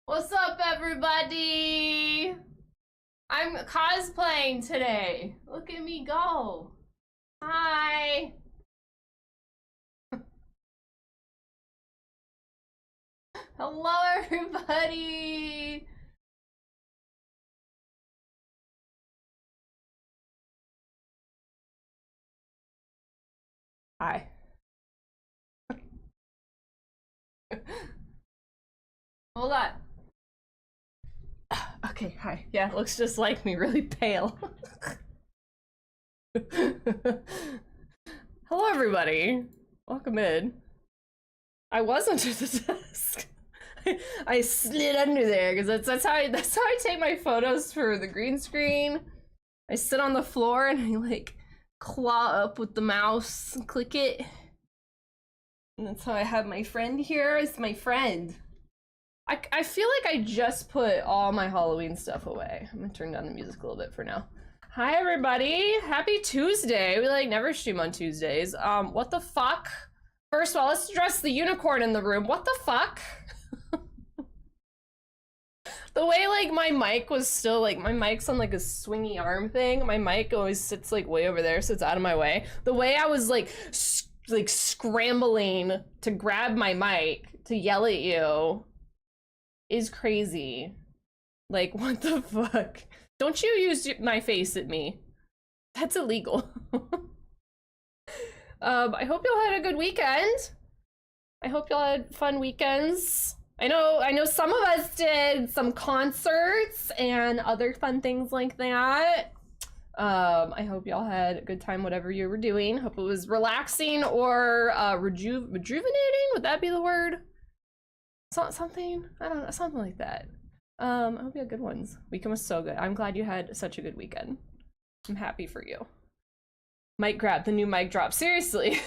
What's up, everybody? I'm cosplaying today. Look at me go. Hi. Hello, everybody. Hi. Hold on. Okay, hi. Yeah, it looks just like me, really pale. Hello, everybody. Welcome in. I was under the desk. I slid under there because that's how I take my photos for the green screen. I sit on the floor and I like claw up with the mouse and click it. And that's how I have my friend here. It's my friend. I feel like I just put all my Halloween stuff away. I'm gonna turn down the music a little bit for now. Hi everybody, happy Tuesday. We like never stream on Tuesdays. What the fuck? First of all, let's address the unicorn in the room. What the fuck? The way like my mic was still like, my mic's on like a swingy arm thing. My mic always sits like way over there, so it's out of my way. The way I was like scrambling to grab my mic to yell at you is crazy. Like, what the fuck? Don't you use my face at me. That's illegal. I hope y'all had a good weekend. I hope y'all had fun weekends. I know some of us did some concerts and other fun things like that. I hope y'all had a good time, whatever you were doing. Hope it was relaxing or rejuvenating. Would that be the word? Something? I don't know, something like that. I hope you had good ones. Weekend was so good. I'm glad you had such a good weekend. I'm happy for you. Mic grab, the new mic drop. Seriously.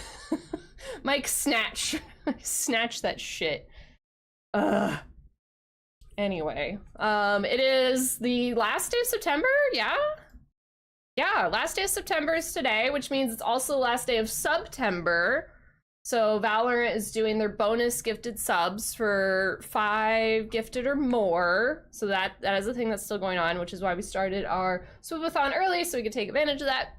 Mic snatch. Snatch that shit. Anyway, it is the last day of September, yeah? Yeah, last day of September is today, which means it's also the last day of September. So Valorant is doing their bonus gifted subs for 5 gifted or more. So that is a thing that's still going on, which is why we started our swoopathon early so we could take advantage of that.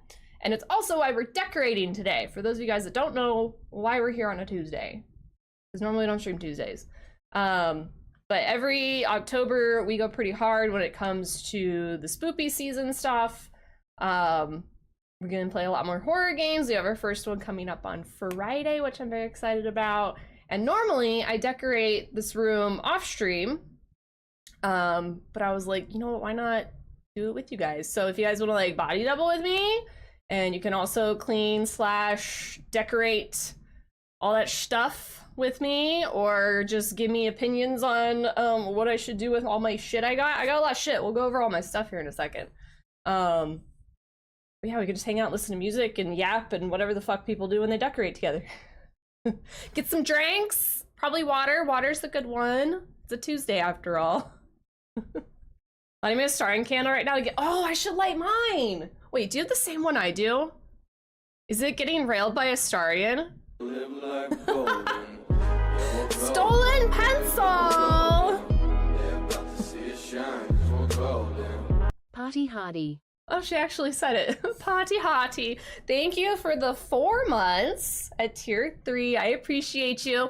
And it's also why we're decorating today. For those of you guys that don't know why we're here on a Tuesday, because normally we don't stream Tuesdays. But every October we go pretty hard when it comes to the spoopy season stuff. We're gonna play a lot more horror games. We have our first one coming up on Friday, which I'm very excited about. And normally I decorate this room off stream. But I was like, you know what, why not do it with you guys? So if you guys wanna like body double with me, and you can also clean / decorate all that stuff with me, or just give me opinions on what I should do with all my shit I got a lot of shit. We'll go over all my stuff here in a second. But yeah, we could just hang out, listen to music, and yap, and whatever the fuck people do when they decorate together. Get some drinks, probably water. Water's a good one. It's a Tuesday after all. Lighting me a starring candle right now to get. Oh, I should light mine. Wait, do you have the same one I do? Is it getting railed by a Starian? Stolen pencil! Party hardy. Oh, she actually said it. Potty hottie. Thank you for the 4 months at tier 3. I appreciate you.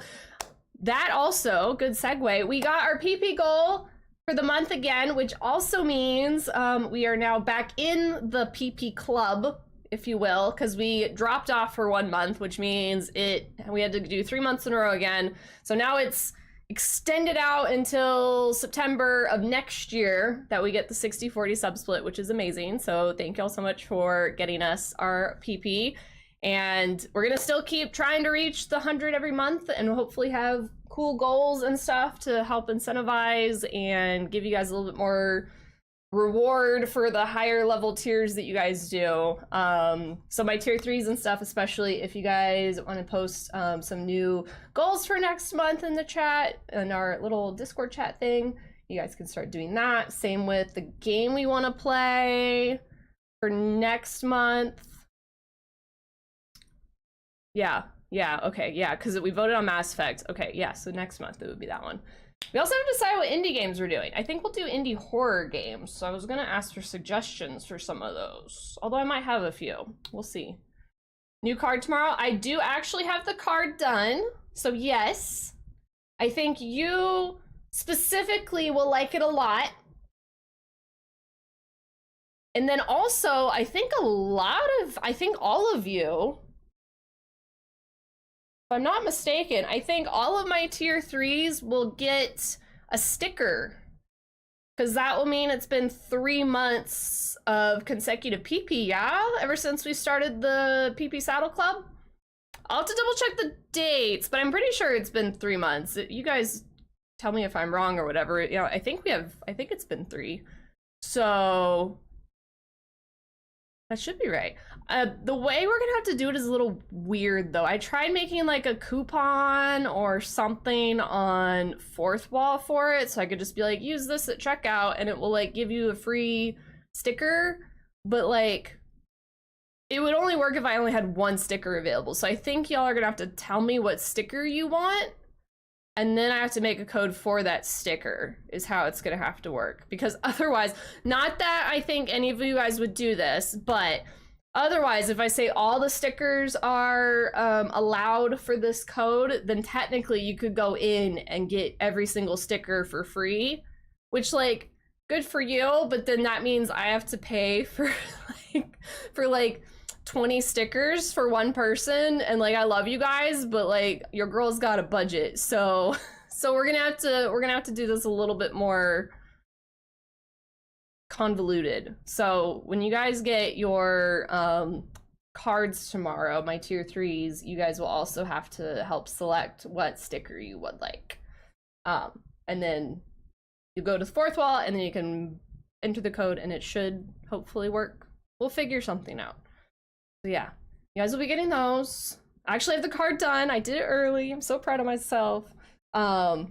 That also, good segue. We got our PP goal for the month again, which also means we are now back in the PP club, if you will, because we dropped off for 1 month, which means we had to do 3 months in a row again. So now it's extended out until September of next year that we get the 60-40 sub split, which is amazing. So thank y'all so much for getting us our PP. And we're gonna still keep trying to reach the 100 every month and hopefully have cool goals and stuff to help incentivize and give you guys a little bit more reward for the higher level tiers that you guys do. So my tier 3s and stuff, especially if you guys want to post some new goals for next month in the chat, in our little Discord chat thing, you guys can start doing that. Same with the game we want to play for next month. Yeah, okay, yeah, because we voted on Mass Effect. Okay, yeah, so next month it would be that one. We also have to decide what indie games we're doing. I think we'll do indie horror games, so I was gonna ask for suggestions for some of those. Although I might have a few. We'll see. New card tomorrow. I do actually have the card done, so yes. I think you specifically will like it a lot. And then also, I think all of you, if I'm not mistaken, I think all of my tier 3s will get a sticker. Because that will mean it's been 3 months of consecutive PP, yeah? Ever since we started the PP Saddle Club? I'll have to double check the dates, but I'm pretty sure it's been 3 months. You guys tell me if I'm wrong or whatever. You know, I think it's been 3. So that should be right. The way we're gonna have to do it is a little weird though. I tried making like a coupon or something on Fourth Wall for it, so I could just be like, use this at checkout and it will like give you a free sticker, but like it would only work if I only had 1 sticker available. So I think y'all are gonna have to tell me what sticker you want, and then I have to make a code for that sticker is how it's gonna have to work. Because otherwise, not that I think any of you guys would do this, but otherwise, if I say all the stickers are allowed for this code, then technically you could go in and get every single sticker for free, which like, good for you, but then that means I have to pay for like 20 stickers for 1 person, and like I love you guys, but like your girl's got a budget, so we're gonna have to do this a little bit more convoluted. So when you guys get your cards tomorrow, my tier 3s, you guys will also have to help select what sticker you would like, and then you go to the Fourth Wall and then you can enter the code and it should hopefully work. We'll figure something out. So yeah, you guys will be getting those. I actually have the card done. I did it early. I'm so proud of myself. But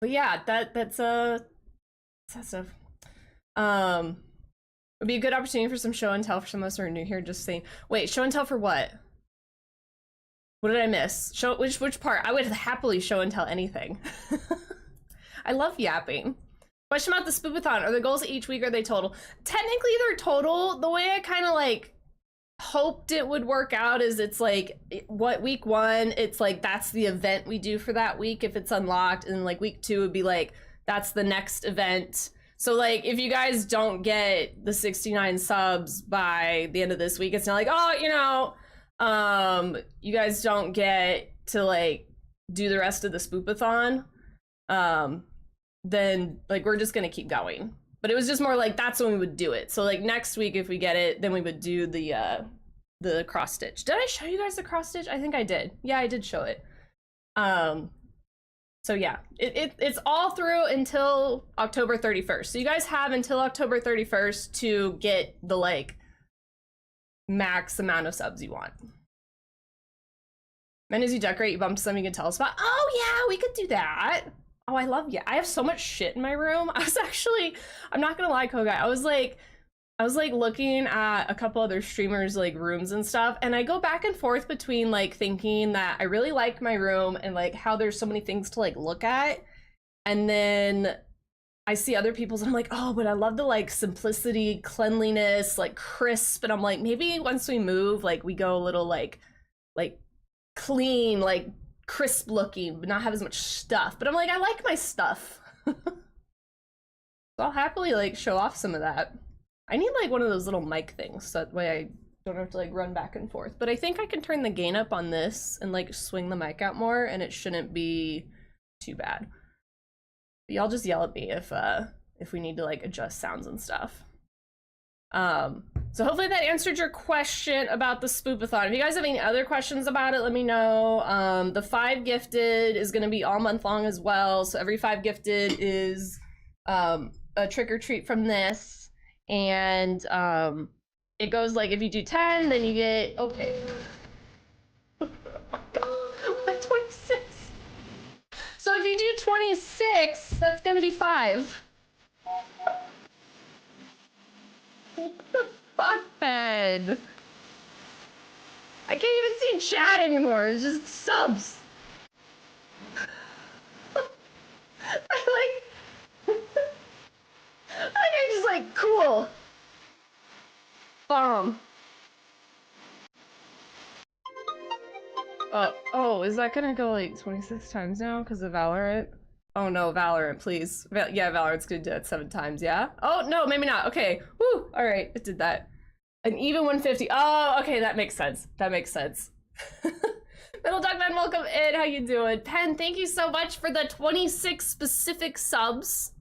yeah, that's stuff. Would be a good opportunity for some show and tell for some of us who are new here. Just saying. Wait, show and tell for what? What did I miss? Which part? I would happily show and tell anything. I love yapping. Question about the spoopathon. Are the goals each week, or are they total? Technically they're total. The way I kind of like hoped it would work out is it's like what week 1, it's like that's the event we do for that week if it's unlocked, and like week 2 would be like that's the next event. So like if you guys don't get the 69 subs by the end of this week, it's not like, oh, you know, you guys don't get to like do the rest of the spoopathon. Then like we're just gonna keep going. But it was just more like that's when we would do it. So like next week if we get it, then we would do the cross stitch. Did I show you guys the cross stitch? I think I did. Yeah, I did show it. So yeah, it's all through until October 31st. So you guys have until October 31st to get the like max amount of subs you want. And as you decorate, you bump to something you can tell us about. Oh yeah, we could do that. Oh, I love you. I have so much shit in my room. I'm not gonna lie, Kogai. I was like looking at a couple other streamers like rooms and stuff, and I go back and forth between like thinking that I really like my room and like how there's so many things to like look at, and then I see other people's and I'm like, oh, but I love the like simplicity, cleanliness, like crisp, and I'm like, maybe once we move, like we go a little like clean, like crisp looking, but not have as much stuff. But I'm like, I like my stuff. So I'll happily like show off some of that. I need like one of those little mic things so that way I don't have to like run back and forth. But I think I can turn the gain up on this and like swing the mic out more, and it shouldn't be too bad. But y'all just yell at me if we need to like adjust sounds and stuff. So hopefully that answered your question about the spoopathon. If you guys have any other questions about it, let me know. The 5 gifted is gonna be all month long as well. So every 5 gifted is a trick or treat from this. And it goes like if you do 10, then you get, okay. Oh my God, 26. So if you do 26, that's gonna be 5. Fuck, man. I can't even see chat anymore. It's just subs. I I'm just like, cool. Bomb. Oh, is that gonna go like 26 times now because of Valorant? Oh no, Valorant, please. Yeah, Valorant's gonna do that 7 times, yeah? Oh, no, maybe not. Okay, woo, all right, it did that. An even 150. Oh, okay, that makes sense. That makes sense. Middle Dogman, welcome in. How you doing? Pen, thank you so much for the 26 specific subs.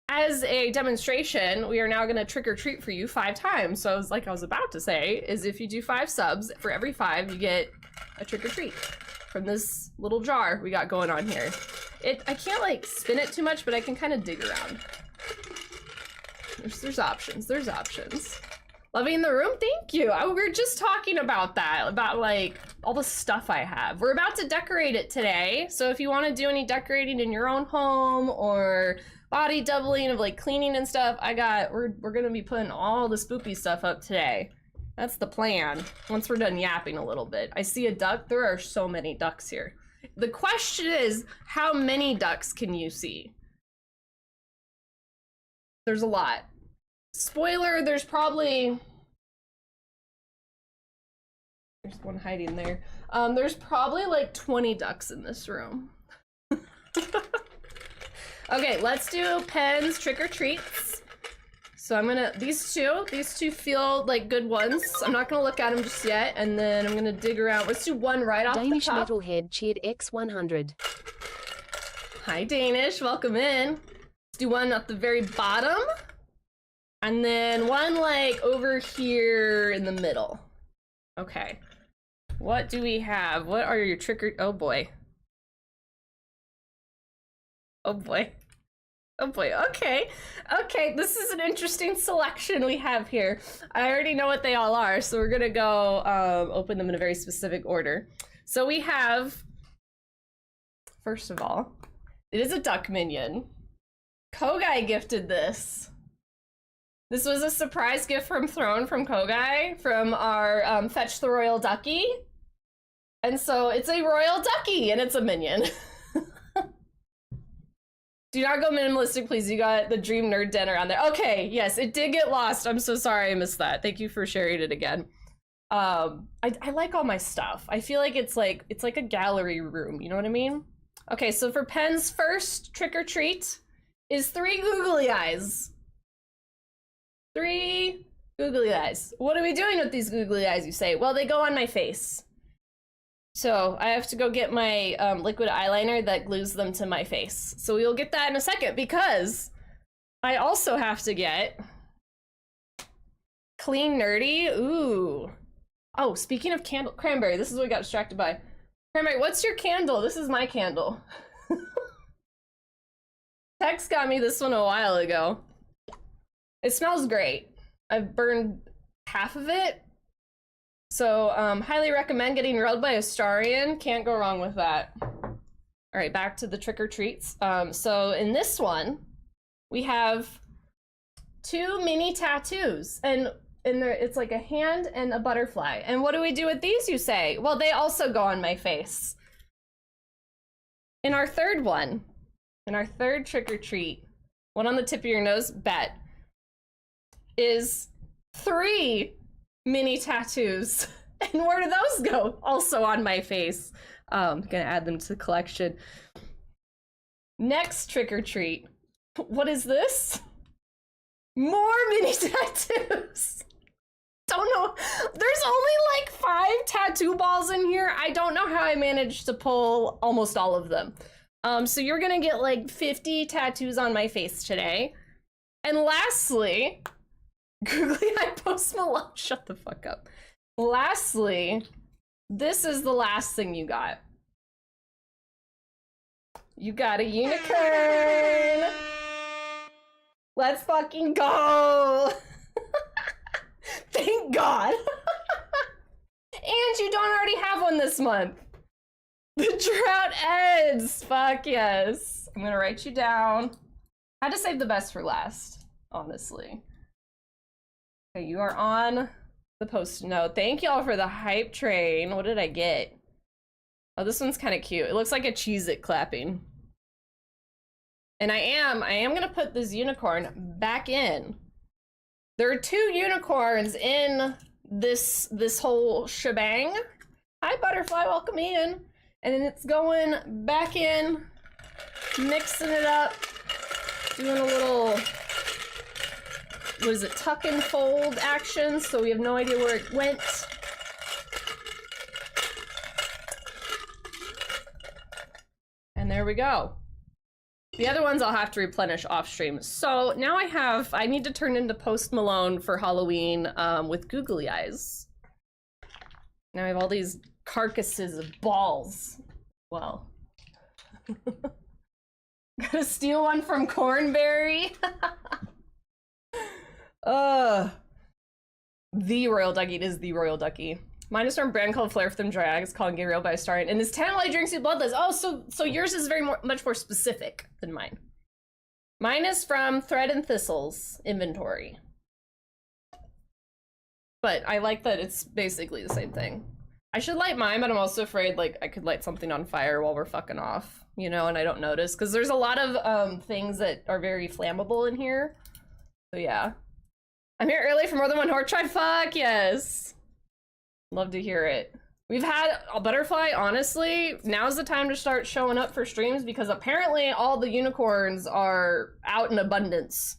As a demonstration, we are now gonna trick or treat for you 5 times. So I was about to say, is if you do 5 subs, for every 5, you get a trick or treat from this little jar we got going on here. I can't like spin it too much, but I can kind of dig around. There's options, there's options. Loving the room, thank you. We were just talking about that, about like all the stuff I have. We're about to decorate it today. So if you want to do any decorating in your own home or body doubling of like cleaning and stuff, we're gonna be putting all the spoopy stuff up today. That's the plan, once we're done yapping a little bit. I see a duck. There are so many ducks here. The question is, how many ducks can you see? There's a lot. Spoiler, there's probably... There's one hiding there. There's probably like 20 ducks in this room. Okay, let's do Pens trick or treats. So I'm gonna, these two feel like good ones. I'm not gonna look at them just yet, and then I'm gonna dig around. Let's do one right off Danish the top. Metalhead cheered X100. Hi Danish, welcome in. Let's do one at the very bottom. And then one like over here in the middle. Okay. What do we have? What are your trick or, oh boy. Oh boy. Oh boy, okay. Okay, this is an interesting selection we have here. I already know what they all are, so we're gonna go open them in a very specific order. So we have, first of all, it is a duck minion. Kogai gifted this. This was a surprise gift from Throne from Kogai, from our Fetch the Royal Ducky. And so it's a Royal Ducky, and it's a minion. Do not go minimalistic, please. You got the Dream Nerd Den around there. Okay, yes, it did get lost. I'm so sorry I missed that. Thank you for sharing it again. I like all my stuff. I feel like it's like a gallery room, you know what I mean? Okay, so for Pen's first trick or treat is 3 googly eyes. 3 googly eyes. What are we doing with these googly eyes, you say? Well, they go on my face. So I have to go get my liquid eyeliner that glues them to my face. So we'll get that in a second, because I also have to get Clean Nerdy. Ooh. Oh, speaking of candle, Cranberry, this is what we got distracted by. Cranberry, what's your candle? This is my candle. Tex got me this one a while ago. It smells great. I've burned half of it. So, highly recommend getting Relled by Astarian. Can't go wrong with that. All right, back to the trick or treats. So in this one, we have 2 mini tattoos, and there it's like a hand and a butterfly. And what do we do with these, you say? Well, they also go on my face. In our third one, in our third trick or treat, one on the tip of your nose, bet, is 3 mini tattoos. And where do those go? Also on my face. I'm gonna add them to the collection. Next trick or treat. What is this? More mini tattoos. Don't know. There's only like 5 tattoo balls in here. I don't know how I managed to pull almost all of them. So you're gonna get like 50 tattoos on my face today. And lastly, Googly Eye Post Malone, shut the fuck up. Lastly, this is the last thing you got. You got a unicorn. Let's fucking go. Thank God. And you don't already have one this month. The Drought ends. Fuck yes. I'm gonna write you down. I had to save the best for last, honestly. Okay, you are on the post-it note. Thank y'all for the hype train. What did I get? Oh, this one's kind of cute. It looks like a Cheez-It clapping. And I am gonna put this unicorn back in. There are 2 unicorns in this whole shebang. Hi, Butterfly, welcome in. And then it's going back in, mixing it up, doing a little, what is it, tuck and fold action, so we have no idea where it went. And there we go. The other ones I'll have to replenish off stream. So now I need to turn into Post Malone for Halloween with googly eyes. Now I have all these carcasses of balls. Well. Gotta steal one from Cornberry. The Royal Ducky. It is the Royal Ducky. Mine is from a brand called Flair from Dry Eggs, called Gabriel by Starring, and his 10 light drinks with bloodless. Oh, so yours is much more specific than mine. Mine is from Thread and Thistles inventory. But I like that it's basically the same thing. I should light mine, but I'm also afraid like I could light something on fire while we're fucking off, you know, and I don't notice, because there's a lot of things that are very flammable in here. So yeah. I'm here early for more than one horse try. Fuck yes. Love to hear it. We've had a Butterfly, honestly, now's the time to start showing up for streams because apparently all the unicorns are out in abundance.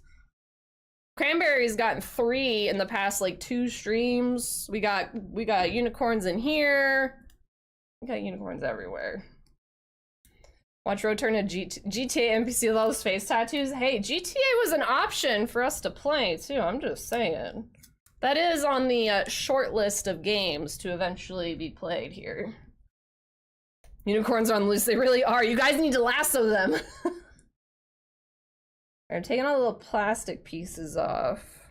Cranberry's gotten 3 in the past like 2 streams. We got unicorns in here. We got unicorns everywhere. Watch Road turn to GTA NPC with all those face tattoos. Hey, GTA was an option for us to play too, I'm just saying. That is on the short list of games to eventually be played here. Unicorns are on the loose, they really are. You guys need to lasso them. I'm taking all the little plastic pieces off.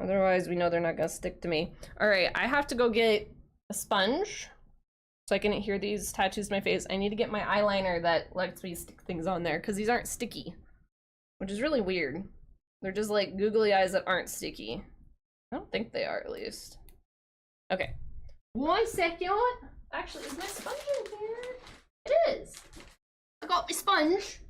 Otherwise, we know they're not gonna stick to me. All right, I have to go get a sponge so I can adhere these tattoos to my face. I need to get my eyeliner that lets me stick things on there because these aren't sticky, which is really weird. They're just like googly eyes that aren't sticky. I don't think they are, at least. Okay. 1 second. Actually, is my sponge in here? It is. I got my sponge.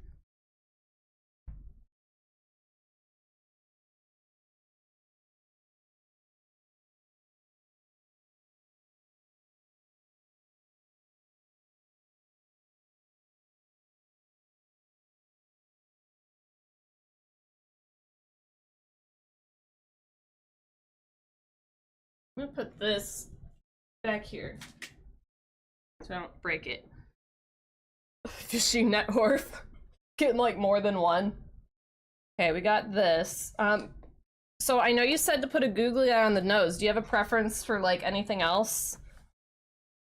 I'm gonna put this back here so I don't break it. Fishing net horse. Getting like more than one. Okay, we got this. So I know you said to put a googly eye on the nose. Do you have a preference for like anything else?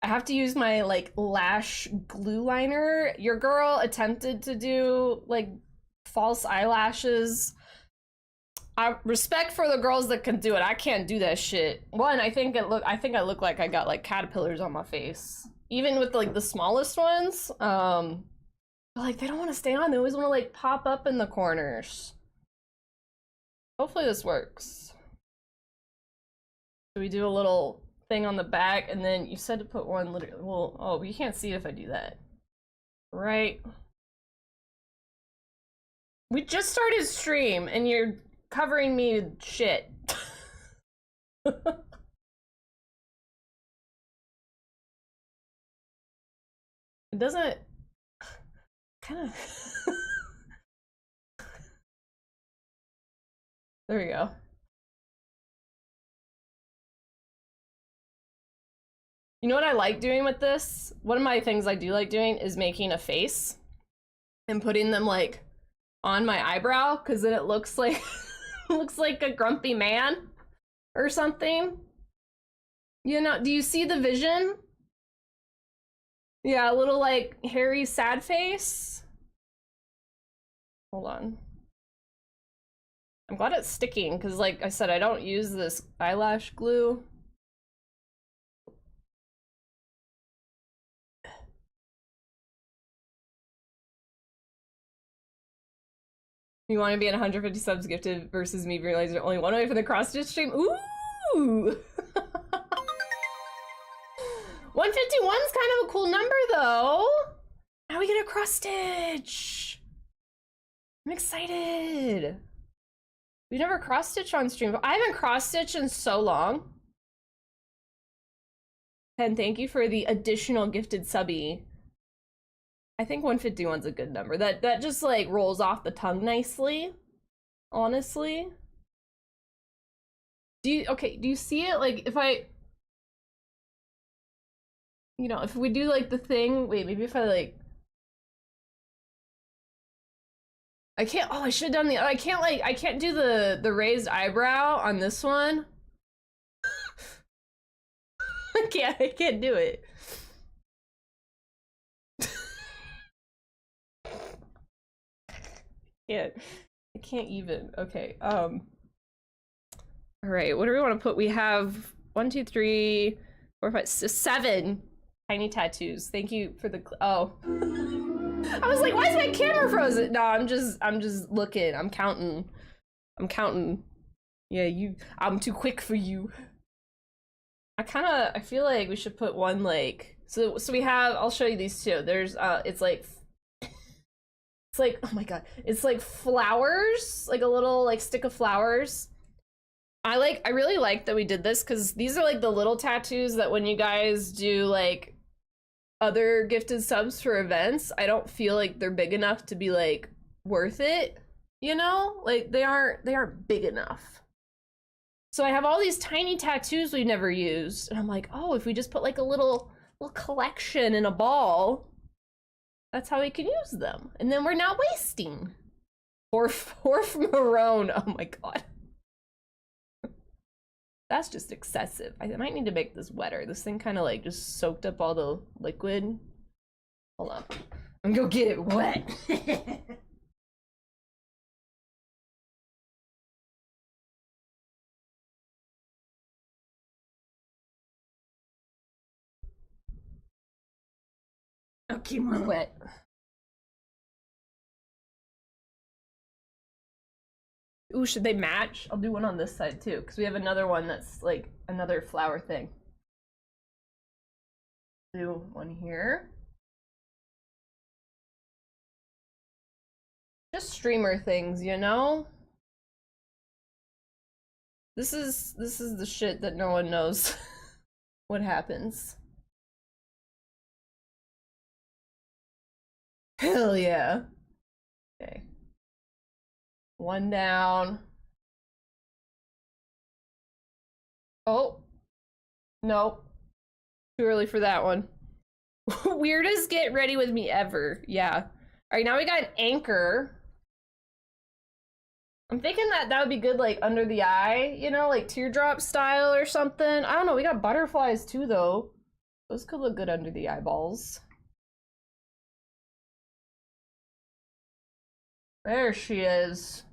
I have to use my like lash glue liner. Your girl attempted to do like false eyelashes. Respect for the girls that can do it. I can't do that shit. One, I think I look like I got like caterpillars on my face. Even with like the smallest ones. But like they don't want to stay on. They always want to like pop up in the corners. Hopefully this works. So we do a little thing on the back and then you said to put one literally, well, oh, you can't see it if I do that. Right. We just started stream and you're covering me with shit. It doesn't kind of there we go. You know what I like doing with this? One of my things I do like doing is making a face and putting them like on my eyebrow because then it looks like looks like a grumpy man or something. You know, do you see the vision? Yeah, a little like hairy sad face. Hold on. I'm glad it's sticking because like I said, I don't use this eyelash glue. You want to be at 150 subs gifted versus me realizing there's only one way for the cross-stitch stream? Ooh! 151's kind of a cool number, though. Now we get a cross-stitch. I'm excited. We never cross-stitched on stream. I haven't cross-stitched in so long. And thank you for the additional gifted subby. I think 151's a good number. That just like rolls off the tongue nicely. Honestly. Do you see it? Like if I, you know, if we do like the thing, wait, maybe if I like, I can't, oh, I should have done the, I can't do the raised eyebrow on this one. I can't do it. I can't even. Okay. All right. What do we want to put? We have 1, 2, 3, 4, 5, 6, 7 tiny tattoos. Thank you for the. Oh. I was like, why is my camera frozen? No, I'm just looking. I'm counting. Yeah, I'm too quick for you. I feel like we should put one like, so we have, I'll show you these two. There's, it's like, oh my god, it's like flowers, like a little like stick of flowers. I really like that we did this because these are like the little tattoos that when you guys do like other gifted subs for events, I don't feel like they're big enough to be like worth it, you know? Like they aren't big enough. So I have all these tiny tattoos we've never used, and I'm like, oh, if we just put like a little collection in a ball, that's how we can use them. And then we're not wasting. Or maroon, oh my god. That's just excessive. I might need to make this wetter. This thing kind of like just soaked up all the liquid. Hold on. I'm gonna go get it wet. Okay, more wet. Ooh, should they match? I'll do one on this side too, because we have another one that's like another flower thing. Do one here. Just streamer things, you know? This is the shit that no one knows what happens. Hell yeah. Okay. One down. Oh. Nope. Too early for that one. Weirdest get ready with me ever. Yeah. Alright, now we got an anchor. I'm thinking that would be good like under the eye, you know, like teardrop style or something. I don't know, we got butterflies too though. Those could look good under the eyeballs. There she is.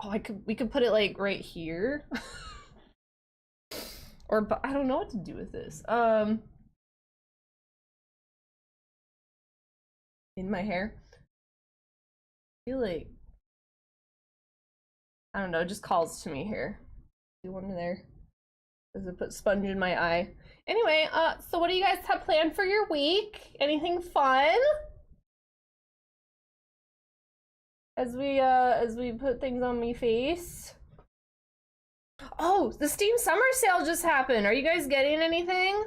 Oh, we could put it like right here. Or I don't know what to do with this. In my hair. I feel like, I don't know, it just calls to me here. Do one there. Does it put sponge in my eye? Anyway, so what do you guys have planned for your week? Anything fun? As we put things on me face. Oh, the Steam summer sale just happened. Are you guys getting anything?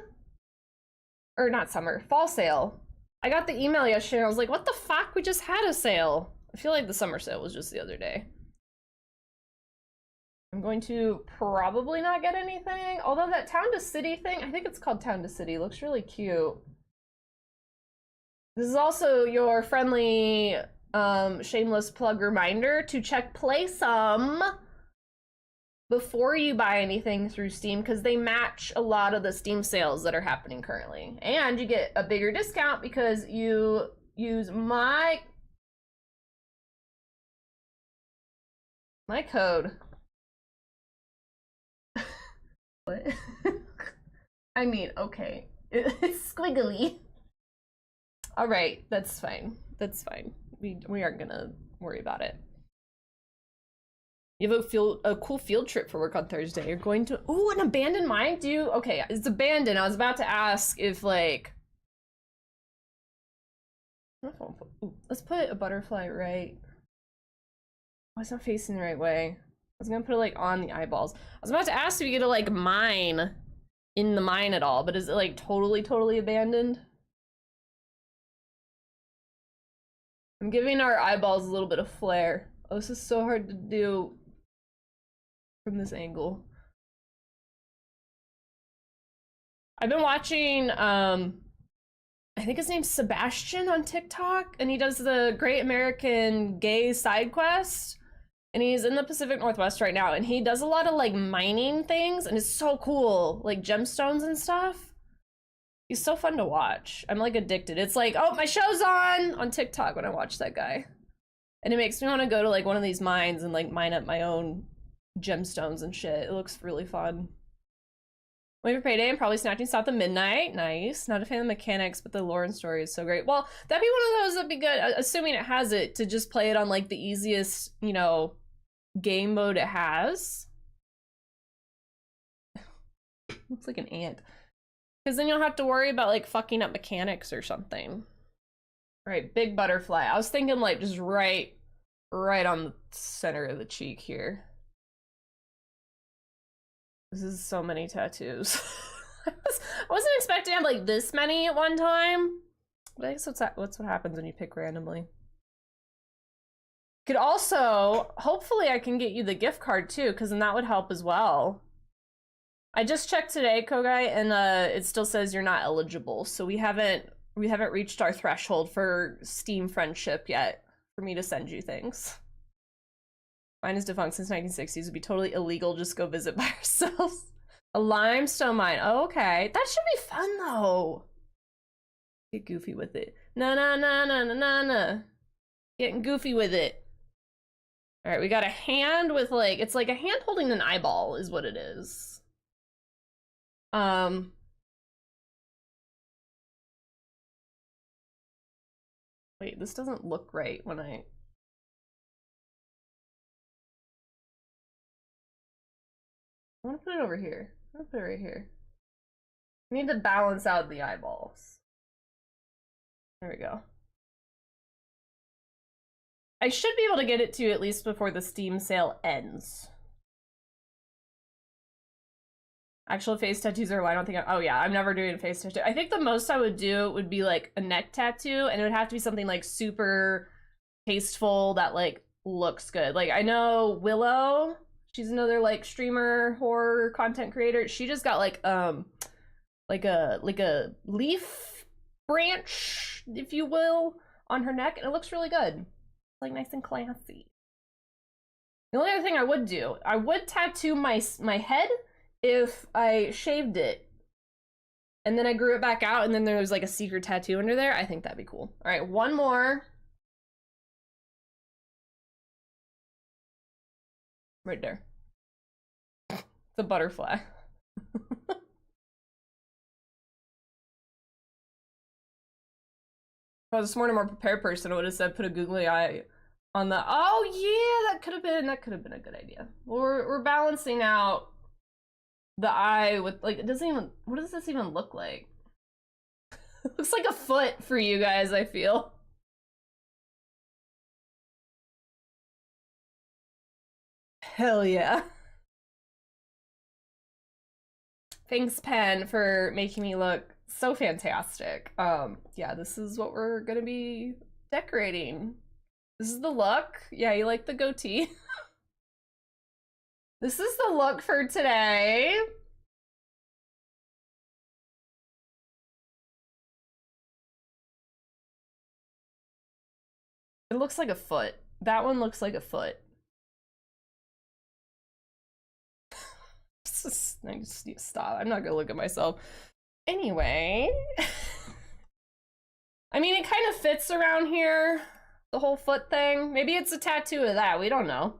Or not summer, fall sale. I got the email yesterday and I was like, what the fuck? We just had a sale. I feel like the summer sale was just the other day. I'm going to probably not get anything. Although that Town to City thing, I think it's called Town to City, looks really cute. This is also your friendly shameless plug reminder to check Playsum before you buy anything through Steam, because they match a lot of the Steam sales that are happening currently. And you get a bigger discount because you use my code. What? I mean, okay. It's squiggly. All right, that's fine. That's fine. We aren't gonna worry about it. You have a cool field trip for work on Thursday. You're going to an abandoned mine? Okay, it's abandoned. I was about to ask if like let's put a butterfly right Oh, it's not facing the right way. I was gonna put it like on the eyeballs. I was about to ask if you get to like mine in the mine at all, but is it like totally abandoned? I'm giving our eyeballs a little bit of flair. Oh, this is so hard to do from this angle. I've been watching, I think his name's Sebastian on TikTok, and he does the Great American Gay Side Quest, and he's in the Pacific Northwest right now, and he does a lot of like mining things, and it's so cool, like gemstones and stuff. He's so fun to watch. I'm like addicted. It's like, oh, my show's on TikTok when I watch that guy. And it makes me want to go to like one of these mines and like mine up my own gemstones and shit. It looks really fun. Wait for payday and probably snatching south of midnight. Nice. Not a fan of the mechanics, but the lore and story is so great. Well, that'd be one of those that'd be good, assuming it has it, to just play it on like the easiest, you know, game mode it has. Looks like an ant. Because then you'll have to worry about like fucking up mechanics or something. Right, big butterfly. I was thinking like just right on the center of the cheek here. This is so many tattoos. I wasn't expecting to have like this many at one time. But I guess what's what happens when you pick randomly. Could also, hopefully I can get you the gift card too, because then that would help as well. I just checked today, Kogai, and it still says you're not eligible, so we haven't reached our threshold for Steam friendship yet for me to send you things. Mine is defunct since 1960s. It'd be totally illegal. Just go visit by ourselves. A limestone mine. Oh, okay, that should be fun though. Get goofy with it. Na. Getting goofy with it. All right, we got a hand with like, it's like a hand holding an eyeball is what it is. Wait, this doesn't look right when I want to put it over here. I'm gonna put it right here. I need to balance out the eyeballs. There we go. I should be able to get it to you at least before the Steam sale ends. Actual face tattoos are, I don't think oh yeah, I'm never doing a face tattoo. I think the most I would do would be like a neck tattoo, and it would have to be something like super tasteful that like looks good. Like I know Willow, she's another like streamer horror content creator. She just got like a leaf branch, if you will, on her neck, and it looks really good. It's like nice and classy. The only other thing I would do, I would tattoo my head if I shaved it and then I grew it back out and then there was like a secret tattoo under there. I think that'd be cool. All right, one more. Right there. It's a butterfly. If I was a more prepared person, I would have said put a googly eye on the, oh yeah, that could have been a good idea. We're balancing out the eye with like, it doesn't even, what does this even look like? It looks like a foot for you guys, I feel. Hell yeah. Thanks, Pen, for making me look so fantastic. Yeah, this is what we're gonna be decorating. This is the look. Yeah, you like the goatee. This is the look for today. It looks like a foot. That one looks like a foot. I just need to stop. I'm not gonna look at myself. Anyway. I mean, it kind of fits around here. The whole foot thing. Maybe it's a tattoo of that. We don't know.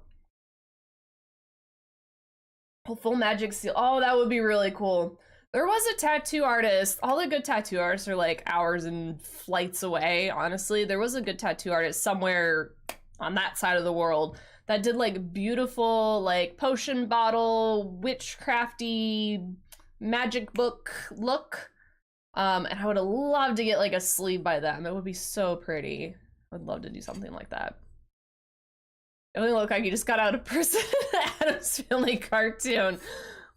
Oh, full magic seal. Oh, that would be really cool. There was a tattoo artist. All the good tattoo artists are like hours and flights away, honestly. There was a good tattoo artist somewhere on that side of the world that did like beautiful, like potion bottle, witchcrafty, magic book look. And I would have loved to get like a sleeve by them. It would be so pretty. I would love to do something like that. It only look like you just got out of prison. Adam's Family cartoon.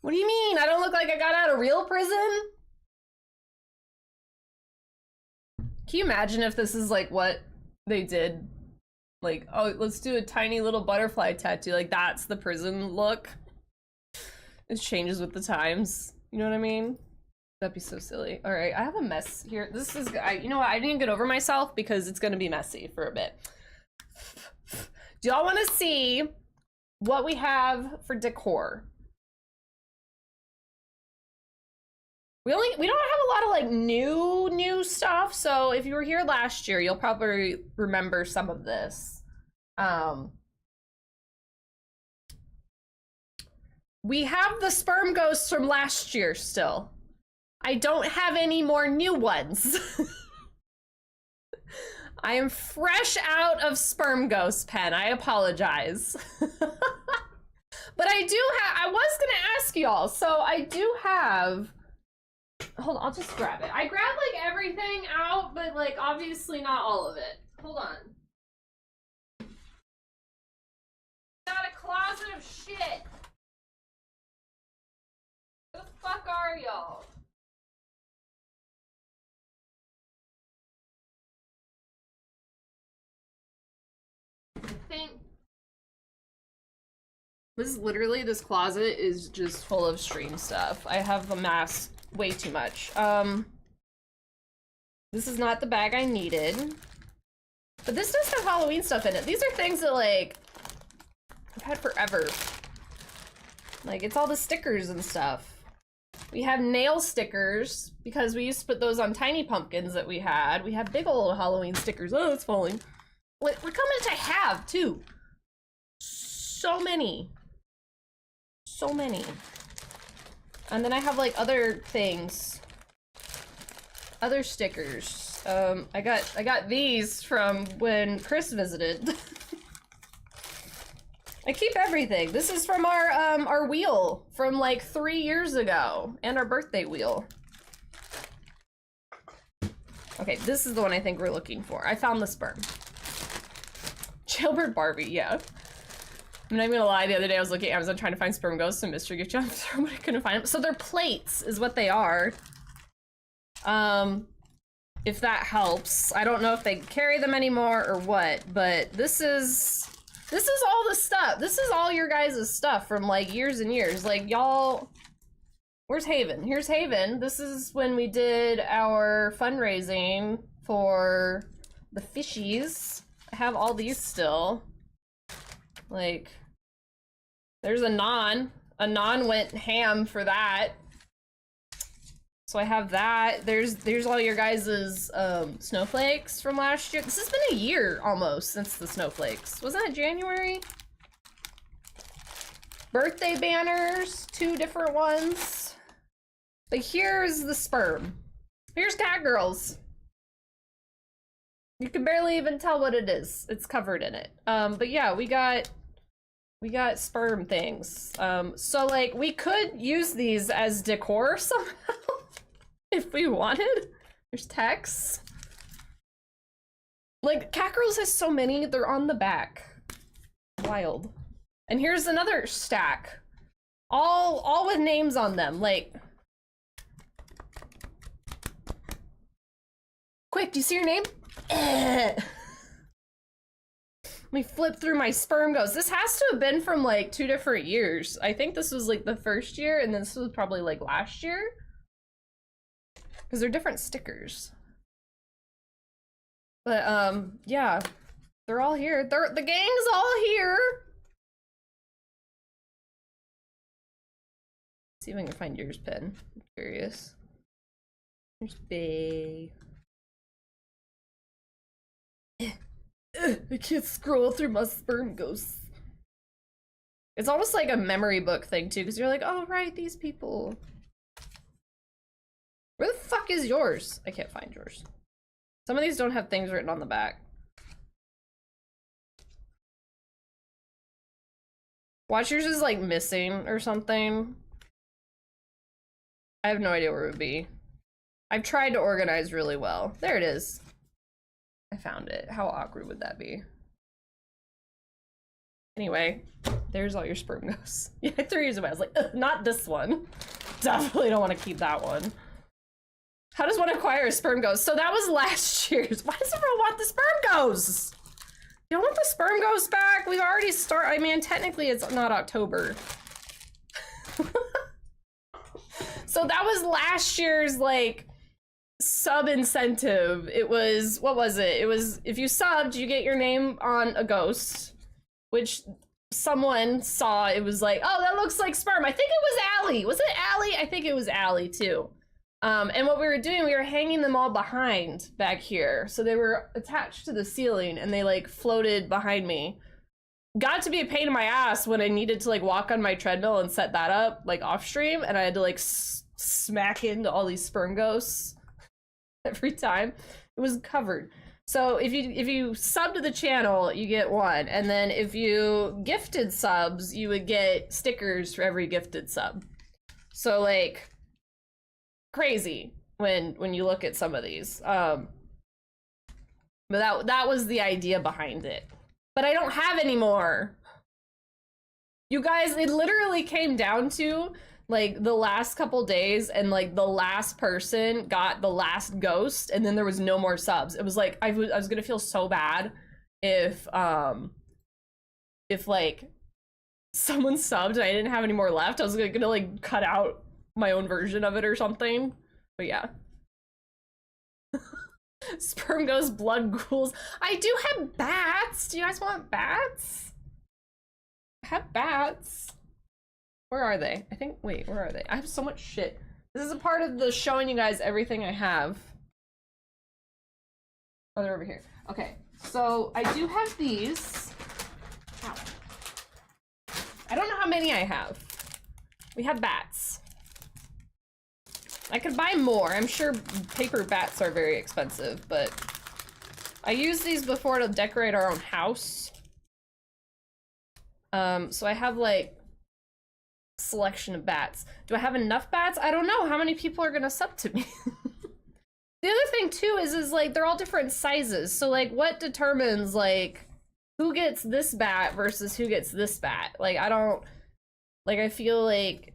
What do you mean? I don't look like I got out of real prison? Can you imagine if this is like what they did? Like, oh, let's do a tiny little butterfly tattoo. Like, that's the prison look. It changes with the times. You know what I mean? That'd be so silly. All right, I have a mess here. This is, you know what? I didn't get over myself because it's gonna be messy for a bit. Do y'all want to see what we have for decor? We don't have a lot of like new stuff, so if you were here last year, you'll probably remember some of this. We have the sperm ghosts from last year still. I don't have any more new ones. I am fresh out of sperm ghost pen. I apologize. But I do have, I was gonna ask y'all, so I do have, hold on, I'll just grab it. I grabbed like everything out, but like obviously not all of it. Hold on. Got a closet of shit. Where the fuck are y'all? I think this is literally, this closet is just full of stream stuff. I have amassed way too much. This is not the bag I needed. But this does have Halloween stuff in it. These are things that like I've had forever. Like it's all the stickers and stuff. We have nail stickers because we used to put those on tiny pumpkins that we had. We have big old Halloween stickers. Oh, it's falling. Look how much I have too. So many. So many. And then I have like other things. Other stickers. I got these from when Chris visited. I keep everything. This is from our wheel from like 3 years ago, and our birthday wheel. Okay, this is the one I think we're looking for. I found the sperm. Jailbird Barbie, yeah. I'm not even gonna lie, the other day I was looking at Amazon trying to find sperm ghosts and mystery gift jumps, but I couldn't find them. So they're plates, is what they are. If that helps. I don't know if they carry them anymore or what, but this is all the stuff. This is all your guys' stuff from like years and years. Like y'all, where's Haven? Here's Haven. This is when we did our fundraising for the fishies. I have all these still. Like, there's Anon. Anon went ham for that. So I have that. There's all your guys' snowflakes from last year. This has been a year almost since the snowflakes. Wasn't that January? Birthday banners, 2 different ones. But here's the sperm. Here's Cat Girls. You can barely even tell what it is. It's covered in it. But yeah, we got sperm things. So like we could use these as decor somehow if we wanted. There's texts. Like Cat Girls has so many, they're on the back. Wild. And here's another stack. All with names on them. Like, quick, do you see your name? Let me flip through my sperm ghosts. This has to have been from like 2 different years. I think this was like the first year, and this was probably like last year. Because they're different stickers. But yeah. They're all here. The gang's all here. See if I can find yours, Pen. I'm curious. There's Bay. I can't scroll through my sperm ghosts. It's almost like a memory book thing too, because you're like, oh right, these people. Where the fuck is yours? I can't find yours. Some of these don't have things written on the back. Watch, yours is like missing or something. I have no idea where it would be. I've tried to organize really well. There it is. I found it. How awkward would that be? Anyway, there's all your sperm ghosts. Yeah, I threw yours away. I was like, not this one. Definitely don't want to keep that one. How does one acquire a sperm ghost? So that was last year's. Why does everyone want the sperm ghosts? You don't want the sperm ghosts back? We've already started. I mean, technically it's not October. So that was last year's, like, sub incentive. It was, what was it? It was, if you subbed, you get your name on a ghost, which someone saw. It was like, oh, that looks like sperm. I think it was Allie. Was it Allie? I think it was Allie too. And what we were doing, we were hanging them all behind back here. So they were attached to the ceiling and they like floated behind me. Got to be a pain in my ass when I needed to like walk on my treadmill and set that up like off stream, and I had to like smack into all these sperm ghosts every time. It was covered. So if you sub to the channel, you get one, and then if you gifted subs, you would get stickers for every gifted sub. So like crazy when you look at some of these. But that was the idea behind it. But I don't have any more. You guys, it literally came down to like the last couple days, and like the last person got the last ghost, and then there was no more subs. It was like I was gonna feel so bad if like someone subbed and I didn't have any more left. I was gonna like cut out my own version of it or something. But yeah. Sperm ghost, blood ghouls. I do have bats. Do you guys want bats? I have bats. Where are they? I think, wait, where are they? I have so much shit. This is a part of the showing you guys everything I have. Oh, they're over here. Okay, so I do have these. Ow. I don't know how many I have. We have bats. I could buy more. I'm sure paper bats are very expensive, but I used these before to decorate our own house. So I have like selection of bats. Do I have enough bats? I don't know. How many people are gonna sub to me? The other thing too is like they're all different sizes. So like what determines like who gets this bat versus who gets this bat? Like I don't, like I feel like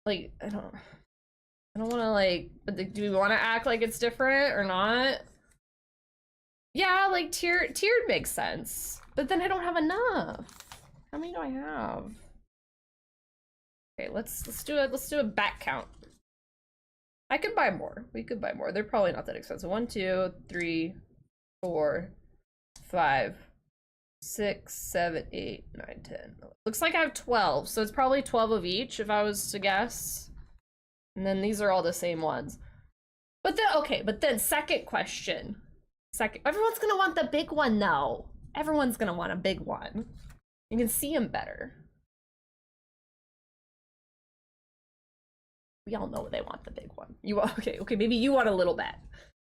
I don't want to like, but do we want to act like it's different or not? Yeah, like tiered makes sense, but then I don't have enough. How many do I have? Okay, let's do a bat count. I could buy more. We could buy more. They're probably not that expensive. 1, 2, 3, 4, 5, 6, 7, 8, 9, 10. Looks like I have 12, so it's probably 12 of each if I was to guess. And then these are all the same ones. But then, okay, but then second question. Everyone's gonna want the big one though. Everyone's gonna want a big one. You can see them better. We all know they want the big one. Okay, maybe you want a little bit.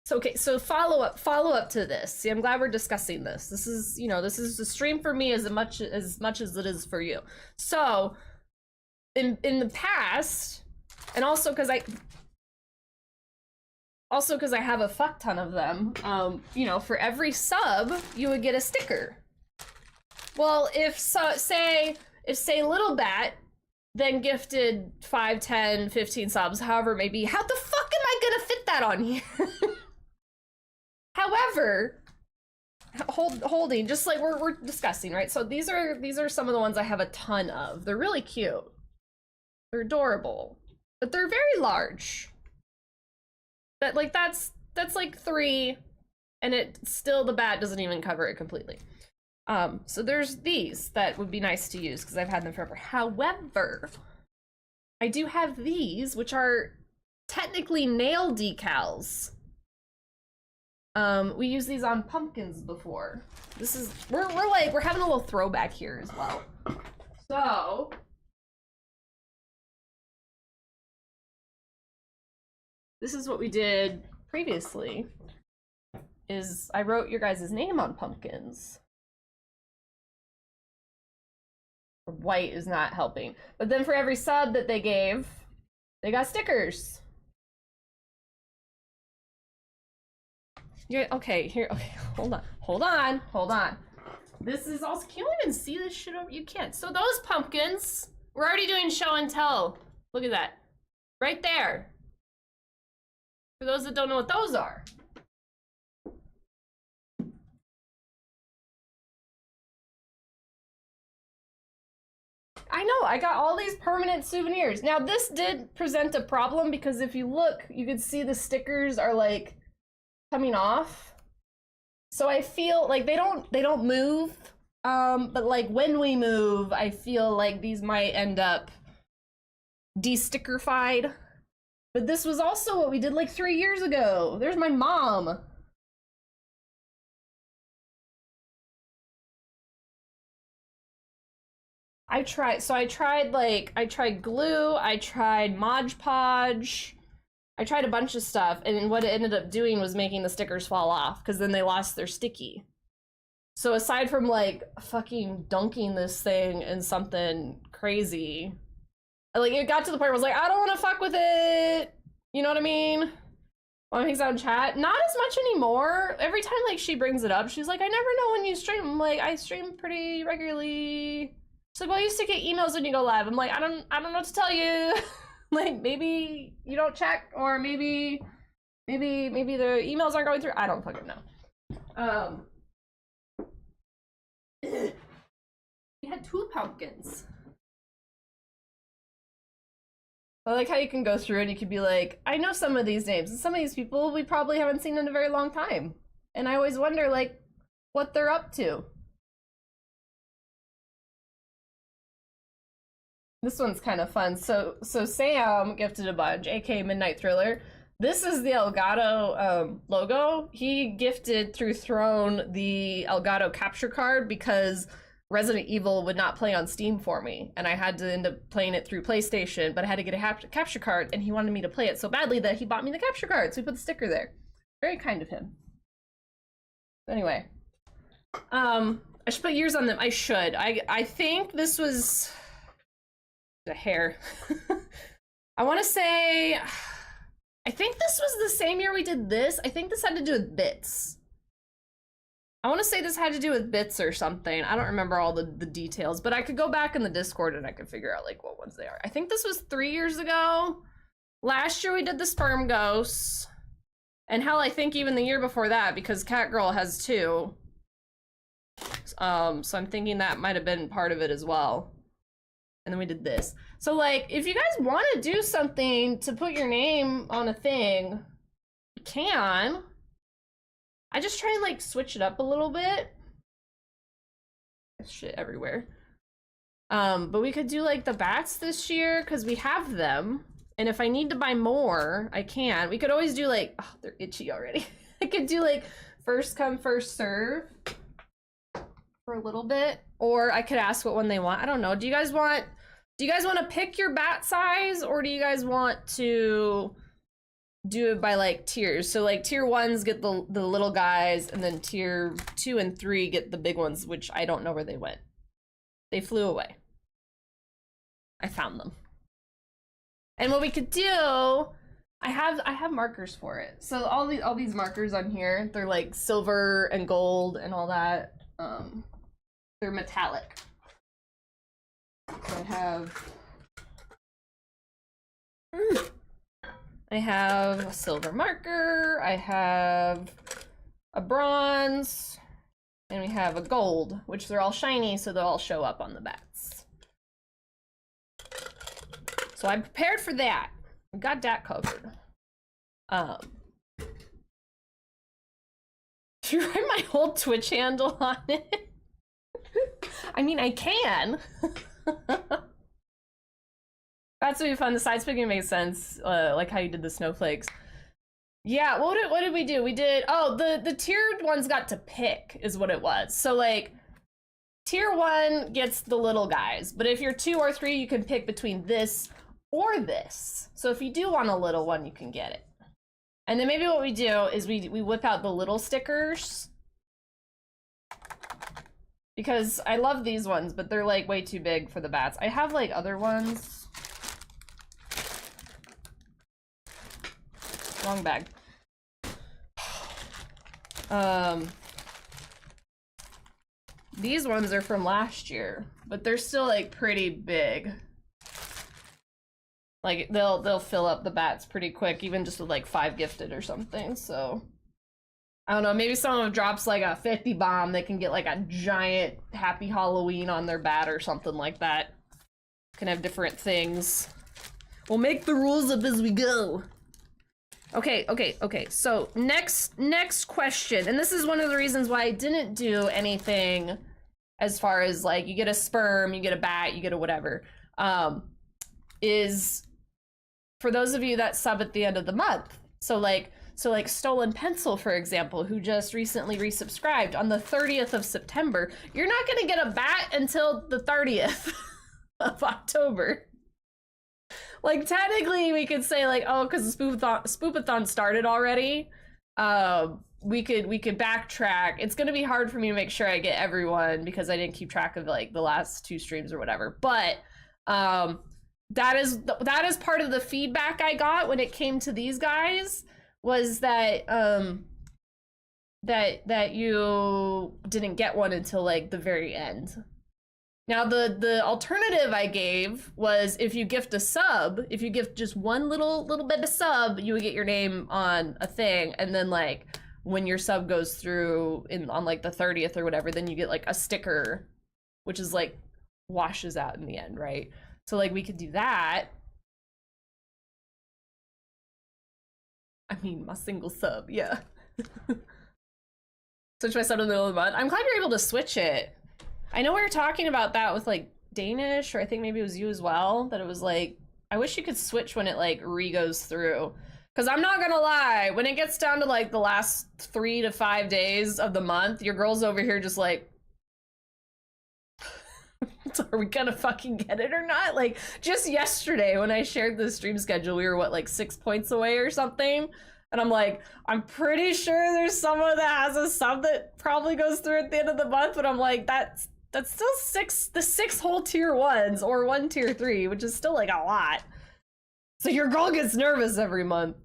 So okay, so follow up to this. See, I'm glad we're discussing this. This is, you know, this is a stream for me as much as it is for you. So in the past, and also because I have a fuck ton of them, you know, for every sub you would get a sticker. Well, if say Little Bat then gifted 5, 10, 15 subs, however it may be, how the fuck am I gonna fit that on here? However, holding, just like we're discussing, right? So these are some of the ones I have a ton of. They're really cute. They're adorable, but they're very large. That's like 3, and it still, the bat doesn't even cover it completely. So there's these that would be nice to use because I've had them forever. However, I do have these, which are technically nail decals. We used these on pumpkins before. This is, we're having a little throwback here as well. So this is what we did previously, is I wrote your guys' name on pumpkins. White is not helping. But then for every sub that they gave, they got stickers. Yeah, okay, here, okay, hold on. This is also, can you even see this shit over? You can't. So those pumpkins, we're already doing show and tell. Look at that. Right there. For those that don't know what those are. I know, I got all these permanent souvenirs. Now this did present a problem because if you look, you can see the stickers are like coming off. So I feel like they don't move. But like when we move, I feel like these might end up de-stickerfied. But this was also what we did like 3 years ago. There's my mom. I tried glue, I tried Mod Podge, I tried a bunch of stuff, and what it ended up doing was making the stickers fall off, because then they lost their sticky. So aside from like fucking dunking this thing in something crazy, like it got to the point where I was like, I don't want to fuck with it. You know what I mean? Mom hangs out in chat. Not as much anymore. Every time like she brings it up, she's like, I never know when you stream. I'm like, I stream pretty regularly. She's like, well, I used to get emails when you go live. I'm like, I don't know what to tell you. Like maybe you don't check, or maybe the emails aren't going through. I don't fucking know. We had 2 pumpkins. I like how you can go through and you could be like, I know some of these names, and some of these people we probably haven't seen in a very long time. And I always wonder, like, what they're up to. This one's kind of fun. So Sam gifted a bunch, aka Midnight Thriller. This is the Elgato logo. He gifted through Throne the Elgato capture card because Resident Evil would not play on Steam for me, and I had to end up playing it through PlayStation, but I had to get a capture card, and he wanted me to play it so badly that he bought me the capture card, so we put the sticker there. Very kind of him. Anyway, I should put years on them. I should. I think this was the hair. I want to say, I think this was the same year we did this. I think this had to do with bits. I want to say this had to do with bits or something. I don't remember all the details, but I could go back in the Discord and I could figure out like what ones they are. I think this was 3 years ago. Last year we did the sperm ghosts. And hell, I think even the year before that, because Catgirl has 2. So I'm thinking that might have been part of it as well. And then we did this. So like, if you guys want to do something to put your name on a thing, you can. I just try and like switch it up a little bit. There's shit everywhere. But we could do like the bats this year because we have them. And if I need to buy more, I can. We could always do like, oh, they're itchy already. I could do like first come, first serve for a little bit. Or I could ask what one they want. I don't know. Do you guys want to pick your bat size, or do you guys want to do it by like tiers? So like tier 1s get the little guys, and then tier 2 and 3 get the big ones, which I don't know where they went. They flew away. I found them. And what we could do, I have markers for it. So all these markers on here, they're like silver and gold and all that. They're metallic. So I have a silver marker, I have a bronze, and we have a gold, which they're all shiny, so they'll all show up on the bats. So I'm prepared for that. We got that covered. Should you write my whole Twitch handle on it? I mean, I can. That's gonna be fun. The side speaking makes sense, like how you did the snowflakes. Yeah, what did we do? We did, oh, the tiered ones got to pick is what it was. So like, tier 1 gets the little guys, but if you're 2 or 3, you can pick between this or this. So if you do want a little one, you can get it. And then maybe what we do is we whip out the little stickers. Because I love these ones, but they're like way too big for the bats. I have like other ones. Wrong bag. These ones are from last year, but they're still like pretty big. Like they'll fill up the bats pretty quick, even just with like 5 gifted or something. So I don't know, maybe someone drops like a 50 bomb, they can get like a giant Happy Halloween on their bat or something like that. Can have different things. We'll make the rules up as we go. Okay. So next question, and this is one of the reasons why I didn't do anything as far as like you get a sperm, you get a bat, you get a whatever. Is for those of you that sub at the end of the month. So like Stolen Pencil, for example, who just recently resubscribed on the 30th of September, you're not gonna get a bat until the 30th of October. Like technically we could say like, oh, because the spoopathon started already, we could backtrack. It's gonna be hard for me to make sure I get everyone because I didn't keep track of like the last 2 streams or whatever. But that is part of the feedback I got when it came to these guys, was that that you didn't get one until like the very end. Now the alternative I gave was if you gift a sub, if you gift just one little bit of sub, you would get your name on a thing, and then like when your sub goes through on like the 30th or whatever, then you get like a sticker, which is like washes out in the end, right? So like we could do that. I mean, my single sub, yeah. Switch my sub in the middle of the month. I'm glad you're able to switch it. I know we were talking about that with like Danish, or I think maybe it was you as well, that it was like, I wish you could switch when it like re-goes through. Because I'm not gonna lie, when it gets down to like the last 3 to 5 days of the month, your girl's over here just like, are we gonna fucking get it or not? Like, just yesterday when I shared the stream schedule, we were what, like 6 points away or something? And I'm like, I'm pretty sure there's someone that has a sub that probably goes through at the end of the month, but I'm like, that's still 6 whole tier 1s or 1 tier 3, which is still like a lot. So your girl gets nervous every month.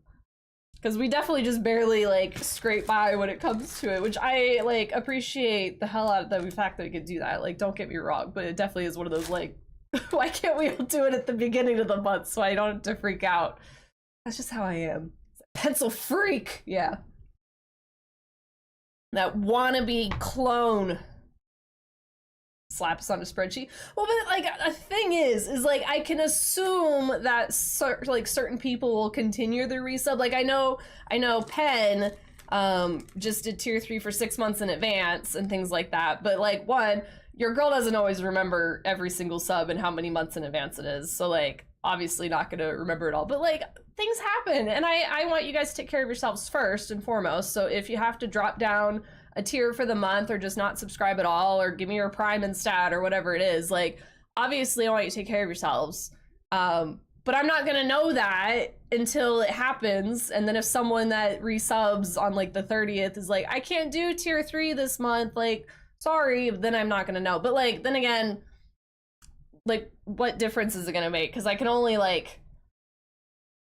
Because we definitely just barely like scrape by when it comes to it, which I like appreciate the hell out of the fact that we could do that. Like, don't get me wrong, but it definitely is one of those like, why can't we all do it at the beginning of the month so I don't have to freak out? That's just how I am. Pencil freak, yeah. That wannabe clone. Slap us on a spreadsheet. Well, but like a thing is like I can assume that certain people will continue their resub. Like I know Penn just did tier 3 for 6 months in advance and things like that. But like, one, your girl doesn't always remember every single sub and how many months in advance it is. So like, obviously not gonna remember it all. But like, things happen, and I want you guys to take care of yourselves first and foremost. So if you have to drop down a tier for the month, or just not subscribe at all, or give me your prime and stat, or whatever it is, like obviously I want you to take care of yourselves, but I'm not gonna know that until it happens. And then if someone that resubs on like the 30th is like, I can't do tier 3 this month, like sorry, then I'm not gonna know. But like, then again, like what difference is it gonna make? Because I can only like,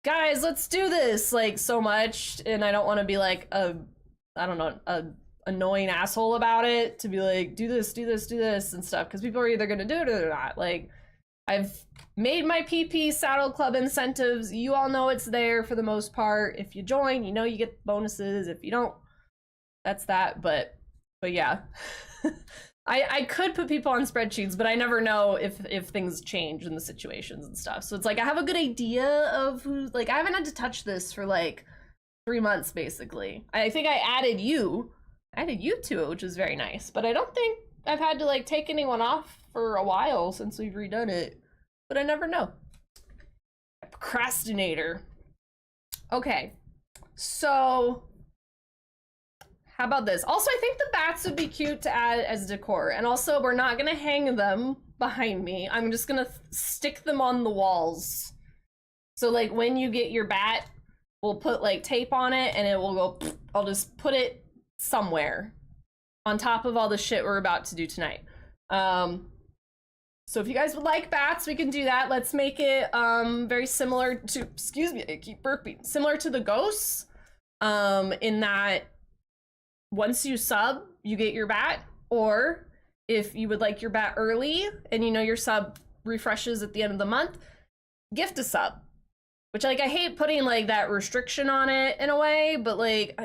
guys, let's do this, like so much, and I don't want to be like a annoying asshole about it, to be like, do this and stuff, because people are either gonna do it or they're not. Like, I've made my PP Saddle Club incentives. You all know it's there for the most part. If you join, you know you get bonuses. If you don't, that's that. But yeah. I could put people on spreadsheets, but I never know if things change in the situations and stuff. So it's like I have a good idea of who's like, I haven't had to touch this for like 3 months basically. I think I added you to it, which is very nice, but I don't think I've had to like take anyone off for a while since we've redone it, but I never know. Procrastinator. Okay, so how about this? Also, I think the bats would be cute to add as decor, and also we're not gonna hang them behind me. I'm just gonna stick them on the walls. So like when you get your bat, we'll put like tape on it and it will go, I'll just put it somewhere on top of all the shit we're about to do tonight. So if you guys would like bats, we can do that. Let's make it very similar to, excuse me, I keep burping, similar to the ghosts, in that once you sub, you get your bat, or if you would like your bat early and you know your sub refreshes at the end of the month, gift a sub. Which, like, I hate putting, like, that restriction on it in a way, but, like,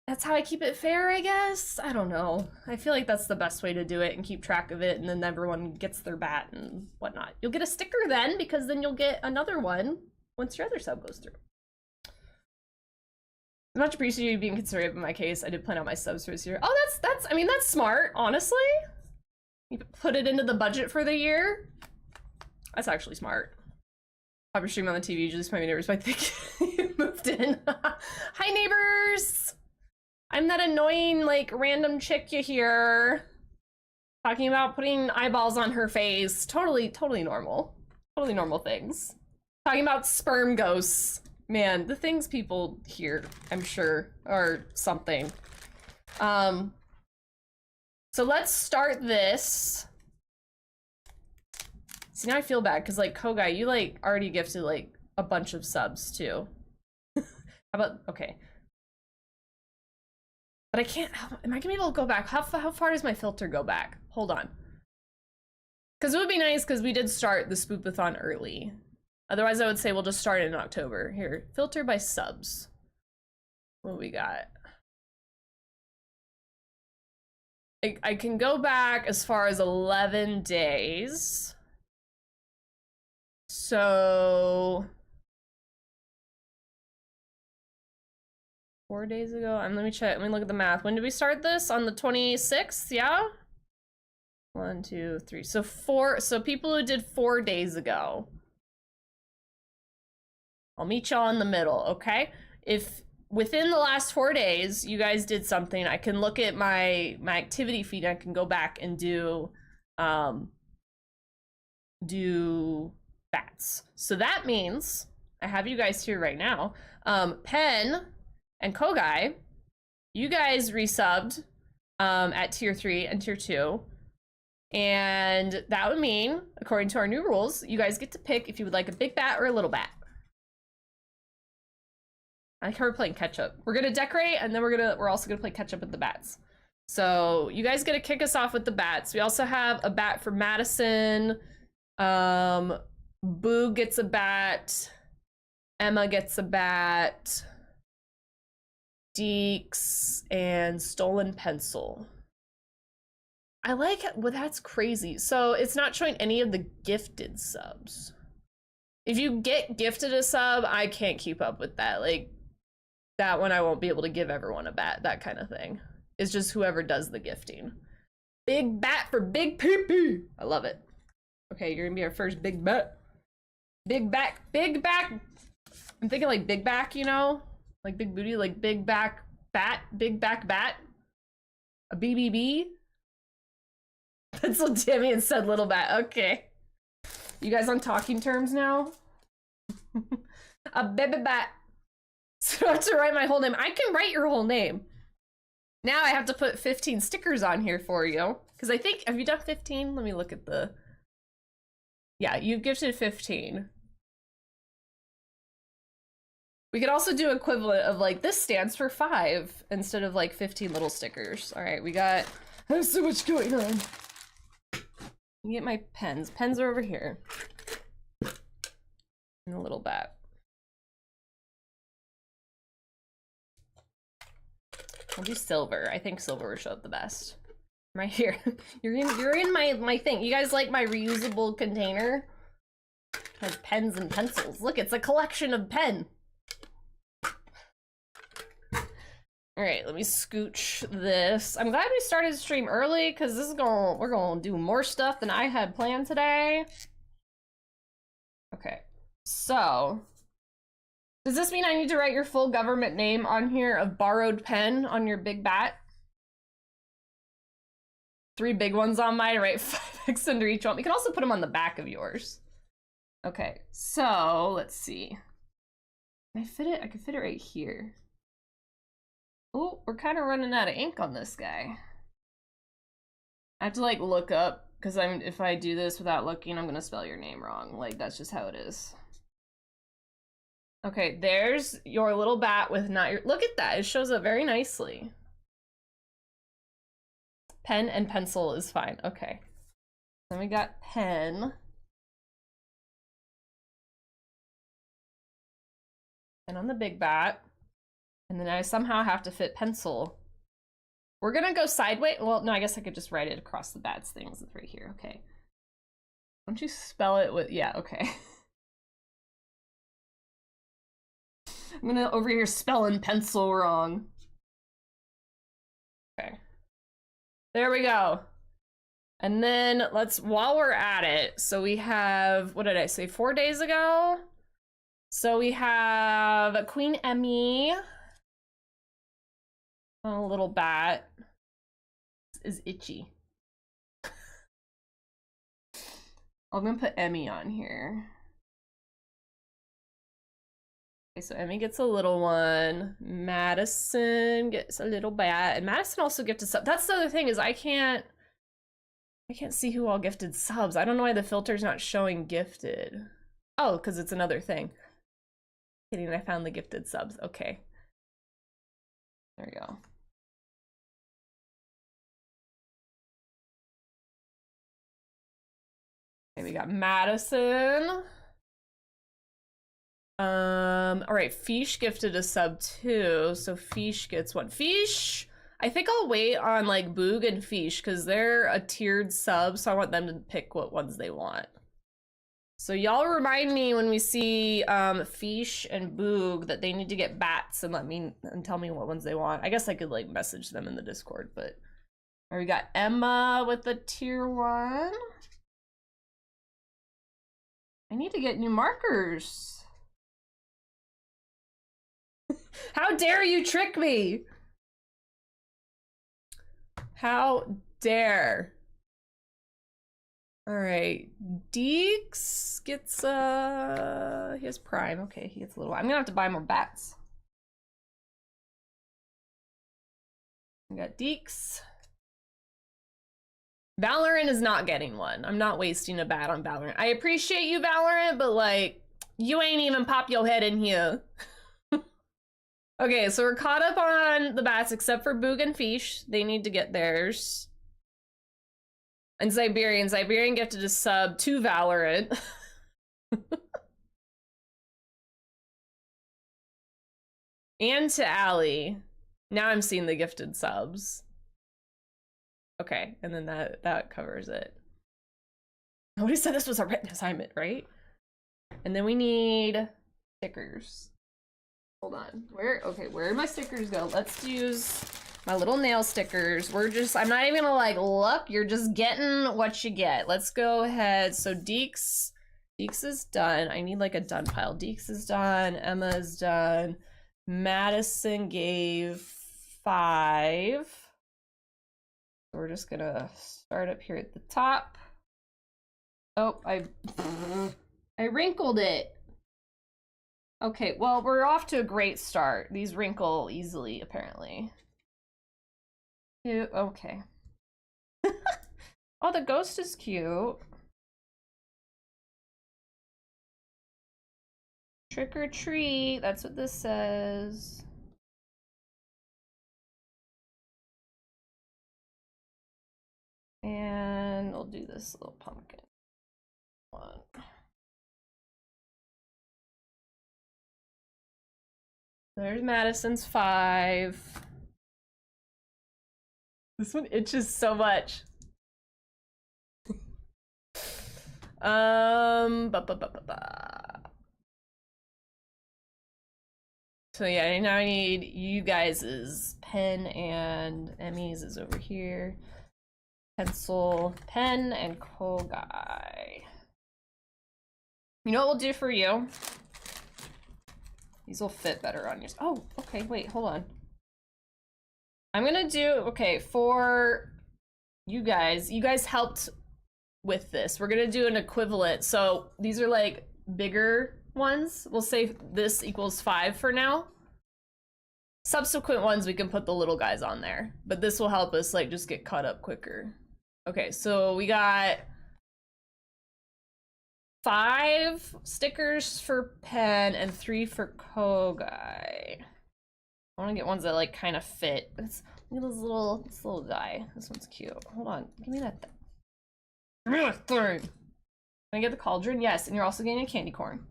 that's how I keep it fair, I guess? I don't know. I feel like that's the best way to do it and keep track of it, and then everyone gets their bat and whatnot. You'll get a sticker then, because then you'll get another one once your other sub goes through. I much appreciate you being conservative in my case. I did plan out my subs for this year. Oh, I mean, that's smart, honestly. You put it into the budget for the year. That's actually smart. Pop stream on the TV, usually my neighbors might think you moved in. Hi, neighbors! I'm that annoying, like, random chick you hear talking about putting eyeballs on her face. Totally normal. Totally normal things. Talking about sperm ghosts. Man, the things people hear, I'm sure, are something. So let's start this. See, now I feel bad, because, like, Kogai, you, like, already gifted, like, a bunch of subs, too. How about, okay. But I can't, am I gonna be able to go back? How far does my filter go back? Hold on. Because it would be nice, because we did start the Spoopathon early. Otherwise, I would say we'll just start it in October. Here, filter by subs. What we got? I can go back as far as 11 days. So 4 days ago. Let me check. Let me look at the math. When did we start this? On the 26th, yeah? 1, 2, 3. So people who did 4 days ago. I'll meet y'all in the middle, okay? If within the last 4 days you guys did something, I can look at my activity feed. I can go back and do bats. So that means I have you guys here right now. Pen and Kogai, you guys resubbed at tier 3 and tier 2. And that would mean, according to our new rules, you guys get to pick if you would like a big bat or a little bat. I think we're playing catch up. We're gonna decorate, and then we're also gonna play catch up with the bats. So you guys get to kick us off with the bats. We also have a bat for Madison. Boo gets a bat. Emma gets a bat. Deeks and Stolen Pencil. I like it. Well, that's crazy. So it's not showing any of the gifted subs. If you get gifted a sub, I can't keep up with that. Like, that one I won't be able to give everyone a bat, that kind of thing. It's just whoever does the gifting. Big bat for big pee-pee. I love it. Okay, you're gonna be our first big bat. Big back. I'm thinking like big back, you know? Like big booty, like big back bat, big back bat. A BBB. That's what Damien said, little bat. Okay. You guys on talking terms now? A baby bat. So I have to write my whole name. I can write your whole name. Now I have to put 15 stickers on here for you. Because I think, have you done 15? Let me look at the... Yeah, you've gifted 15. We could also do equivalent of like, this stands for 5 instead of like 15 little stickers. All right, I have so much going on. Let me get my pens. Pens are over here. And a little bat. I'll do silver. I think silver will show up the best. Right here. You're in my thing. You guys like my reusable container? It has pens and pencils. Look, it's a collection of pen. All right, let me scooch this. I'm glad we started the stream early because we're gonna do more stuff than I had planned today. Okay, so does this mean I need to write your full government name on here of borrowed pen on your big bat? 3 big ones on mine, right? 5x under each one. We can also put them on the back of yours. Okay, so let's see. Can I fit it? I can fit it right here. Oh, we're kind of running out of ink on this guy. I have to like look up because if I do this without looking, I'm gonna spell your name wrong. Like, that's just how it is. Okay, there's your little bat with not your, look at that, it shows up very nicely. Pen and pencil is fine. Okay. Then we got pen. And on the big bat. And then I somehow have to fit pencil. We're gonna go sideways. Well, no, I guess I could just write it across the bats things. It's right here. Okay. Don't you spell it with, yeah, okay. I'm gonna over here spelling pencil wrong. Okay. There we go. And then let's, while we're at it, so we have, what did I say, 4 days ago? So we have Queen Emmy. Oh, little bat. This is itchy. I'm gonna put Emmy on here. Okay, so Emmy gets a little one. Madison gets a little bat. And Madison also gifted sub. That's the other thing is I can't see who all gifted subs. I don't know why the filter's not showing gifted. Oh, because it's another thing. Kidding, I found the gifted subs. Okay. There we go. Okay, we got Madison. All right, Fish gifted a sub too, so Fish gets one. Fish, I think I'll wait on like Boog and Fish because they're a tiered sub, so I want them to pick what ones they want. So y'all remind me when we see Fish and Boog that they need to get bats and tell me what ones they want. I guess I could like message them in the Discord, but all right, we got Emma with the tier 1. I need to get new markers. How dare you trick me? How dare? All right, Deeks gets he has prime. Okay, he gets a little. I'm gonna have to buy more bats. We got Deeks. Valorant is not getting one. I'm not wasting a bat on Valorant. I appreciate you, Valorant, but like, you ain't even pop your head in here. Okay, so we're caught up on the bats except for Boog and Fish. They need to get theirs. And Siberian. Siberian gifted a sub to Valorant. And to Allie. Now I'm seeing the gifted subs. Okay, and then that covers it. Nobody said this was a written assignment, right? And then we need stickers. Hold on. Where did my stickers go? Let's use my little nail stickers. I'm not even gonna like look, you're just getting what you get. Let's go ahead. So Deeks is done. I need like a done pile. Deeks is done, Emma is done. Madison gave 5. So we're just gonna start up here at the top. Oh, I wrinkled it. Okay, well, we're off to a great start. These wrinkle easily, apparently. Okay. Oh, the ghost is cute. Trick or treat, that's what this says. And we'll do this little pumpkin one. There's Madison's 5. This one itches so much. So yeah, now I need you guys' pen and Emmy's is over here. Pencil, pen, and Kogai. You know what we'll do for you? These will fit better on yours. Oh, okay, wait, hold on. I'm gonna do, okay, for you guys helped with this. We're gonna do an equivalent. So these are like bigger ones. We'll say this equals 5 for now. Subsequent ones, we can put the little guys on there, but this will help us like just get caught up quicker. Okay, so we got 5 stickers for pen and 3 for Kogai. I want to get ones that like kind of fit. Look at this little guy. This one's cute. Hold on, give me that thing. Give me that thing. Can I get the cauldron? Yes, and you're also getting a candy corn.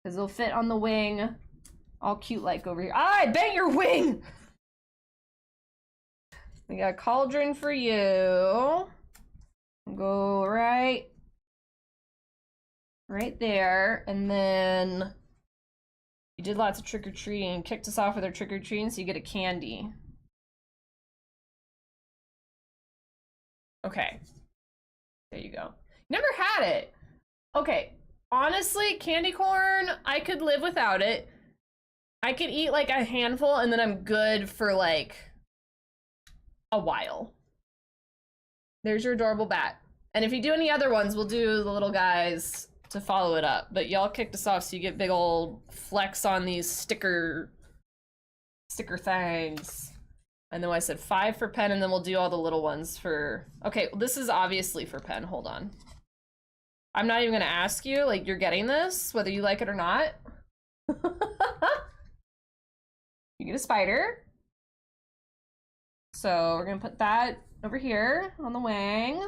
Because it'll fit on the wing. All cute like over here. Ah, I bent your wing! We got a cauldron for you. Go right there. And then you did lots of trick-or-treating. Kicked us off with our trick-or-treating, so you get a candy. Okay. There you go. Never had it. Okay. Honestly, candy corn, I could live without it. I could eat like a handful and then I'm good for like a while. There's your adorable bat. And if you do any other ones, we'll do the little guys to follow it up. But y'all kicked us off so you get big old flex on these sticker things. And then I said 5 for Pen, and then we'll do all the little ones for... Okay, well, this is obviously for Pen. Hold on. I'm not even gonna ask you, like, you're getting this, whether you like it or not. You get a spider. So we're gonna put that over here on the wing.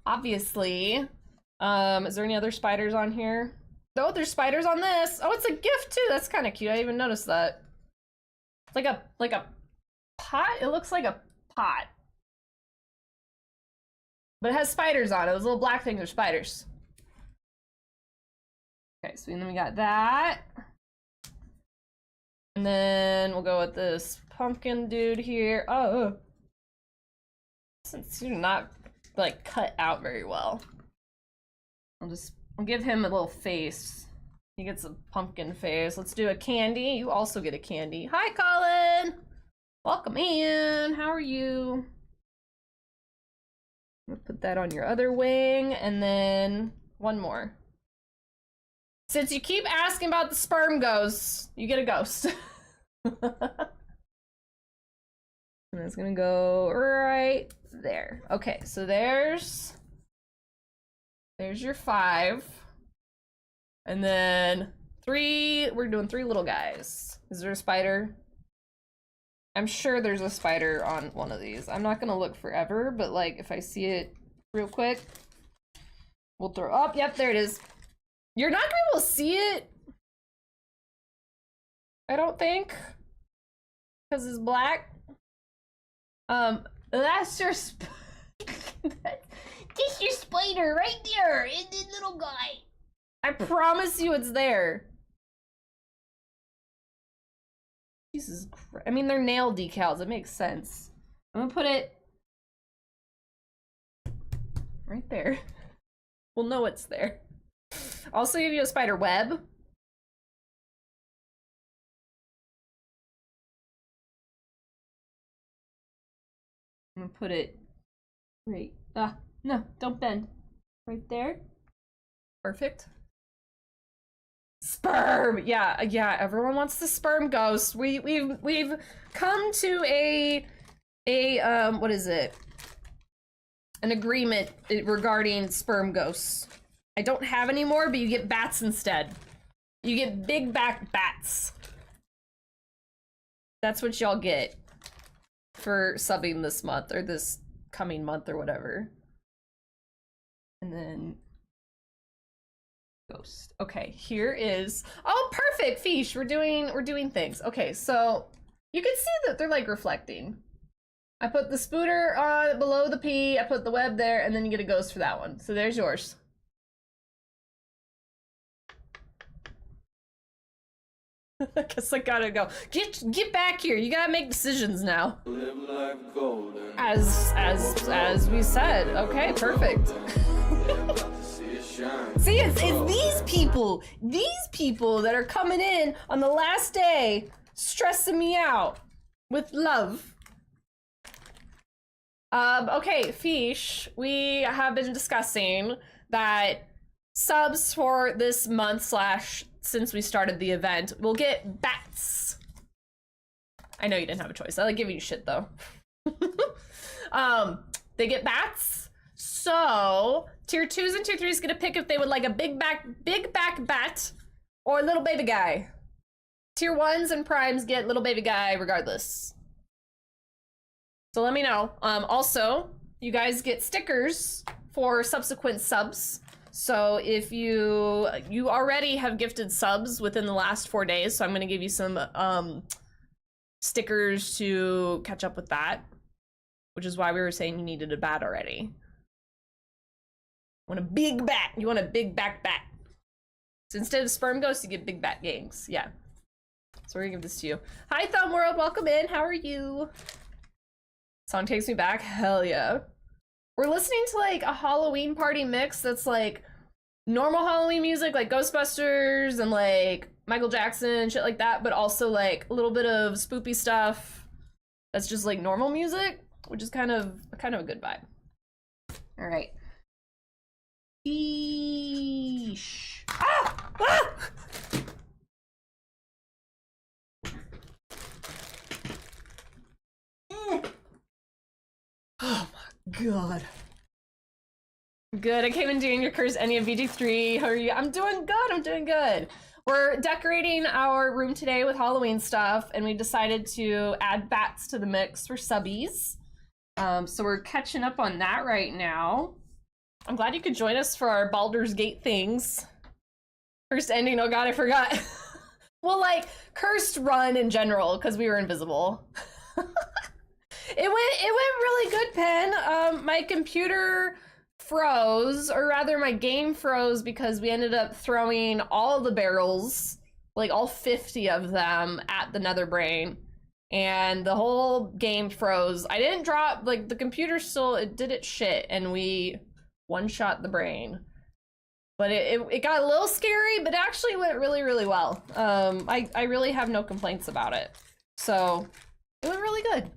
Obviously. Is there any other spiders on here? Oh, there's spiders on this. Oh, it's a gift too. That's kind of cute. I didn't even noticed that. It's like a pot? It looks like a pot. But it has spiders on it. Those little black things are spiders. Okay, so then we got that. And then we'll go with this pumpkin dude here. Oh. Since you're not, like, cut out very well. I'll give him a little face. He gets a pumpkin face. Let's do a candy. You also get a candy. Hi, Colin! Welcome in. How are you? I'm gonna put that on your other wing, and then one more. Since you keep asking about the sperm ghosts, you get a ghost. And it's gonna go right there. Okay, so there's your 5. And then 3, we're doing 3 little guys. Is there a spider? I'm sure there's a spider on one of these. I'm not gonna look forever, but like if I see it real quick, we'll throw up. Yep, there it is. You're not gonna be able to see it, I don't think, because it's black. That's your that's your spider right there, and the little guy. I promise you it's there. Jesus Christ. I mean, they're nail decals. It makes sense. I'm gonna put it right there. We'll know it's there. Also give you a spider web. I'm gonna put it right. No, don't bend. Right there. Perfect. Sperm! Yeah, everyone wants the sperm ghost. We've come to a what is it? An agreement regarding sperm ghosts. I don't have any more, but you get bats instead. You get big back bats. That's what y'all get for subbing this month, or this coming month, or whatever. And then ghost. Okay, here is, oh, perfect, Fish. We're doing things. Okay, so you can see that they're like reflecting. I put the spooter on below the P, I put the web there, and then you get a ghost for that one. So there's yours. I guess I gotta go. Get back here. You gotta make decisions now. Live life golden. As we said. Okay, perfect. See, it's these people that are coming in on the last day, stressing me out with love. Okay, Fish, we have been discussing that subs for this month / since we started the event, we'll get bats. I know you didn't have a choice. I like giving you shit though. They get bats. So tier 2s and tier 3s get to pick if they would like a big back bat or a little baby guy. Tier 1s and primes get little baby guy regardless. So let me know. Also, you guys get stickers for subsequent subs. So if you already have gifted subs within the last 4 days, so I'm gonna give you some stickers to catch up with that, which is why we were saying you needed a bat already. Want a big bat? You want a big back bat? So instead of sperm ghosts, you get big bat gangs. Yeah. So we're gonna give this to you. Hi, Thumb World. Welcome in. How are you? Song takes me back. Hell yeah. We're listening to like a Halloween party mix that's like normal Halloween music, like Ghostbusters and like Michael Jackson, shit like that, but also like a little bit of spoopy stuff that's just like normal music, which is kind of a good vibe. All right. Eesh. Ah! Ah! Oh my god. Good. I came in doing your curse any of VG3. How are you? I'm doing good. I'm doing good. We're decorating our room today with Halloween stuff, and we decided to add bats to the mix for subbies. So we're catching up on that right now. I'm glad you could join us for our Baldur's Gate things. First ending. Oh god, I forgot. Well, like cursed run in general because we were invisible. It went really good, Pen. My computer froze, or rather my game froze because we ended up throwing all the barrels, like all 50 of them, at the nether brain, and the whole game froze. I didn't drop, like the computer still, it did its shit, and we one-shot the brain. But it got a little scary, but it actually went really, really well. I really have no complaints about it. So, it went really good.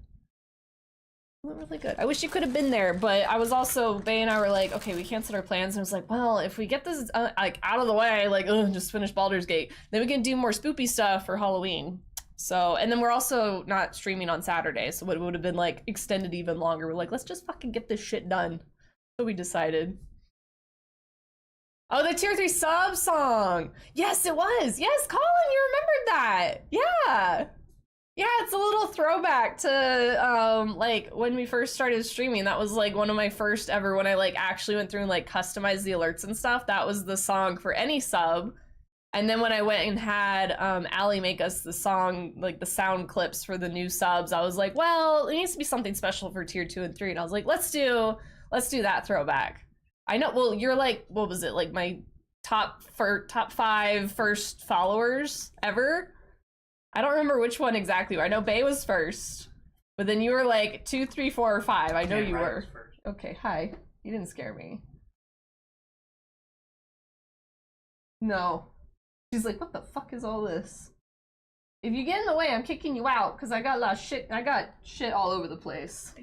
Really good. I wish you could have been there, but I was also, Bay and I were like, okay, we canceled our plans, and I was like, well, if we get this like out of the way, like, just finish Baldur's Gate, then we can do more spoopy stuff for Halloween. So, and then we're also not streaming on Saturday, so it would have been like extended even longer. We're like, let's just fucking get this shit done. So we decided. Oh, the tier 3 sub song. Yes, it was. Yes, Colin, you remembered that. Yeah. Yeah, it's a little throwback to like when we first started streaming. That was like one of my first ever, when I like actually went through and like customized the alerts and stuff. That was the song for any sub. And then when I went and had Allie make us the song, like the sound clips for the new subs, I was like, well, it needs to be something special for tier 2 and 3. And I was like, let's do that throwback. I know, well, you're like, what was it? Like my top 5 first followers ever. I don't remember which one exactly. I know Bay was first, but then you were like 2, 3, 4, or 5. I know you were. Okay, hi. You didn't scare me. No. She's like, what the fuck is all this? If you get in the way, I'm kicking you out because I got a lot of shit. I got shit all over the place.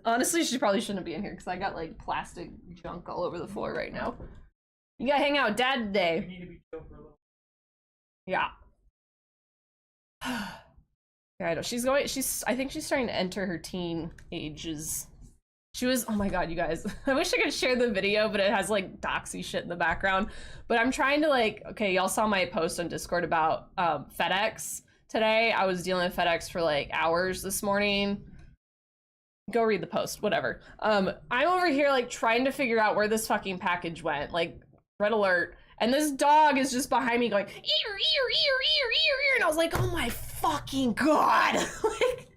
Honestly, she probably shouldn't be in here because I got like plastic junk all over the floor right now. You gotta hang out with Dad today. You need to be chill for a little. Yeah. Yeah, I know. I think she's starting to enter her teen ages. She was, oh my god, you guys. I wish I could share the video, but it has like doxy shit in the background. But I'm trying to like, okay, y'all saw my post on Discord about FedEx today. I was dealing with FedEx for like hours this morning. Go read the post, whatever. I'm over here like trying to figure out where this fucking package went. Like, red alert. And this dog is just behind me going, ear, ear, ear, ear, ear, ear. And I was like, oh my fucking god. Like,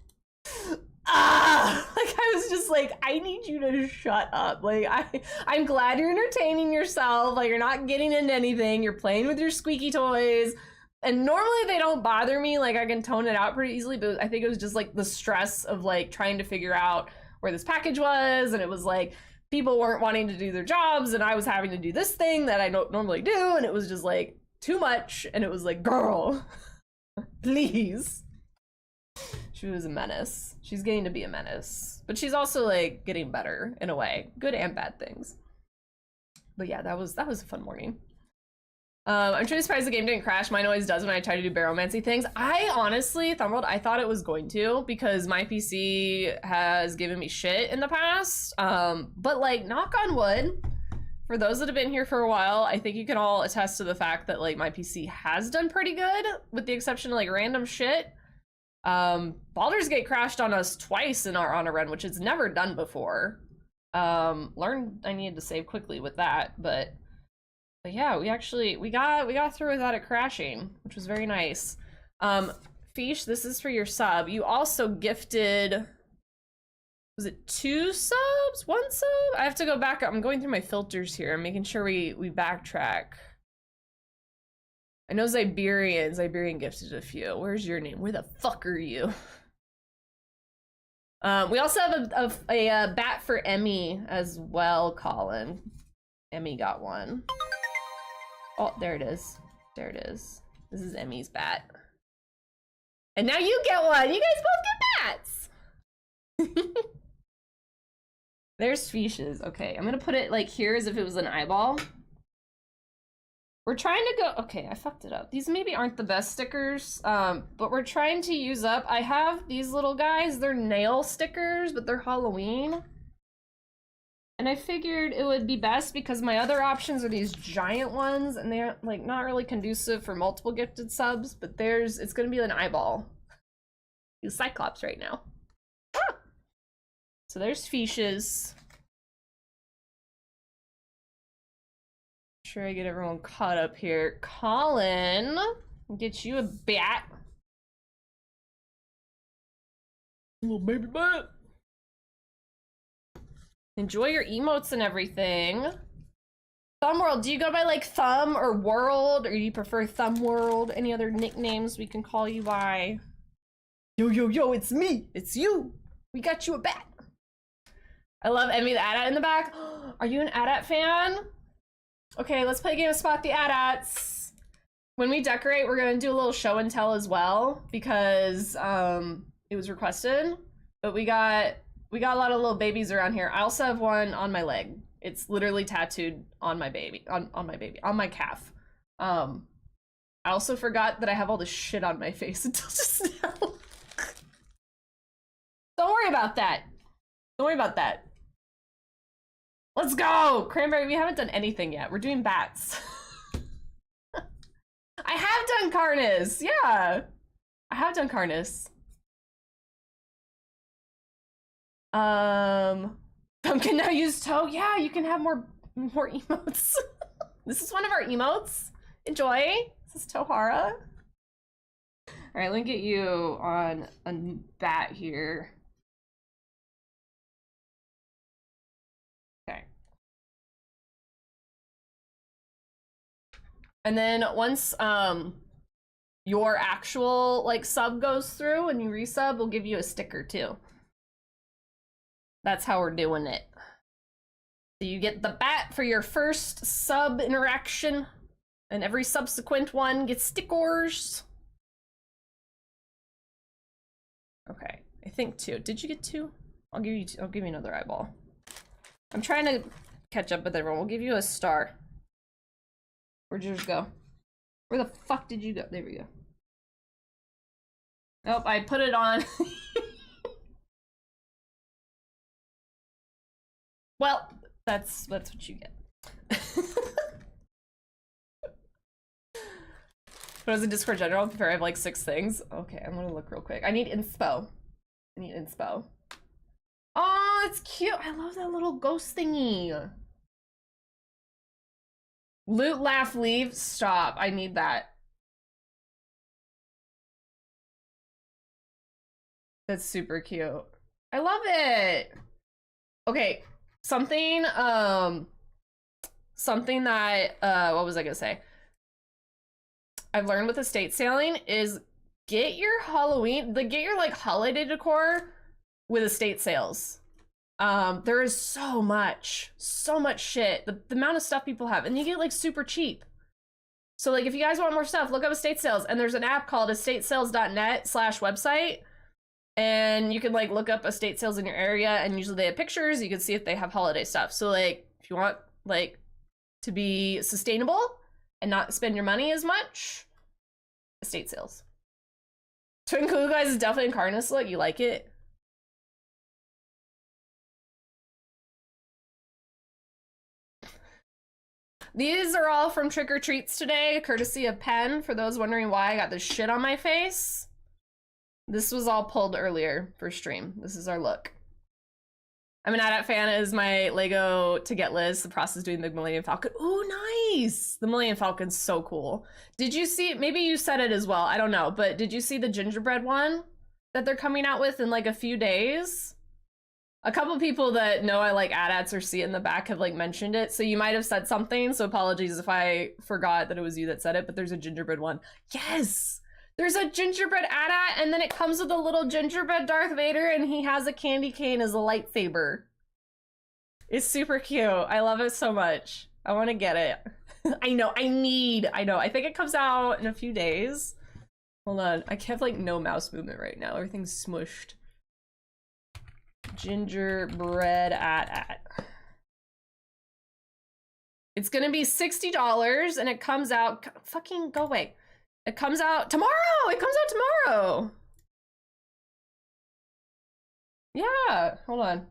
like I was just like, I need you to shut up. Like, I'm glad you're entertaining yourself. Like, you're not getting into anything. You're playing with your squeaky toys. And normally they don't bother me. Like, I can tone it out pretty easily. But I think it was just like the stress of like trying to figure out where this package was. And it was like, people weren't wanting to do their jobs, and I was having to do this thing that I don't normally do, and it was just like too much, and it was like, girl, please. She was a menace. She's getting to be a menace, but she's also like getting better in a way, good and bad things. But yeah, that was a fun morning. I'm truly surprised the game didn't crash. Mine always does when I try to do baromancy things. I honestly, Thumbworld, I thought it was going to, because my PC has given me shit in the past. But like, knock on wood, for those that have been here for a while, I think you can all attest to the fact that like my PC has done pretty good, with the exception of like random shit. Baldur's Gate crashed on us twice in our honor run, which it's never done before. Learned I needed to save quickly with that, but yeah, we got through without it crashing, which was very nice. Fish, this is for your sub. You also gifted, was it 2 subs? 1 sub? I have to go back up. I'm going through my filters here. I'm making sure we backtrack. I know Ziberian gifted a few. Where's your name? Where the fuck are you? We also have a bat for Emmy as well, Colin. Emmy got one. Oh, there it is. There it is. This is Emmy's bat. And now you get one! You guys both get bats! There's Fish's. Okay, I'm gonna put it like here as if it was an eyeball. We're trying to go... Okay, I fucked it up. These maybe aren't the best stickers, but we're trying to use up... I have these little guys. They're nail stickers, but they're Halloween. And I figured it would be best because my other options are these giant ones, and they're like not really conducive for multiple gifted subs, but it's gonna be an eyeball. He's Cyclops right now. Ah! So there's Fish's. Sure I get everyone caught up here. Colin, I'll get you a bat. Little baby bat. Enjoy your emotes and everything. Thumb World, do you go by like Thumb or World, or do you prefer Thumb World? Any other nicknames we can call you by? Yo, yo, yo, it's me. It's you. We got you a bat. I love Emmy the AT-AT in the back. Are you an AT-AT fan? Okay, let's play a game of Spot the AT-ATs. When we decorate, we're gonna do a little show and tell as well, because it was requested. But we got a lot of little babies around here. I also have one on my leg. It's literally tattooed on my baby, on my calf. I also forgot that I have all this shit on my face until just now. Don't worry about that. Don't worry about that. Let's go! Cranberry, we haven't done anything yet. We're doing bats. I have done Carnus, yeah. I have done Carnus. Thumb can now use toe. Yeah, you can have more emotes. This is one of our emotes. Enjoy. This is Rohara. All right, let me get you on a bat here. Okay. And then once your actual like sub goes through and you resub, we'll give you a sticker too. That's how we're doing it. So you get the bat for your first sub interaction, and every subsequent one gets stickers. Okay, I think 2. Did you get 2? I'll give you another eyeball. I'm trying to catch up with everyone. We'll give you a star. Where'd yours go? Where the fuck did you go? There we go. Nope, I put it on. Well, that's what you get. But as a Discord general, I have like 6 things. Okay, I'm gonna look real quick. I need inspo. Oh, it's cute. I love that little ghost thingy. Loot, laugh, leave, stop. I need that. That's super cute. I love it. Okay, something that, what was I gonna say? I've learned with estate sailing is get your Halloween, get your like holiday decor with estate sales. There is so much shit. The amount of stuff people have, and you get like super cheap. So like if you guys want more stuff, look up estate sales, and there's an app called estatesales.net/website, and you can like look up estate sales in your area, and usually they have pictures. You can see if they have holiday stuff. So like if you want like to be sustainable and not spend your money as much, estate sales. Twin Clue Guys is definitely in Carnus look. You like it? These are all from Trick or Treats today, courtesy of Pen, for those wondering why I got this shit on my face. This was all pulled earlier for stream. This is our look. I'm an AT-AT fan. Is my Lego to get Liz the process doing the Millennium Falcon. Ooh, nice! The Millennium Falcon's so cool. Did you see, maybe you said it as well, I don't know, but did you see the gingerbread one that they're coming out with in like a few days? A couple people that know I like AT-ATs or see it in the back have like mentioned it, so you might have said something, so apologies if I forgot that it was you that said it, but there's a gingerbread one. Yes! There's a gingerbread AT-AT, and then it comes with a little gingerbread Darth Vader, and he has a candy cane as a lightsaber. It's super cute. I love it so much. I want to get it. I know. I think it comes out in a few days. Hold on. I have like no mouse movement right now. Everything's smushed. Gingerbread AT-AT. It's gonna be $60, and it comes out. Fucking go away. It comes out tomorrow! It comes out tomorrow! Yeah, hold on.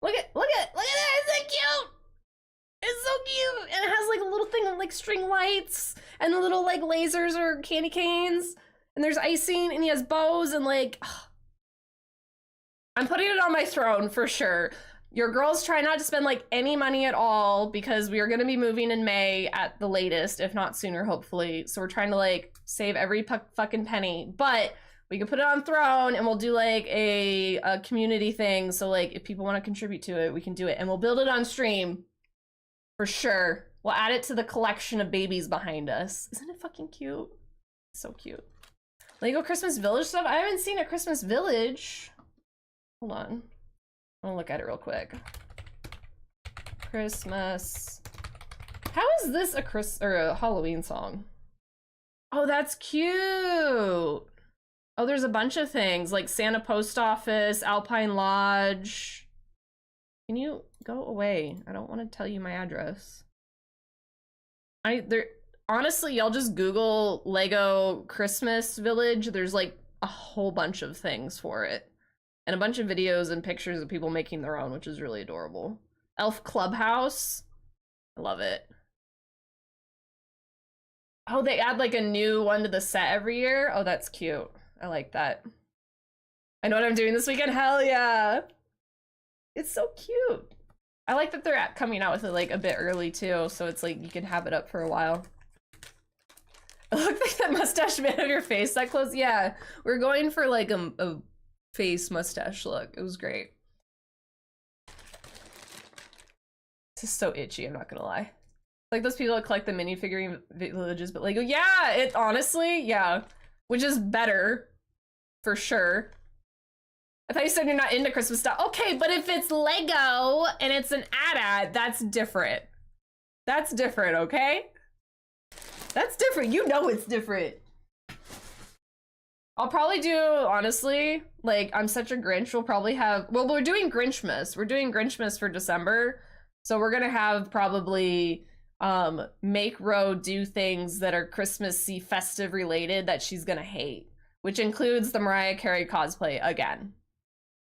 Look at it! It's so cute! It's so cute! And it has like a little thing of like string lights, and the little like lasers or candy canes, and there's icing, and he has bows, and like... I'm putting it on my throne for sure. Your girls try not to spend like any money at all because we are going to be moving in May at the latest, if not sooner, hopefully. So we're trying to like save every fucking penny, but we can put it on Throne and we'll do like a community thing. So like if people want to contribute to it, we can do it, and we'll build it on stream for sure. We'll add it to the collection of babies behind us. Isn't it fucking cute? So cute. Lego Christmas Village stuff. I haven't seen a Christmas Village. Hold on. I'll look at it real quick. Christmas. How is this a Halloween song? Oh, that's cute. Oh, there's a bunch of things like Santa Post Office, Alpine Lodge. Can you go away? I don't want to tell you my address. Honestly, y'all just Google Lego Christmas Village. There's like a whole bunch of things for it. And a bunch of videos and pictures of people making their own, which is really adorable. Elf Clubhouse. I love it. Oh, they add like a new one to the set every year. Oh, that's cute. I like that. I know what I'm doing this weekend. Hell yeah. It's so cute. I like that they're coming out with it like a bit early too. So it's like you can have it up for a while. Look like that mustache man of your face that close. Yeah, we're going for like a face mustache look. It was great. This is so itchy, I'm not gonna lie. Like those people that collect the minifigure villages, but Lego. Yeah, it honestly, yeah. Which is better, for sure. I thought you said you're not into Christmas stuff. Okay, but if it's Lego and it's an AT-AT, that's different. That's different, okay? That's different. You know it's different. I'll probably do, honestly, like, I'm such a Grinch, we'll probably have, well, we're doing Grinchmas. We're doing Grinchmas for December. So we're gonna have probably make Ro do things that are Christmassy, festive related that she's gonna hate, which includes the Mariah Carey cosplay again.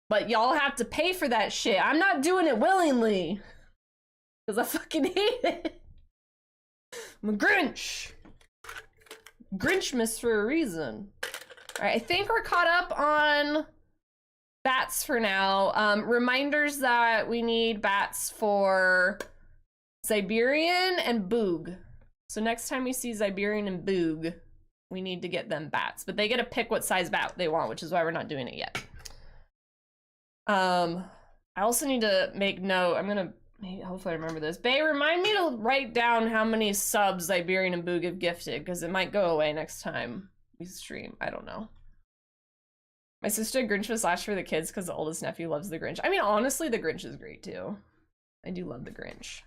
But y'all have to pay for that shit. I'm not doing it willingly because I fucking hate it. I'm a Grinch. Grinchmas for a reason. All right, I think we're caught up on bats for now. Reminders that we need bats for Siberian and Boog. So next time we see Siberian and Boog, we need to get them bats. But they get to pick what size bat they want, which is why we're not doing it yet. I also need to make note. I'm gonna hopefully I remember this. Bae, remind me to write down how many subs Siberian and Boog have gifted, because it might go away next time we stream. I don't know. My sister Grinchmas last for the kids because the oldest nephew loves the Grinch. I mean, honestly, the Grinch is great too. I do love the Grinch.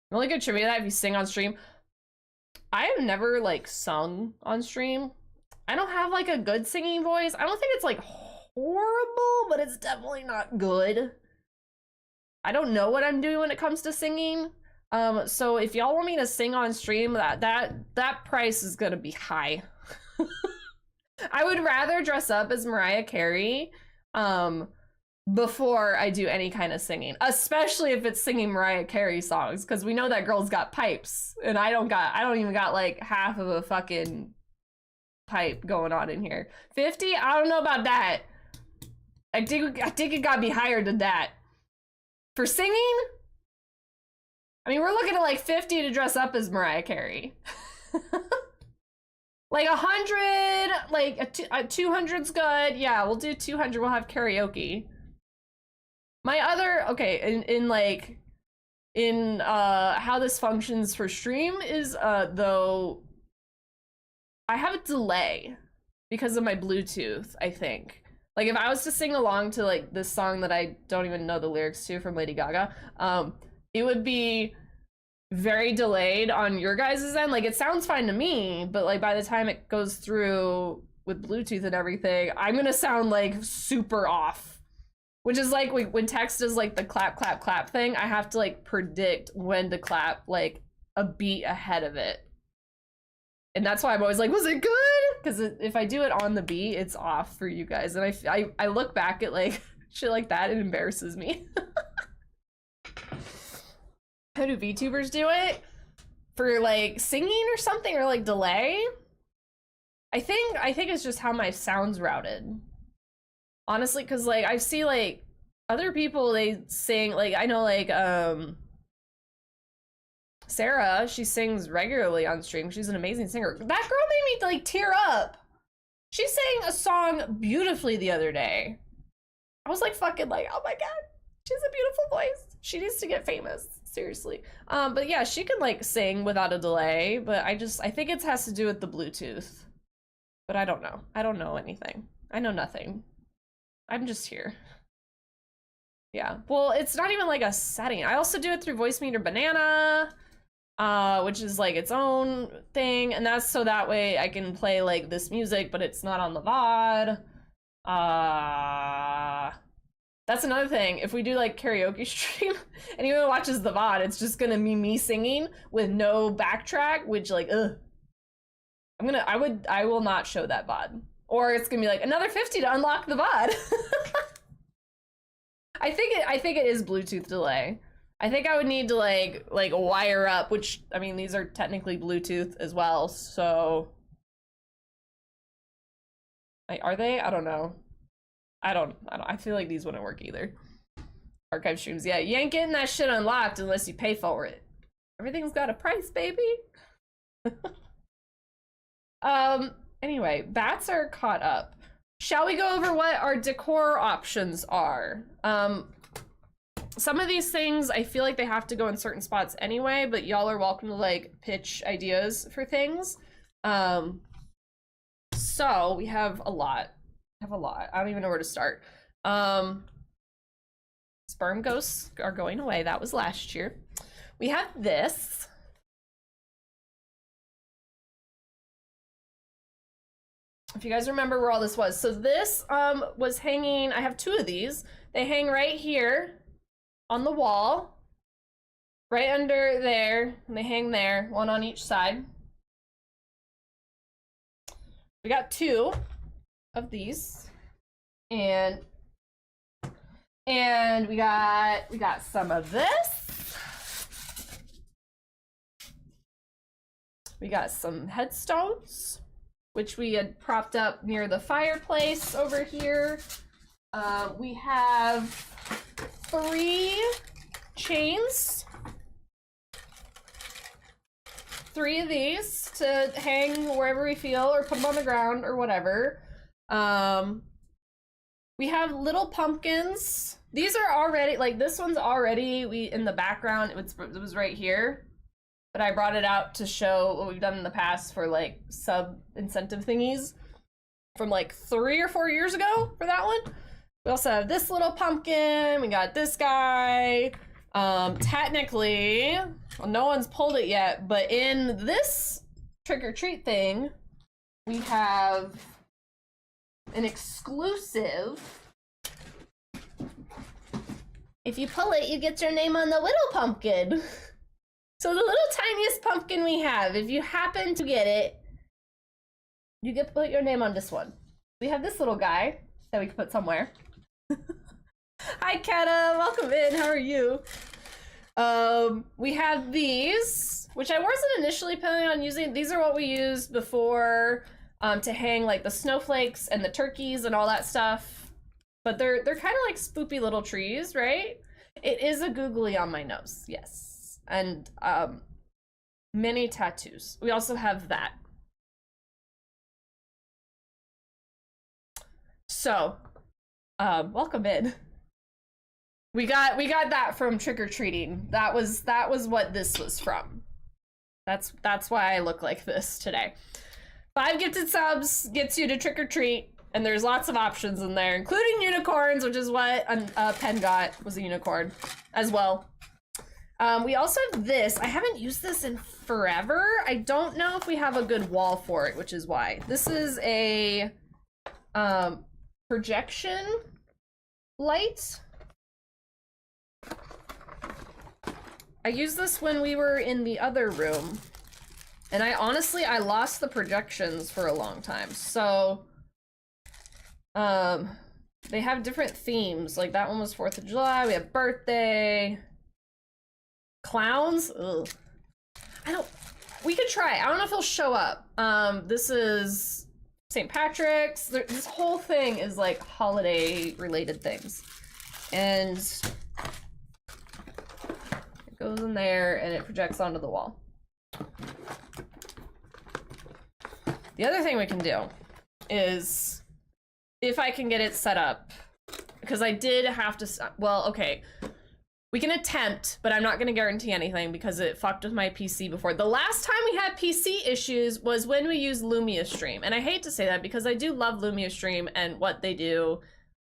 I'm only gonna attribute that if you sing on stream. I have never like sung on stream. I don't have like a good singing voice. I don't think it's like horrible, but it's definitely not good. I don't know what I'm doing when it comes to singing. So if y'all want me to sing on stream, that price is gonna be high. I would rather dress up as Mariah Carey, before I do any kind of singing, especially if it's singing Mariah Carey songs, because we know that girl's got pipes, and I don't even got like half of a fucking pipe going on in here. 50? I don't know about that. I think it gotta be higher than that. For singing? I mean, we're looking at like 50 to dress up as Mariah Carey. Like 100, like a 200's good. Yeah, we'll do 200. We'll have karaoke. My other, okay, in how this functions for stream is though I have a delay because of my Bluetooth, I think. Like if I was to sing along to like this song that I don't even know the lyrics to from Lady Gaga, it would be very delayed on your guys' end. Like it sounds fine to me, but like by the time it goes through with Bluetooth and everything, I'm gonna sound like super off. Which is like when text does like the clap, clap, clap thing, I have to like predict when to clap like a beat ahead of it. And that's why I'm always like, was it good? Because if I do it on the beat, it's off for you guys. And I look back at like shit like that, it embarrasses me. How do VTubers do it? For like singing or something, or like delay? I think it's just how my sound's routed. Honestly, because like I see like other people, they sing, like I know like Sarah, she sings regularly on stream. She's an amazing singer. That girl made me like tear up. She sang a song beautifully the other day. I was like fucking like, oh my god, she has a beautiful voice. She needs to get famous, seriously. But yeah, she can like sing without a delay, but I think it has to do with the Bluetooth. But I don't know. I don't know anything. I know nothing. I'm just here. Yeah, well, it's not even like a setting. I also do it through Voice Meter Banana, which is like its own thing, and that's so that way I can play like this music, but it's not on the VOD. That's another thing. If we do like karaoke stream, anyone who watches the VOD, it's just gonna be me singing with no backtrack, which like, ugh. I will not show that VOD. Or it's gonna be like another 50 to unlock the VOD. I think it is Bluetooth delay. I think I would need to like wire up, which I mean these are technically Bluetooth as well, so are they? I don't know. I feel like these wouldn't work either. Archive streams, yeah, you ain't getting that shit unlocked unless you pay for it. Everything's got a price, baby. Anyway, bats are caught up. Shall we go over what our decor options are? Some of these things, I feel like they have to go in certain spots anyway, but y'all are welcome to like pitch ideas for things. So we have a lot. I don't even know where to start. Sperm ghosts are going away. That was last year. We have this. If you guys remember where all this was. So this was hanging, I have two of these. They hang right here on the wall, right under there, and they hang there, one on each side. We got two of these, and we got some of this. We got some headstones, which we had propped up near the fireplace over here. We have 3 chains. 3 of these to hang wherever we feel, or put them on the ground or whatever. We have little pumpkins. These are already, like this one's already, in the background, it was right here. But I brought it out to show what we've done in the past for like sub incentive thingies from like 3 or 4 years ago for that one. We also have this little pumpkin. We got this guy. Technically, well, no one's pulled it yet, but in this trick or treat thing, we have an exclusive. If you pull it, you get your name on the little pumpkin. So the little tiniest pumpkin we have, if you happen to get it, you get to put your name on this one. We have this little guy that we can put somewhere. Hi, Kata. Welcome in. How are you? We have these, which I wasn't initially planning on using. These are what we used before to hang like the snowflakes and the turkeys and all that stuff. But they're kind of like spoopy little trees, right? It is a googly on my nose, yes. And many tattoos. We also have that. So, welcome in. We got that from trick-or-treating. That was what this was from. That's why I look like this today. 5 gifted subs gets you to trick-or-treat, and there's lots of options in there, including unicorns, which is what Pen got, was a unicorn as well. We also have this. I haven't used this in forever. I don't know if we have a good wall for it, which is why. This is a projection light. I used this when we were in the other room, and I lost the projections for a long time. So they have different themes. Like that one was 4th of July. We have birthday. Clowns? Ugh. We could try. I don't know if he'll show up. This is St. Patrick's. This whole thing is like holiday related things. And it goes in there and it projects onto the wall. The other thing we can do is, if I can get it set up, because I did have to, well, okay. We can attempt, but I'm not going to guarantee anything because it fucked with my PC before. The last time we had PC issues was when we used Lumia Stream. And I hate to say that because I do love Lumia Stream and what they do,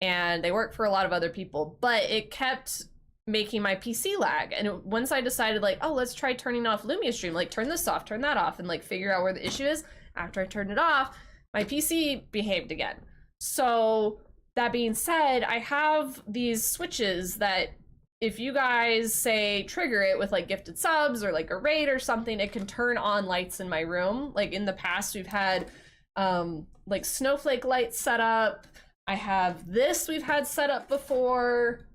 and they work for a lot of other people, but it kept making my PC lag. And once I decided like, oh, let's try turning off Lumia Stream, like turn this off, turn that off, and like figure out where the issue is. After I turned it off, my PC behaved again. So that being said, I have these switches that if you guys say trigger it with like gifted subs or like a raid or something, it can turn on lights in my room. Like in the past, we've had like snowflake lights set up. I have this we've had set up before,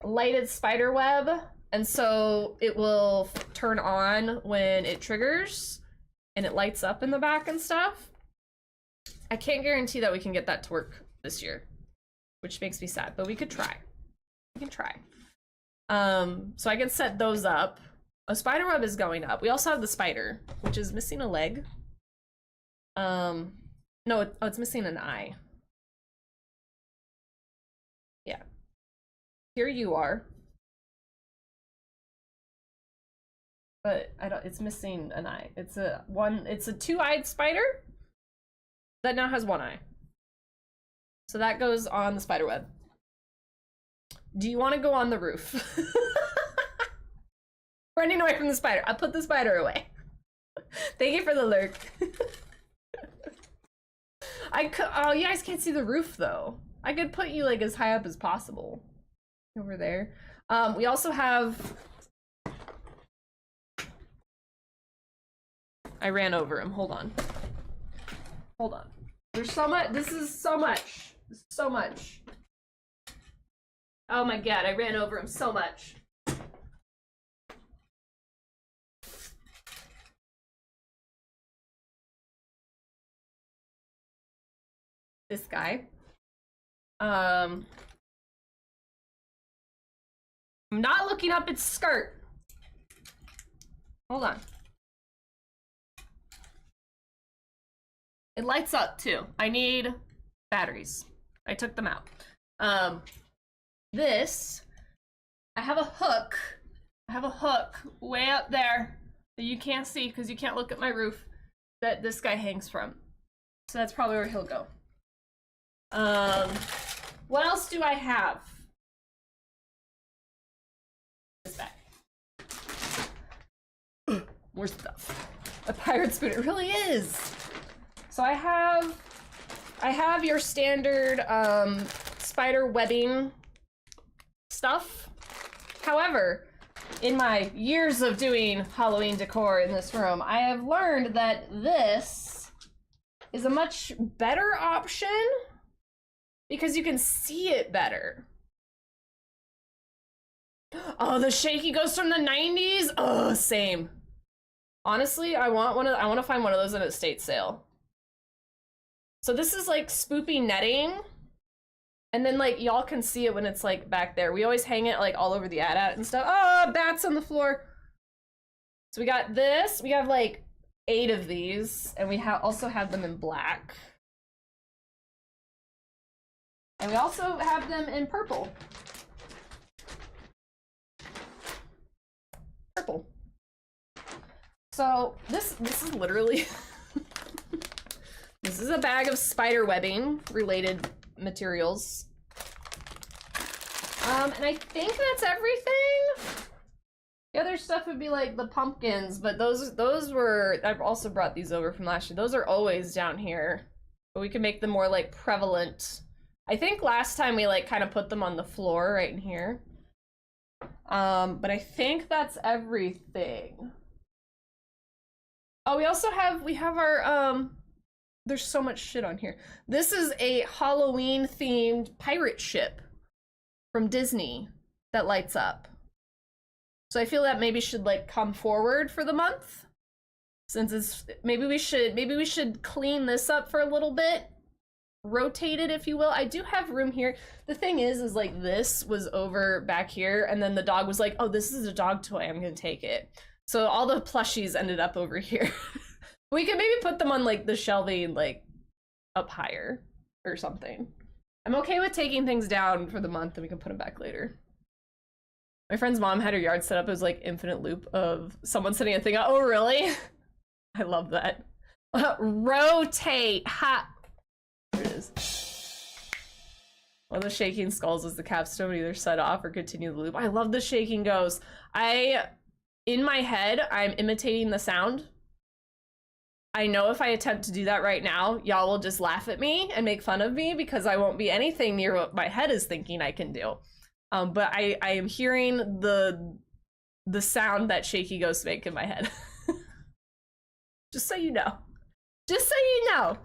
lighted spider web. And so it will turn on when it triggers and it lights up in the back and stuff. I can't guarantee that we can get that to work this year, which makes me sad, but we could try. We can try. So I can set those up. A spider web is going up. We also have the spider, which is missing a leg. No, it's missing an eye. Yeah. Here you are. But it's missing an eye. It's a 2-eyed spider that now has 1 eye. So that goes on the spider web. Do you want to go on the roof? Running away from the spider. I put the spider away. Thank you for the lurk. Oh, you guys can't see the roof though. I could put you like as high up as possible. Over there. We also have... I ran over him. Hold on. Hold on. There's so much. This is so much. This is so much. Oh my god, I ran over him so much. This guy. I'm not looking up its skirt. Hold on. It lights up too. I need batteries. I took them out. This, I have a hook. I have a hook way up there that you can't see because you can't look at my roof that this guy hangs from. So that's probably where he'll go. What else do I have? This back. More stuff. A pirate spoon. It really is. So I have your standard spider webbing stuff. However, in my years of doing Halloween decor in this room, I have learned that this is a much better option because you can see it better. Oh, the shaky ghost from the 90s? Oh, same. Honestly, I want to find one of those at an estate sale. So this is like spoopy netting. And then like y'all can see it when it's like back there. We always hang it like all over the AT-AT and stuff. Oh, bats on the floor. So we got this. We have like 8 of these, and we also have them in black. And we also have them in purple. Purple. So this is literally this is a bag of spider webbing related materials. And I think that's everything. The other stuff would be like the pumpkins, but those were, I've also brought these over from last year. Those are always down here, but we can make them more like prevalent. I think last time we like kind of put them on the floor right in here. But I think that's everything. Oh, we have our, there's so much shit on here. This is a Halloween themed pirate ship from Disney that lights up. So I feel that maybe should like come forward for the month. Since it's, maybe we should clean this up for a little bit. Rotate it, if you will. I do have room here. The thing is like this was over back here, and then the dog was like, oh, this is a dog toy, I'm gonna take it. So all the plushies ended up over here. We could maybe put them on like the shelving like up higher or something. I'm okay with taking things down for the month and we can put them back later. My friend's mom had her yard set up as like infinite loop of someone setting a thing up. Oh, really? I love that. Rotate. Ha. There it is. One of the shaking skulls is the capstone, either set off or continue the loop. I love the shaking ghost. In my head, I'm imitating the sound. I know if I attempt to do that right now, y'all will just laugh at me and make fun of me because I won't be anything near what my head is thinking I can do. But I am hearing the sound that shaky ghosts make in my head. Just so you know. Just so you know.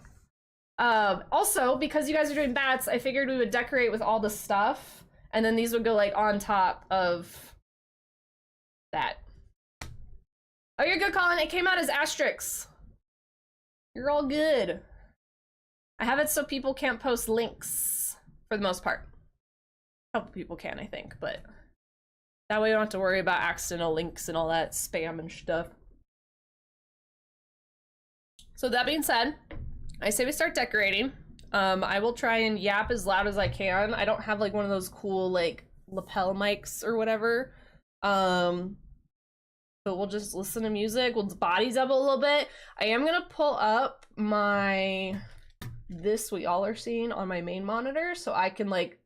Also, because you guys are doing bats, I figured we would decorate with all the stuff, and then these would go like on top of that. Oh, you're good, Colin. It came out as asterisks. You're all good. I have it so people can't post links for the most part. A couple people can, I think, but that way you don't have to worry about accidental links and all that spam and stuff. So that being said, I say we start decorating. I will try and yap as loud as I can. I don't have like one of those cool like lapel mics or whatever. But we'll just listen to music. We'll bodies up a little bit. I am gonna pull up this what y'all are seeing on my main monitor so I can like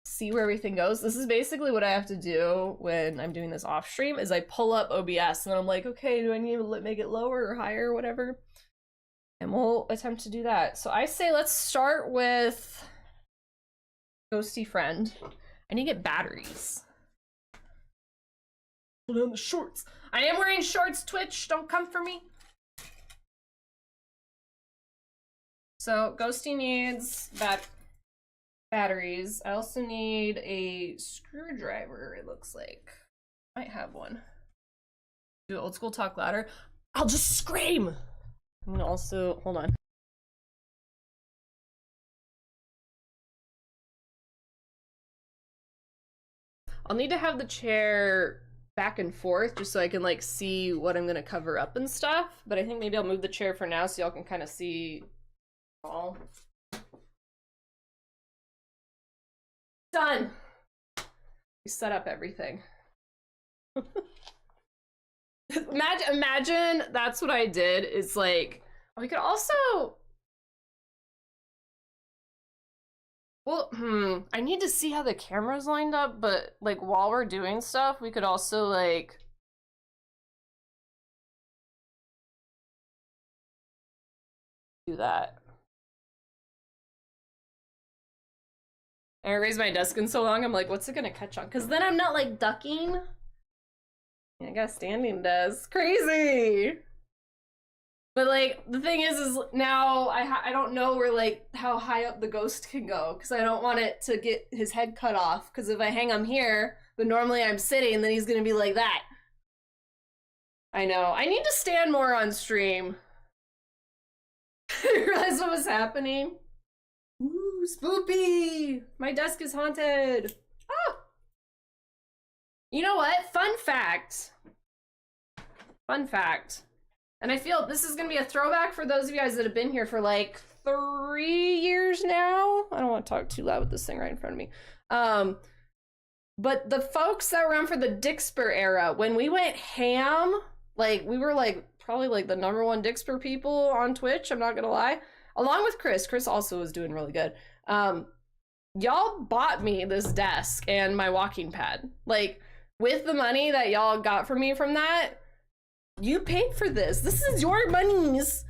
see where everything goes. This is basically what I have to do when I'm doing this off stream is I pull up OBS and then I'm like, okay, do I need to make it lower or higher or whatever? And we'll attempt to do that. So I say let's start with Ghosty Friend. I need to get batteries. Put on the shorts. I am wearing shorts, Twitch. Don't come for me. So Ghosty needs batteries. I also need a screwdriver, it looks like. Might have one. Do old school talk louder. I'll just scream. I'm gonna also, hold on. I'll need to have the chair back and forth just so I can like see what I'm gonna cover up and stuff, but I think maybe I'll move the chair for now so y'all can kind of see all. Done. We set up everything. Imagine that's what I did. It's like we could also, well, I need to see how the camera's lined up, but like while we're doing stuff, we could also like do that. And I raised my desk in so long, I'm like, what's it gonna catch on? Because then I'm not like ducking. I got a standing desk. Crazy. But like the thing is now I don't know where like how high up the ghost can go because I don't want it to get his head cut off. Because if I hang him here, but normally I'm sitting, then he's gonna be like that. I know. I need to stand more on stream. I realized what was happening. Ooh, spoopy! My desk is haunted. Ah! You know what? Fun fact. Fun fact. And I feel this is going to be a throwback for those of you guys that have been here for like 3 years now. I don't want to talk too loud with this thing right in front of me. But the folks that were around for the Dixper era, when we went ham, like we were like probably like the #1 Dixper people on Twitch, I'm not going to lie. Along with Chris. Chris also was doing really good. Y'all bought me this desk and my walking pad. Like with the money that y'all got from me from that, you paid for this. This is your monies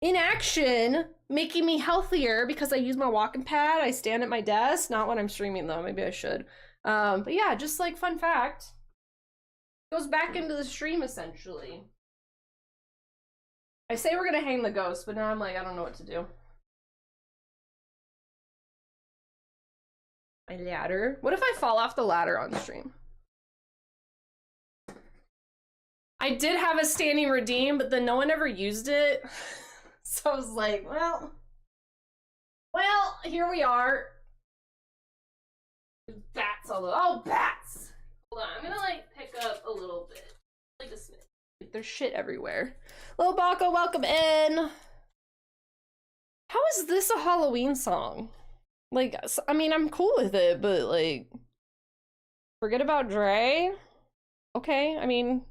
in action, making me healthier because I use my walking pad. I stand at my desk. Not when I'm streaming though. Maybe I should. But yeah, just like fun fact. Goes back into the stream essentially. I say we're gonna hang the ghost, but now I'm like, I don't know what to do. My ladder. What if I fall off the ladder on stream? I did have a standing redeem, but then no one ever used it. So I was like, well, here we are. There's bats all over. Oh, bats! Hold on, I'm gonna like pick up a little bit. Like a smidge. There's shit everywhere. Lil Baco, welcome in. How is this a Halloween song? Like, I mean, I'm cool with it, but like, forget about Dre? Okay, I mean,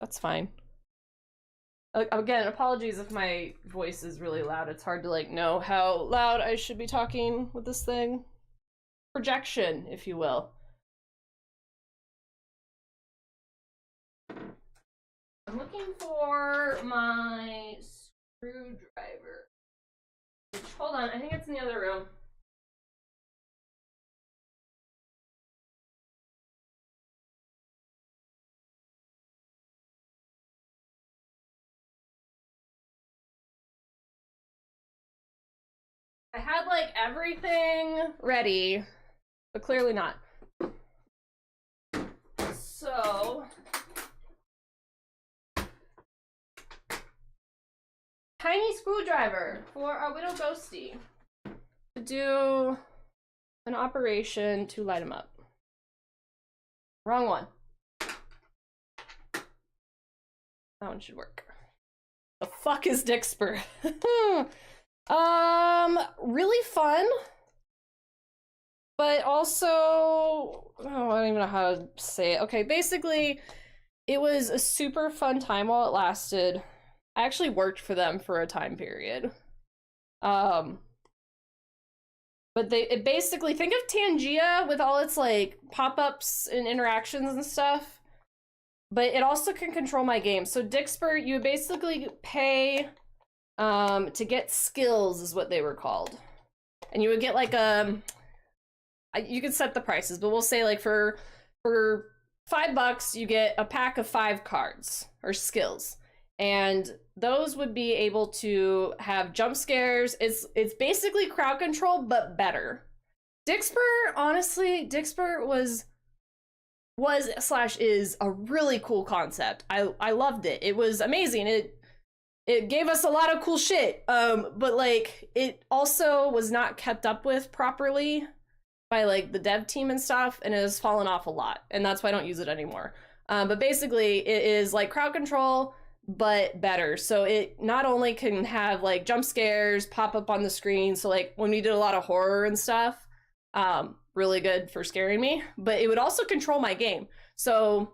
that's fine. Again, apologies if my voice is really loud. It's hard to like know how loud I should be talking with this thing. Projection, if you will. I'm looking for my screwdriver. Which, hold on, I think it's in the other room. I had like everything ready, but clearly not. So, tiny screwdriver for our Widow Ghosty to do an operation to light him up. Wrong one. That one should work. The fuck is Dixper? Really fun, but also, oh, I don't even know how to say it. Okay, basically, it was a super fun time while it lasted. I actually worked for them for a time period. But it basically, think of Tangia with all its like pop-ups and interactions and stuff, but it also can control my game. So Dixper, you basically pay to get skills is what they were called. And you would get like you could set the prices, but we'll say like for $5 you get a pack of 5 cards or skills. And those would be able to have jump scares. It's basically crowd control, but better. Dixper, honestly, Dixper was / is a really cool concept. I loved it. It was amazing. It gave us a lot of cool shit. But like it also was not kept up with properly by like the dev team and stuff, and it has fallen off a lot. And that's why I don't use it anymore. But basically it is like crowd control, but better. So it not only can have like jump scares pop up on the screen, so like when we did a lot of horror and stuff, really good for scaring me, but it would also control my game. So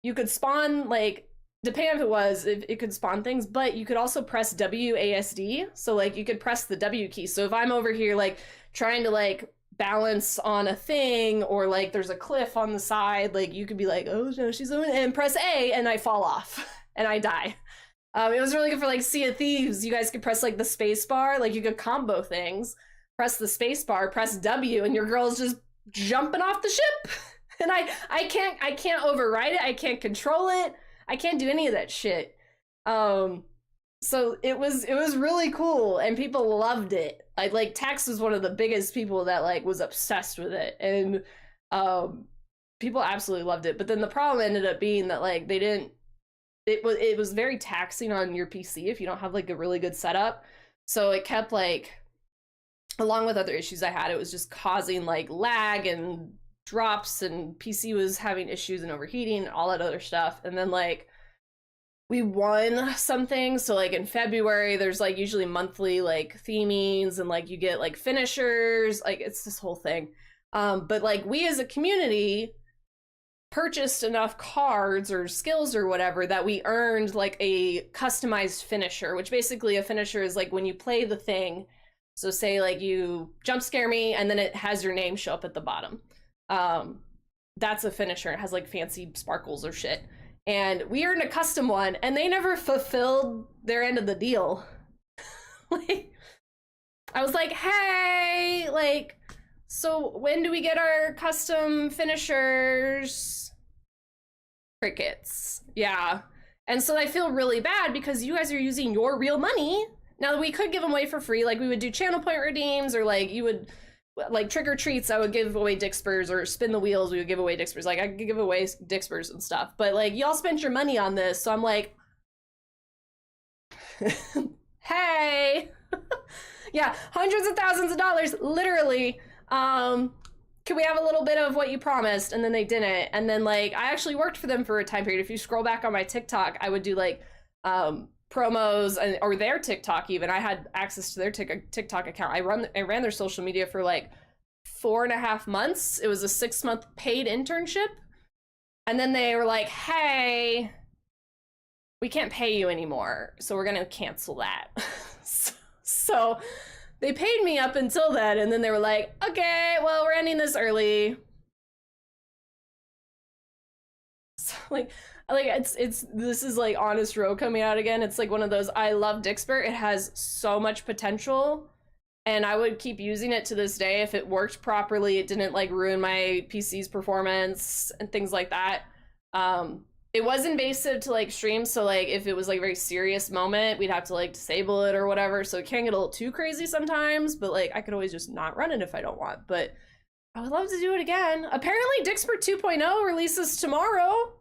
you could spawn, like, depending on if it was, it could spawn things, but you could also press WASD. So like you could press the W key. So if I'm over here like trying to like balance on a thing, or like there's a cliff on the side, like you could be like, oh no, she's over, and press A and I fall off and I die. It was really good for like Sea of Thieves. You guys could press like the space bar, like you could combo things, press the space bar, press W, and your girl's just jumping off the ship. And I can't override it. I can't control it. I can't do any of that shit. So it was really cool, and people loved it. Like Tex was one of the biggest people that like was obsessed with it, and people absolutely loved it. But then the problem ended up being that like they didn't. It was very taxing on your PC if you don't have like a really good setup. So it kept like, along with other issues I had, it was just causing like lag and drops, and PC was having issues and overheating and all that other stuff. And then like we won something, so like in February there's like usually monthly like themings, and like you get like finishers, like it's this whole thing. But like we as a community purchased enough cards or skills or whatever that we earned like a customized finisher, which basically a finisher is like when you play the thing. So say like you jump scare me and then it has your name show up at the bottom. That's a finisher. It has like fancy sparkles or shit. And we earned a custom one, and they never fulfilled their end of the deal. Like, I was like, hey, like, so when do we get our custom finishers? Crickets. Yeah. And so I feel really bad because you guys are using your real money. Now, we could give them away for free. Like, we would do channel point redeems, or like you would, like trick or treats, I would give away Dixpers, or spin the wheels, we would give away Dixpers. Like, I could give away Dixpers and stuff. But like, y'all spent your money on this, so I'm like, hey. Yeah, hundreds of thousands of dollars, literally. Can we have a little bit of what you promised? And then they didn't. And then like I actually worked for them for a time period. If you scroll back on my TikTok, I would do like promos, or their TikTok even. I had access to their TikTok account. I ran their social media for like 4.5 months. It was a 6-month paid internship. And then they were like, hey, we can't pay you anymore, so we're gonna cancel that. So they paid me up until then, and then they were like, okay, well, we're ending this early. So like it's this is like Honest Row coming out again. It's like one of those, I love Dixper. It has so much potential, and I would keep using it to this day if it worked properly. It didn't like ruin my PC's performance and things like that. It was invasive to like stream, so like if it was like a very serious moment, we'd have to like disable it or whatever, so it can get a little too crazy sometimes, but like I could always just not run it if I don't want. But I would love to do it again. Apparently Dixper 2.0 releases tomorrow.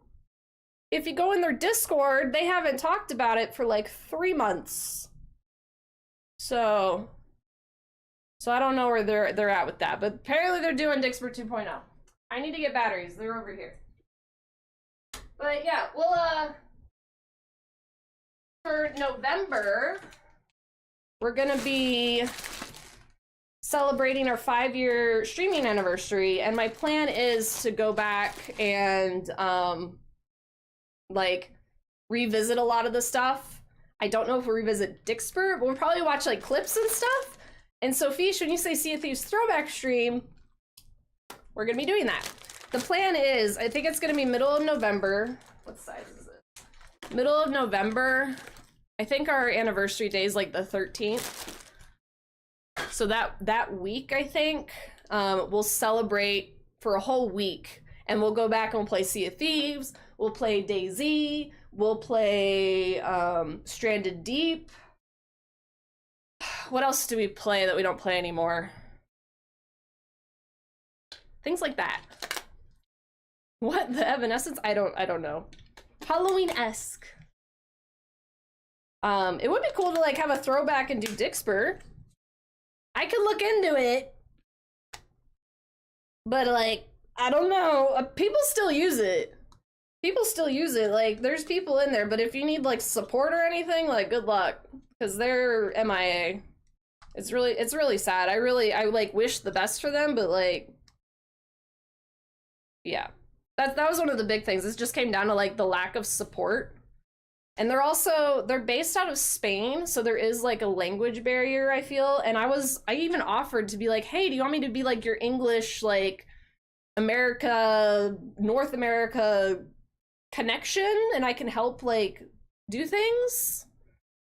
If you go in their Discord, they haven't talked about it for like 3 months. So I don't know where they're at with that, but apparently they're doing Dixper 2.0. I need to get batteries. They're over here. But yeah, we'll for November, we're gonna be celebrating our 5-year streaming anniversary, and my plan is to go back and like revisit a lot of the stuff. I don't know if we'll revisit Dixper, but we'll probably watch like clips and stuff. And Sophie, when you say Sea of Thieves throwback stream, we're gonna be doing that. The plan is, I think it's gonna be middle of November. What size is it? Middle of November. I think our anniversary day is like the 13th. So that week, I think, we'll celebrate for a whole week, and we'll go back and we'll play Sea of Thieves. We'll play DayZ. We'll play Stranded Deep. What else do we play that we don't play anymore? Things like that. What, the Evanescence? I don't know. Halloween-esque. It would be cool to like have a throwback and do Dixper. I could look into it, but like I don't know. People still use it. People still use it. Like there's people in there, but if you need like support or anything, like good luck, because they're MIA. It's really sad. I like wish the best for them, but like yeah. That was one of the big things. It just came down to like the lack of support. And they're based out of Spain, so there is like a language barrier, I feel. And I even offered to be like, hey, do you want me to be like your English, like America, North America connection, and I can help like do things?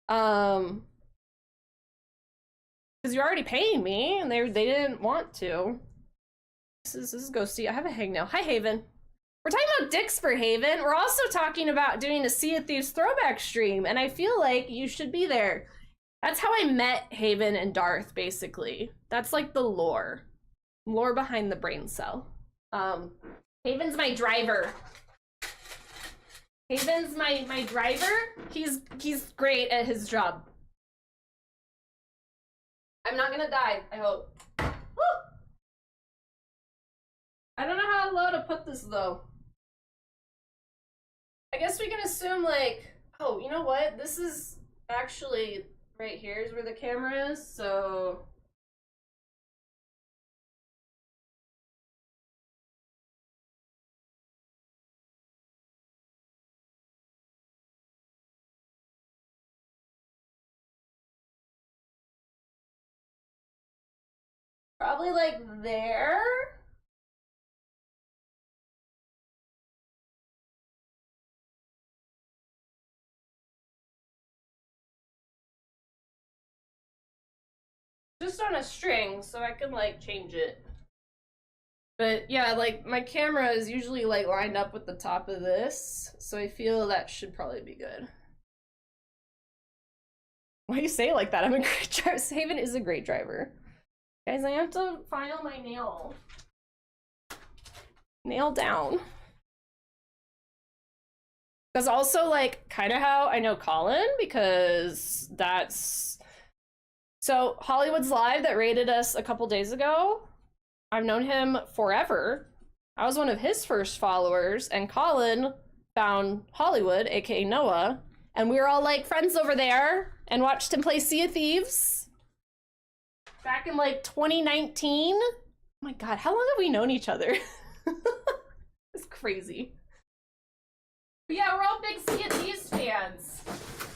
Because you're already paying me, and they didn't want to. This is Ghosty. I have a hang now. Hi, Haven. We're talking about dicks for Haven. We're also talking about doing a Sea of Thieves throwback stream, and I feel like you should be there. That's how I met Haven and Darth, basically. That's like the lore. Lore behind the brain cell. Haven's my driver. Haven's my driver. He's great at his job. I'm not gonna die, I hope. Woo! I don't know how low to put this though. I guess we can assume like, oh, you know what? This is actually right here is where the camera is, so probably like there. Just on a string, so I can like change it. But yeah, like my camera is usually like lined up with the top of this, so I feel that should probably be good. Why do you say it like that? I'm a great driver. Haven is a great driver. Guys, I have to file my nail. Nail down. That's also like kind of how I know Colin, because that's so Hollywood's Live that raided us a couple days ago. I've known him forever. I was one of his first followers, and Colin found Hollywood, aka Noah, and we were all like friends over there and watched him play Sea of Thieves back in like 2019. Oh my god, how long have we known each other? It's crazy. But yeah, we're all big Sea of Thieves fans.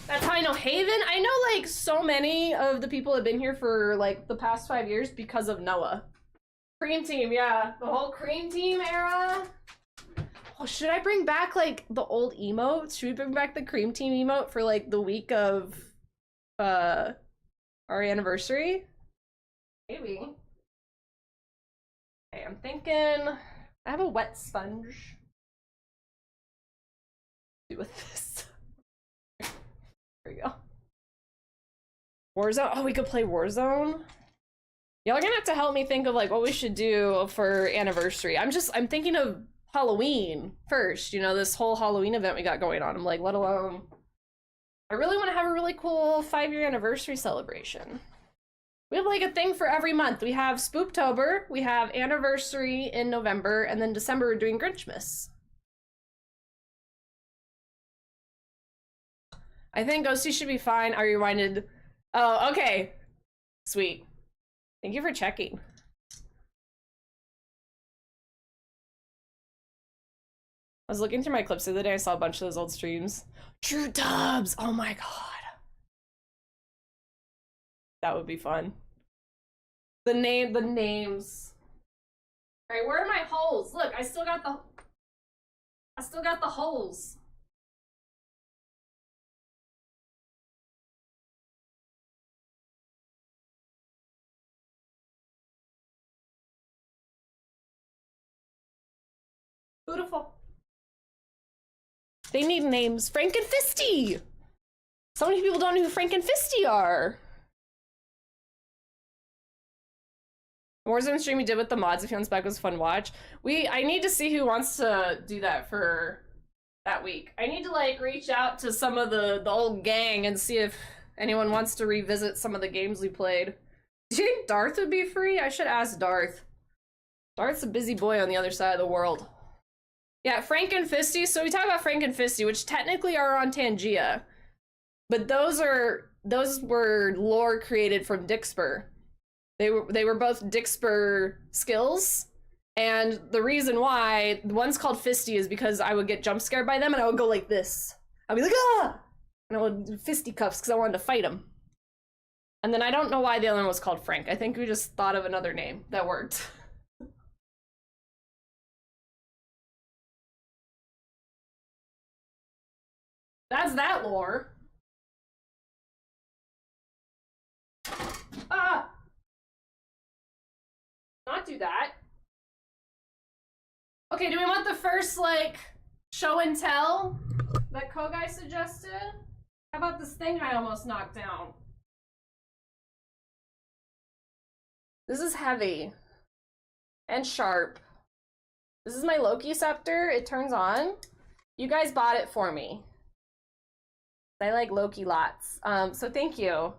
That's how I know Haven. I know like so many of the people have been here for like the past 5 years because of Noah. Cream Team, yeah. The whole Cream Team era. Oh, should I bring back like the old emotes? Should we bring back the Cream Team emote for like the week of our anniversary? Maybe. Okay, I'm thinking I have a wet sponge. Do with this. There we go. Warzone. Oh, we could play Warzone. Y'all are gonna have to help me think of like what we should do for anniversary. I'm thinking of Halloween first, you know, this whole Halloween event we got going on. I'm like, let alone, I really want to have a really cool 5-year anniversary celebration. We have like a thing for every month. We have Spooktober, we have anniversary in November, and then December we're doing Grinchmas. I think Ghosty should be fine. I rewinded. Oh, okay. Sweet. Thank you for checking. I was looking through my clips the other day. I saw a bunch of those old streams. True dubs! Oh my god. That would be fun. The names. Alright, where are my holes? Look, I still got the holes. Beautiful. They need names. Frank and Fisty! So many people don't know who Frank and Fisty are. Warzone stream we did with the mods, if you want back, was a fun watch. I need to see who wants to do that for that week. I need to like reach out to some of the old gang and see if anyone wants to revisit some of the games we played. Do you think Darth would be free? I should ask Darth. Darth's a busy boy on the other side of the world. Yeah, Frank and Fisty. So we talk about Frank and Fisty, which technically are on Tangia, but those were lore created from Dixper. They were both Dixper skills, and the reason why one's called Fisty is because I would get jump scared by them and I would go like this. I'd be like, ah! And I would do fisticuffs because I wanted to fight him. And then I don't know why the other one was called Frank. I think we just thought of another name that worked. That's that lore. Ah! Not do that. Okay, do we want the first, like, show and tell that Kogai suggested? How about this thing I almost knocked down? This is heavy. And sharp. This is my Loki scepter. It turns on. You guys bought it for me. I like Loki lots. So thank you.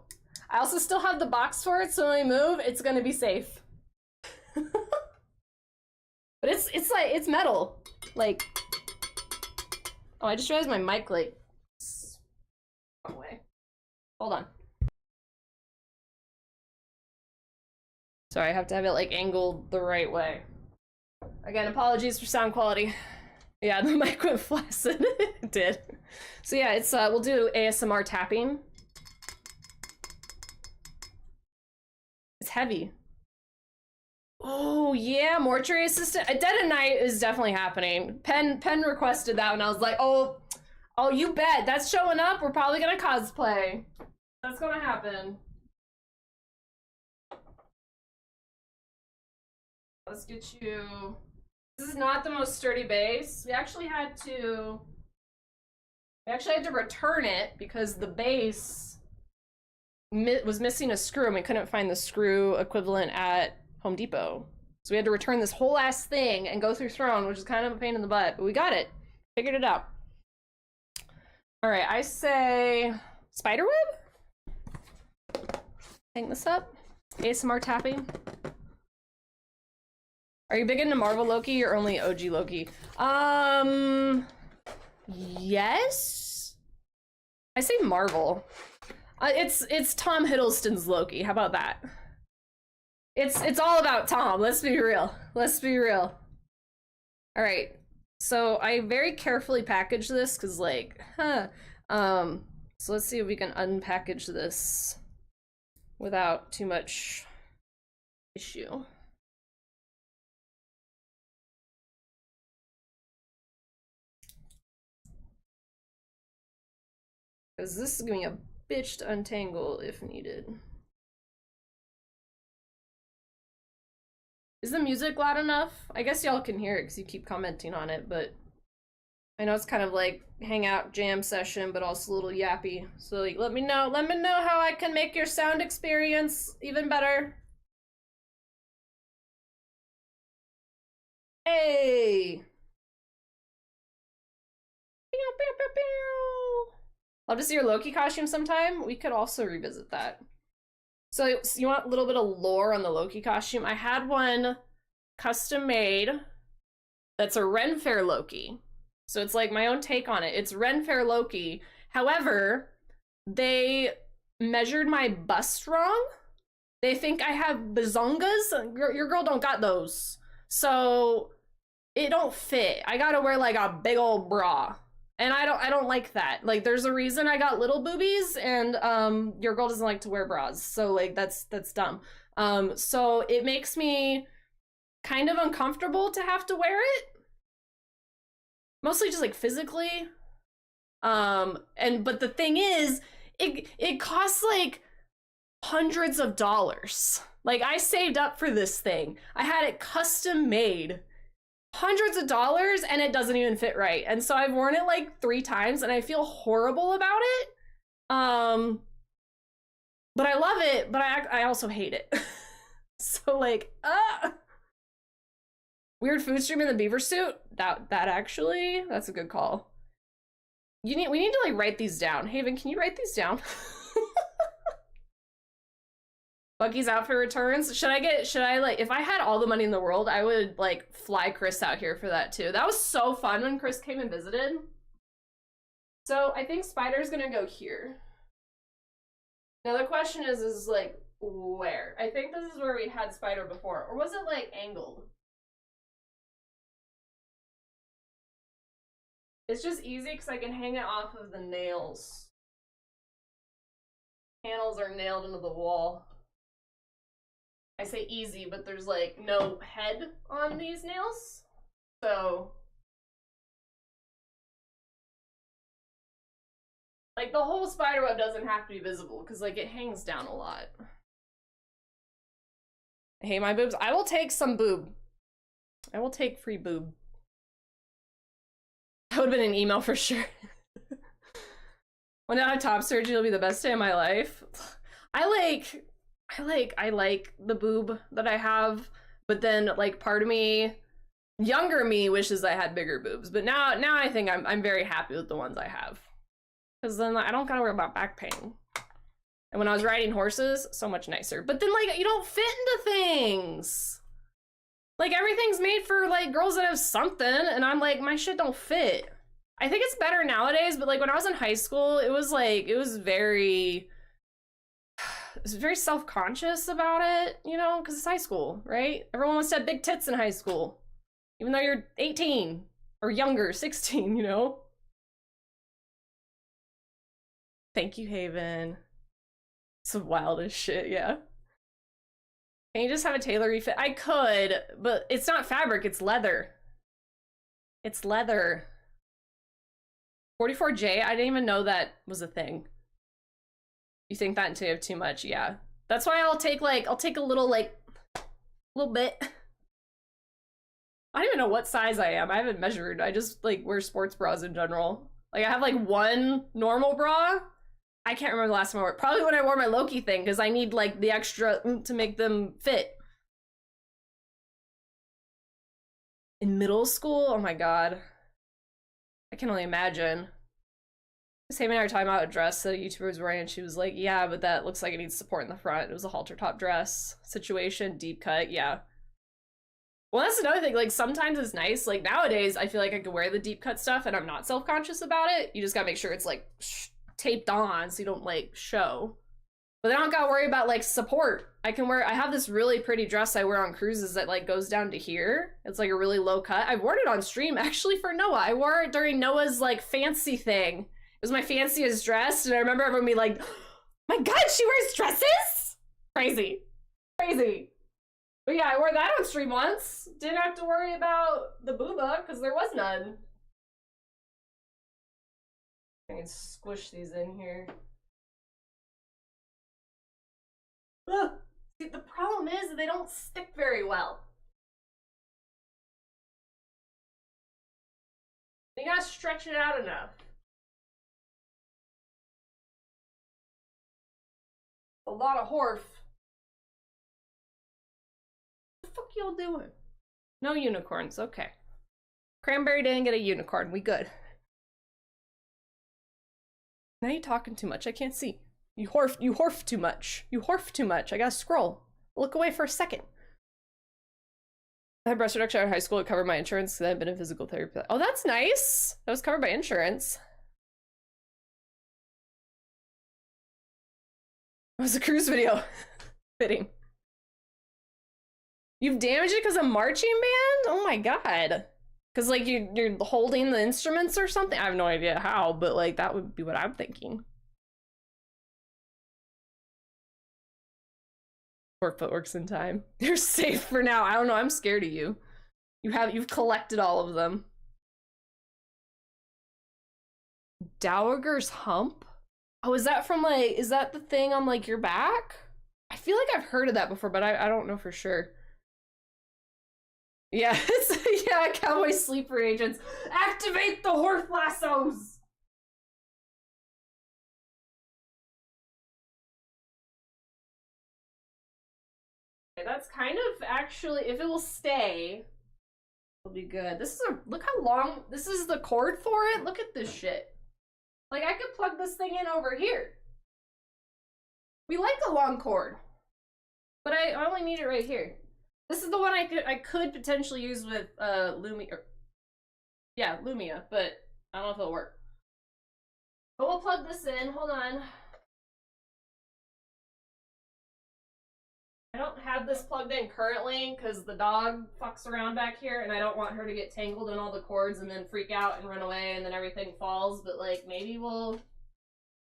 I also still have the box for it, so when we move, it's gonna be safe. But it's like, it's metal. Like, oh, I just realized my mic, like, wrong way. Hold on. Sorry, I have to have it, like, angled the right way. Again, apologies for sound quality. Yeah, the mic went flaccid. It did. So yeah, it's, we'll do ASMR tapping. It's heavy. Oh yeah, mortuary assistant. A Dead at Night is definitely happening. Pen requested that and I was like, oh, you bet. That's showing up. We're probably gonna cosplay. That's gonna happen. Let's get you. This is not the most sturdy base. We actually had to return it because the base was missing a screw and we couldn't find the screw equivalent at Home Depot. So we had to return this whole ass thing and go through Throne, which is kind of a pain in the butt, but we got it. Figured it out. All right, I say spiderweb? Hang this up. ASMR tapping. Are you big into Marvel Loki or only OG Loki? Yes. I say Marvel. It's Tom Hiddleston's Loki. How about that? It's all about Tom. Let's be real. Let's be real. All right. So I very carefully packaged this because, like, so let's see if we can unpackage this without too much issue. Because this is gonna be a bitch to untangle if needed. Is the music loud enough? I guess y'all can hear it because you keep commenting on it, but I know it's kind of like hangout jam session, but also a little yappy. So like, let me know how I can make your sound experience even better. Hey! Pew, pew, pew, pew. Love to see your Loki costume sometime. We could also revisit that. So you want a little bit of lore on the Loki costume? I had one custom made that's a Ren Fair Loki. So it's like my own take on it. It's Ren Fair Loki. However, they measured my bust wrong. They think I have bazongas. Your girl don't got those. So it don't fit. I gotta wear like a big old bra. And I don't like that. Like, there's a reason I got little boobies, and your girl doesn't like to wear bras. So like that's dumb. So it makes me kind of uncomfortable to have to wear it. Mostly just like physically. But the thing is, it costs like hundreds of dollars. Like, I saved up for this thing. I had it custom made. Hundreds of dollars, and it doesn't even fit right. And so I've worn it like 3 times and I feel horrible about it. But I love it, but I also hate it. So like, weird food stream in the beaver suit. That's a good call. We need to like write these down. Haven, can you write these down? Bucky's outfit returns. Should I like, if I had all the money in the world, I would like fly Chris out here for that too. That was so fun when Chris came and visited. So I think Spider's gonna go here. Now the question is like, where? I think this is where we had Spider before, or was it like angled? It's just easy because I can hang it off of the nails. Panels are nailed into the wall. I say easy, but there's like no head on these nails. So like the whole spider web doesn't have to be visible because like it hangs down a lot. Hey, my boobs. I will take some boob. I will take free boob. That would have been an email for sure. When I have top surgery, it'll be the best day of my life. I like the boob that I have, but then like part of me, younger me, wishes I had bigger boobs. But now I think I'm very happy with the ones I have, because then I don't gotta worry about back pain. And when I was riding horses, so much nicer. But then like you don't fit into things. Like everything's made for like girls that have something, and I'm like, my shit don't fit. I think it's better nowadays, but like when I was in high school, it was very self-conscious about it, you know, because it's high school, right? Everyone wants to have big tits in high school, even though you're 18 or younger, 16, you know? Thank you, Haven. It's the wildest shit, yeah. Can you just have a tailor refit? I could, but it's not fabric, it's leather. It's leather. 44J, I didn't even know that was a thing. You think that until you have too much, yeah. That's why I'll take a little bit. I don't even know what size I am. I haven't measured. I just like wear sports bras in general. Like I have like one normal bra. I can't remember the last time I wore it. Probably when I wore my Loki thing, because I need like the extra to make them fit. In middle school, oh my god. I can only imagine. Sam and I were talking about a dress that a YouTuber was wearing, and she was like, yeah, but that looks like it needs support in the front. It was a halter top dress situation, deep cut, yeah. Well, that's another thing, like, sometimes it's nice. Like, nowadays, I feel like I could wear the deep cut stuff, and I'm not self-conscious about it. You just gotta make sure it's, like, taped on so you don't, like, show. But then I don't gotta worry about, like, support. I have this really pretty dress I wear on cruises that, like, goes down to here. It's, like, a really low cut. I've worn it on stream, actually, for Noah. I wore it during Noah's, like, fancy thing. It was my fanciest dress, and I remember everyone being like, my god, she wears dresses? Crazy. Crazy. But yeah, I wore that on stream once. Didn't have to worry about the booba, because there was none. I can squish these in here. Ugh. See, the problem is they don't stick very well. You gotta stretch it out enough. A lot of horf. What the fuck y'all doing? No unicorns, okay. Cranberry didn't get a unicorn, we good. Now you're talking too much, I can't see. You horf too much. You horf too much, I gotta scroll. Look away for a second. I had breast reduction in high school, it covered my insurance because I've been in physical therapy. Oh, that's nice. That was covered by insurance. It was a cruise video. Fitting. You've damaged it because of marching band? Oh my god. Because like you're holding the instruments or something? I have no idea how, but like that would be what I'm thinking. Or footwork's in time. You're safe for now. I don't know, I'm scared of you. You've collected all of them. Dowager's hump? Oh, is that from like, is that the thing on like your back? I feel like I've heard of that before, but I don't know for sure. Yeah, yeah, cowboy sleeper agents. Activate the horse lassos! Okay, that's kind of actually, if it will stay, it'll be good. This is look how long, this is the cord for it. Look at this shit. Like, I could plug this thing in over here. We like a long cord. But I only need it right here. This is the one I could potentially use with Lumia. Yeah, Lumia, but I don't know if it'll work. But we'll plug this in. Hold on. I don't have this plugged in currently because the dog fucks around back here and I don't want her to get tangled in all the cords and then freak out and run away and then everything falls. But like maybe we'll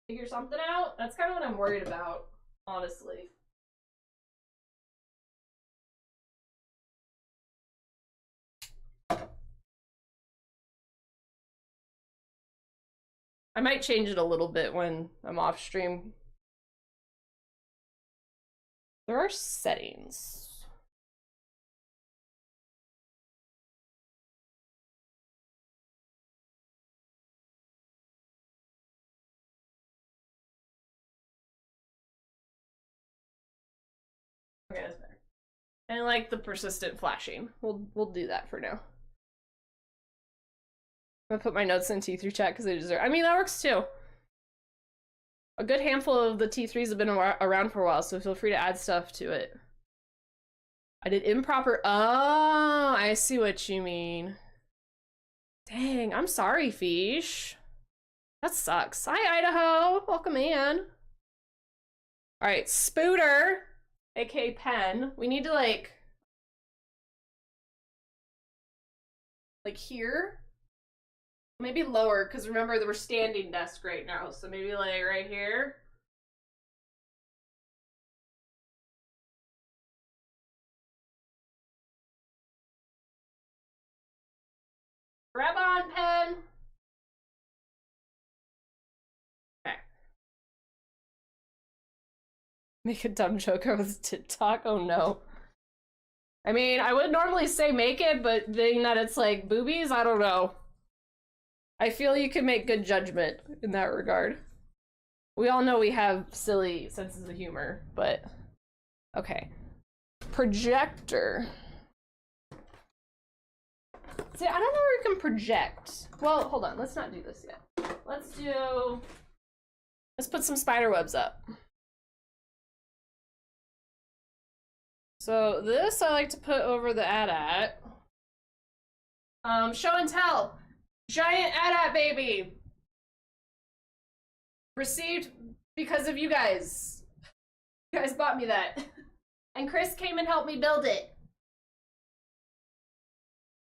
figure something out. That's kind of what I'm worried about, honestly. I might change it a little bit when I'm off stream. There are settings. I like the persistent flashing. We'll do that for now. I'm gonna put my notes in T3 chat because they deserve. I mean, that works too. A good handful of the T3s have been around for a while, so feel free to add stuff to it. I did improper. Oh, I see what you mean. Dang, I'm sorry, Fish. That sucks. Hi, Idaho. Welcome in. All right, Spooter, aka Pen. We need to like here. Maybe lower, because remember that we're standing desk right now, so maybe like right here. Grab on, Pen. Okay. Make a dumb joke with TikTok? Oh no. I mean, I would normally say make it, but being that it's like boobies, I don't know. I feel you can make good judgment in that regard. We all know we have silly senses of humor, but okay. Projector. See, I don't know where we can project. Well, hold on, let's not do this yet. Let's put some spider webs up. So this I like to put over the AT-AT. Show and tell. Giant AT-AT baby. Received because of you guys. You guys bought me that. And Chris came and helped me build it.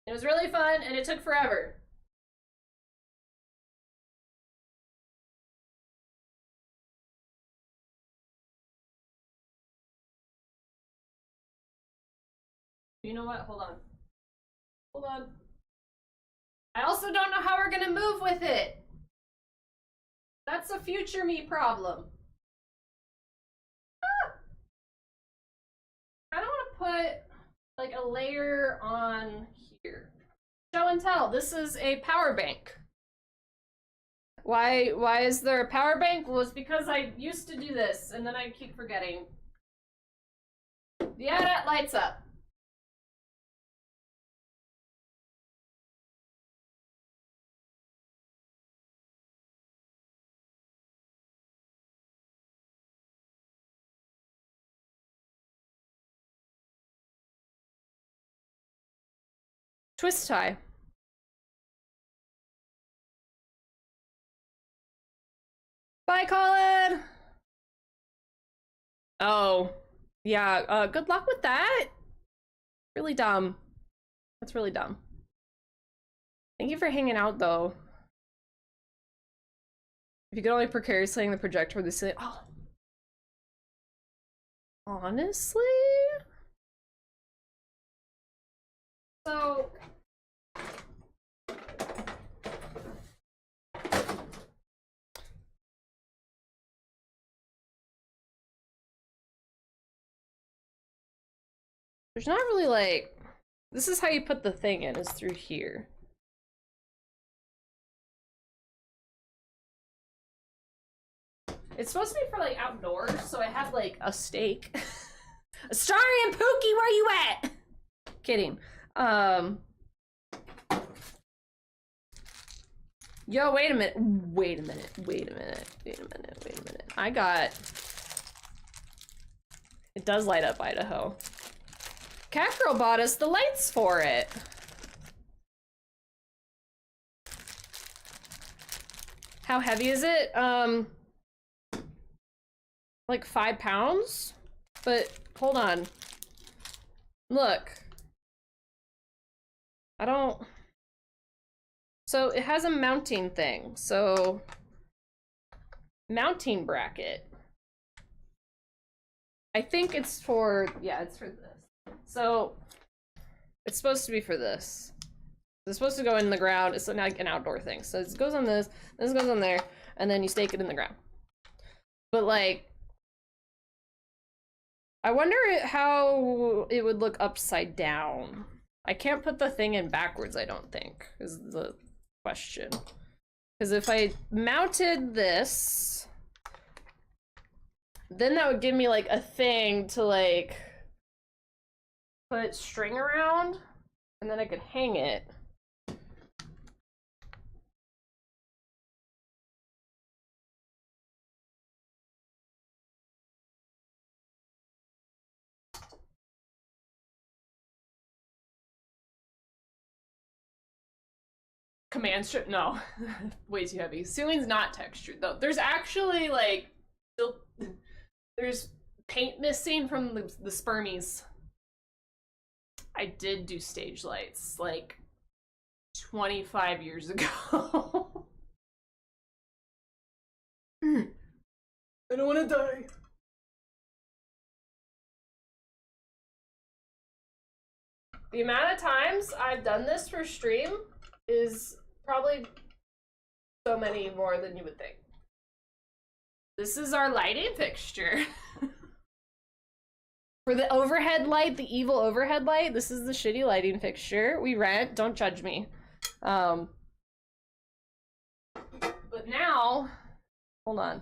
It was really fun and it took forever. You know what? Hold on. Hold on. I also don't know how we're gonna move with it. That's a future me problem. Ah! I don't want to put like a layer on here. Show and tell. This is a power bank. Why is there a power bank? Well, it's because I used to do this and then I keep forgetting. Yeah, that lights up. Twist tie. Bye, Colin! Oh, yeah, good luck with that. Really dumb. That's really dumb. Thank you for hanging out, though. If you could only precariously hang the projector with the ceiling. Oh. Honestly? So... there's not really like... this is how you put the thing in, is through here. It's supposed to be for like outdoors, so I have like a stake. Starry and Pookie, where you at? Kidding. Yo, wait a minute. Wait a minute. I got... it does light up, Idaho. Catgirl bought us the lights for it. How heavy is it? Like 5 pounds? But hold on. Look. I don't... so it has a mounting thing. So mounting bracket. I think it's for, yeah, it's for this. So it's supposed to be for this. It's supposed to go in the ground. It's like an outdoor thing. So it goes on this goes on there, and then you stake it in the ground. But like, I wonder how it would look upside down. I can't put the thing in backwards, I don't think, is the question. Because if I mounted this, then that would give me like a thing to like put string around, and then I could hang it. Command strip? No. Way too heavy. Ceiling's not textured though. There's actually like still there's paint missing from the spermies. I did do stage lights like 25 years ago. I don't want to die. The amount of times I've done this for stream is probably so many more than you would think. This is our lighting fixture. For the overhead light, the evil overhead light, this is the shitty lighting fixture we rent. Don't judge me. But now, hold on.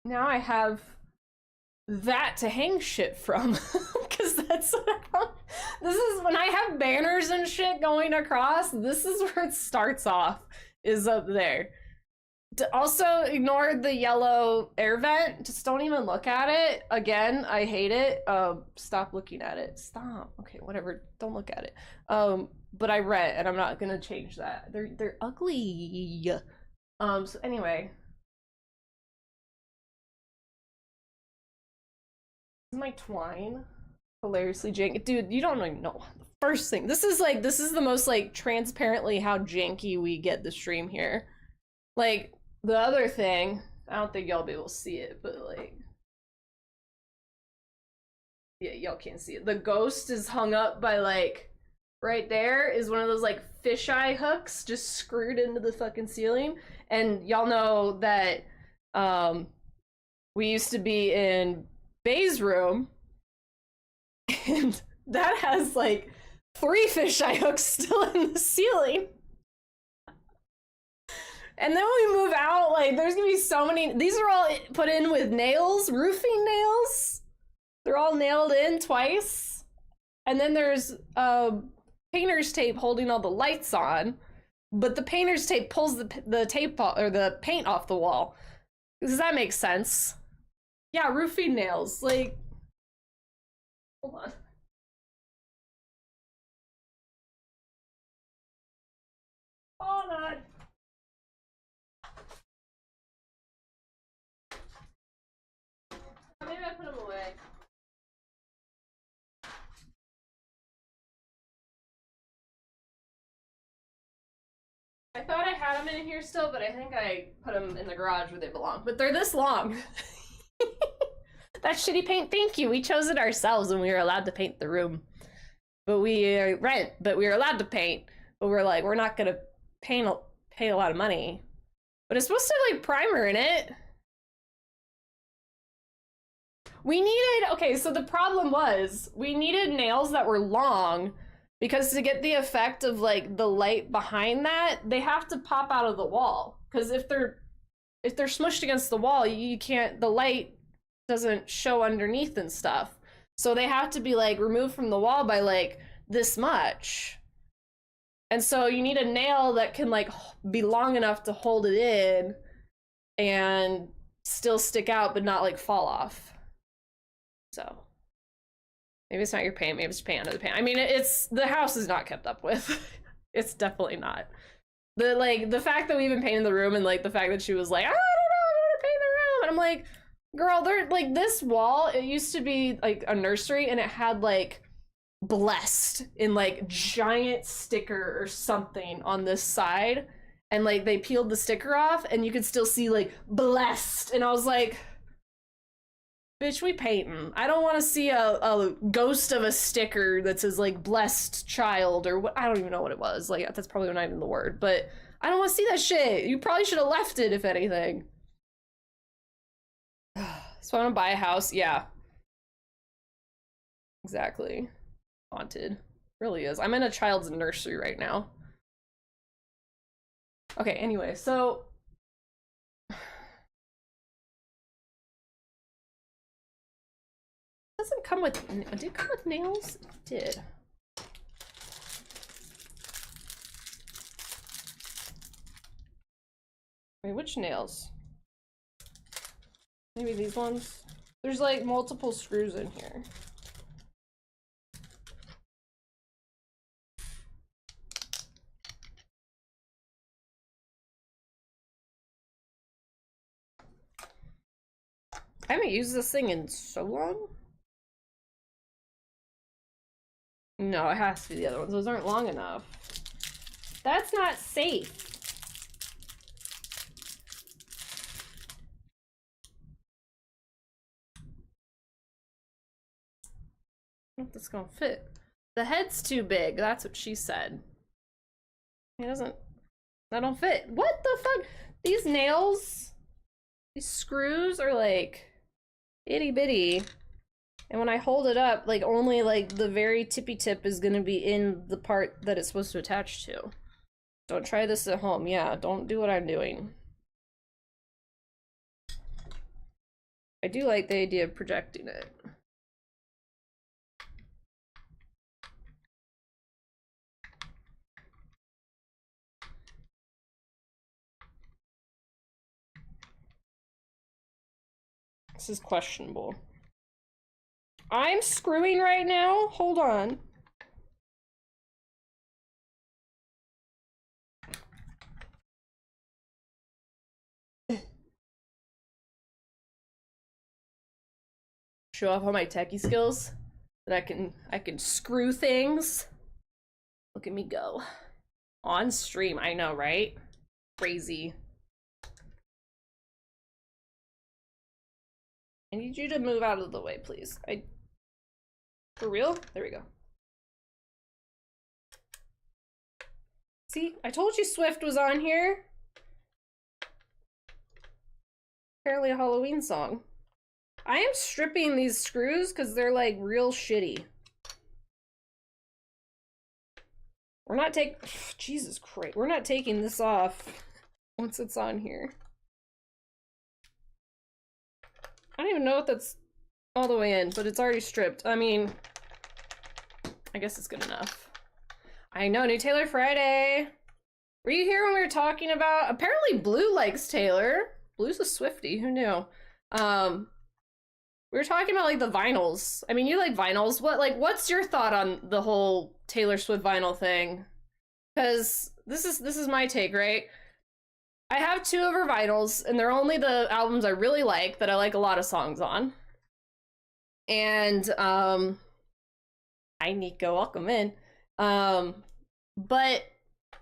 Now I have that to hang shit from, because that's what this is when I have banners and shit going across. This is where it starts off, is up there. Also ignore the yellow air vent. Just don't even look at it. Again, I hate it. Stop looking at it. Stop. Okay, whatever. Don't look at it. But I rent, and I'm not gonna change that. They're ugly. So anyway. My twine hilariously janky. Dude, you don't even know the first thing. This is the most like transparently how janky we get the stream here. Like the other thing, I don't think y'all be able to see it, but like, yeah, y'all can't see it. The ghost is hung up by like right there is one of those like fisheye hooks just screwed into the fucking ceiling. And y'all know that we used to be in Bay's room, and that has like 3 fisheye hooks still in the ceiling. And then when we move out, like there's gonna be so many. These are all put in with nails, roofing nails. They're all nailed in twice. And then there's painter's tape holding all the lights on, but the painter's tape pulls the tape or the paint off the wall. Does that make sense? Yeah, roofing nails, like, hold on. Hold on. Maybe I put them away. I thought I had them in here still, but I think I put them in the garage where they belong. But they're this long. That shitty paint, thank you. We chose it ourselves when we were allowed to paint the room. But we rent, but we were allowed to paint. But we're like, we're not gonna pay a lot of money. But it's supposed to have like primer in it. We needed, okay, so the problem was we needed nails that were long, because to get the effect of like the light behind that, they have to pop out of the wall. Because if they're smushed against the wall, you can't, the light doesn't show underneath and stuff. So they have to be like removed from the wall by like this much. And so you need a nail that can like be long enough to hold it in and still stick out but not like fall off. So maybe it's not your paint, maybe it's paint under the paint. I mean, it's the house is not kept up with. It's definitely not. The fact that we even painted the room, and like the fact that she was like, I don't know, I want to paint the room, and I'm like, girl, they're like, this wall, it used to be like a nursery, and it had like blessed in like giant sticker or something on this side, and like they peeled the sticker off and you could still see like blessed, and I was like, bitch, we painting. I don't want to see a ghost of a sticker that says like blessed child or what. I don't even know what it was. Like, that's probably not even the word, but I don't want to see that shit. You probably should have left it, if anything. So I want to buy a house. Yeah, exactly. Haunted. Really is. I'm in a child's nursery right now. Okay, anyway, so doesn't come with, did it come with nails? It did. Wait, which nails? Maybe these ones? There's like multiple screws in here. I haven't used this thing in so long. No, it has to be the other ones. Those aren't long enough. That's not safe. I don't know if that's gonna fit. The head's too big. That's what she said. It doesn't. That don't fit. What the fuck? These nails, these screws are like itty bitty. And when I hold it up, like only like the very tippy tip is gonna be in the part that it's supposed to attach to. Don't try this at home. Yeah, don't do what I'm doing. I do like the idea of projecting it. This is questionable. I'm screwing right now. Hold on. Show off all my techie skills that I can screw things. Look at me go. On stream, I know, right? Crazy. I need you to move out of the way, please. For real? There we go. See, I told you Swift was on here. Apparently a Halloween song. I am stripping these screws because they're like real shitty. We're not Jesus Christ. We're not taking this off once it's on here. I don't even know if that's all the way in, but it's already stripped. I mean, I guess it's good enough. I know, new Taylor Friday. Were you here when we were talking about, apparently Blue likes Taylor. Blue's a Swiftie, who knew? We were talking about like the vinyls. I mean, you like vinyls. What's your thought on the whole Taylor Swift vinyl thing? Because this is my take, right? I have 2 of her vinyls, and they're only the albums I really like, that I like a lot of songs on. And hi Nico, welcome in. But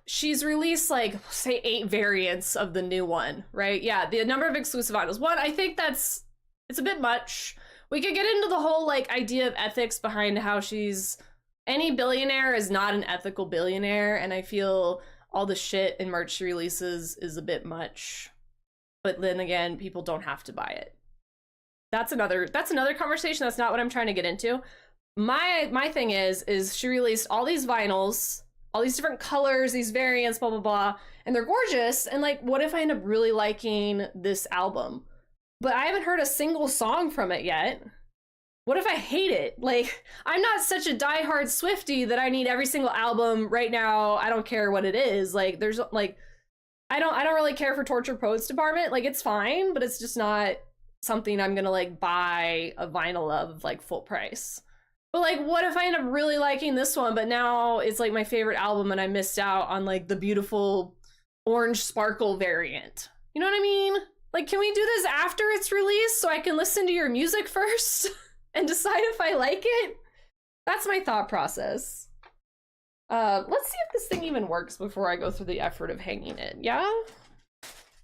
she's released like say 8 variants of the new one, right? Yeah, the number of exclusive vinyls. One, I think it's a bit much. We could get into the whole like idea of ethics behind how any billionaire is not an ethical billionaire, and I feel all the shit in merch she releases is a bit much. But then again, people don't have to buy it. That's another conversation. That's not what I'm trying to get into. My thing is she released all these vinyls, all these different colors, these variants, blah blah blah, and they're gorgeous. And like, what if I end up really liking this album, but I haven't heard a single song from it yet? What if I hate it? Like, I'm not such a diehard Swiftie that I need every single album right now. I don't care what it is. Like, there's like, I don't really care for Torture Poets Department. Like, it's fine, but it's just not something I'm gonna like buy a vinyl of like full price. But like, what if I end up really liking this one, but now it's like my favorite album and I missed out on like the beautiful orange sparkle variant? You know what I mean? Like, can we do this after it's released so I can listen to your music first and decide if I like it? That's my thought process. Let's see if this thing even works before I go through the effort of hanging it. Yeah?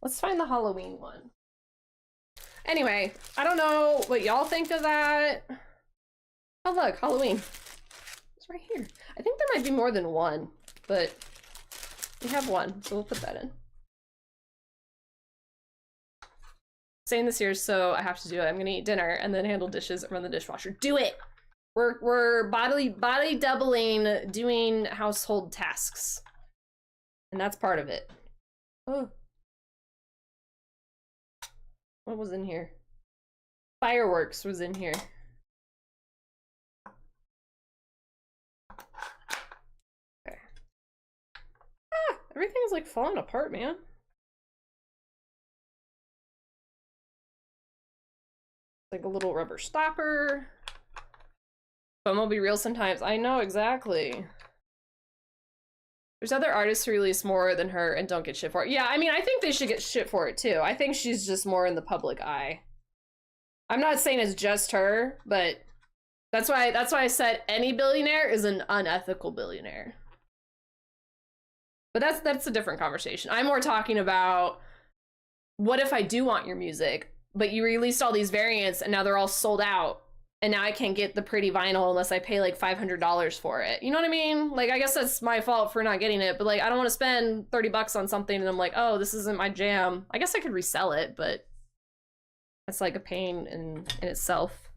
Let's find the Halloween one. Anyway, I don't know what y'all think of that. Oh look, Halloween. It's right here. I think there might be more than one, but we have one, so we'll put that in. Saying this here, so I have to do it. I'm gonna eat dinner and then handle dishes and run the dishwasher. Do it! We're body doubling doing household tasks. And that's part of it. Oh. What was in here? Fireworks was in here. Everything's like falling apart, man. Like a little rubber stopper. But will be real sometimes. I know, exactly. There's other artists who release more than her and don't get shit for it. Yeah, I mean, I think they should get shit for it too. I think she's just more in the public eye. I'm not saying it's just her, but that's why I said any billionaire is an unethical billionaire. But that's a different conversation. I'm more talking about, what if I do want your music, but you released all these variants and now they're all sold out, and now I can't get the pretty vinyl unless I pay like $500 for it. You know what I mean? Like, I guess that's my fault for not getting it, but like, I don't want to spend 30 bucks on something and I'm like, oh, this isn't my jam. I guess I could resell it, but that's like a pain in itself.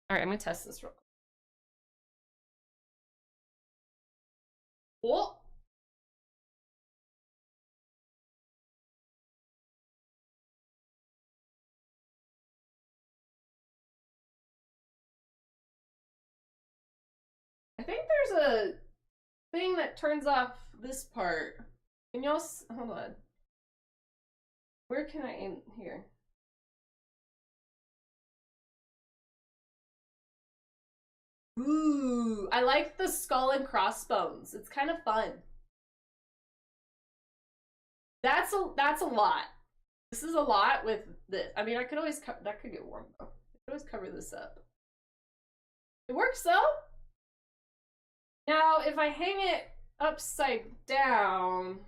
All right, I'm gonna test this real quick. Whoa. I think there's a thing that turns off this part. Can y'all hold on? Where can I aim here? Ooh, I like the skull and crossbones. It's kind of fun. That's a lot. This is a lot with this. I mean, I could always that could get warm though. I could always cover this up. It works though. Now, if I hang it upside down,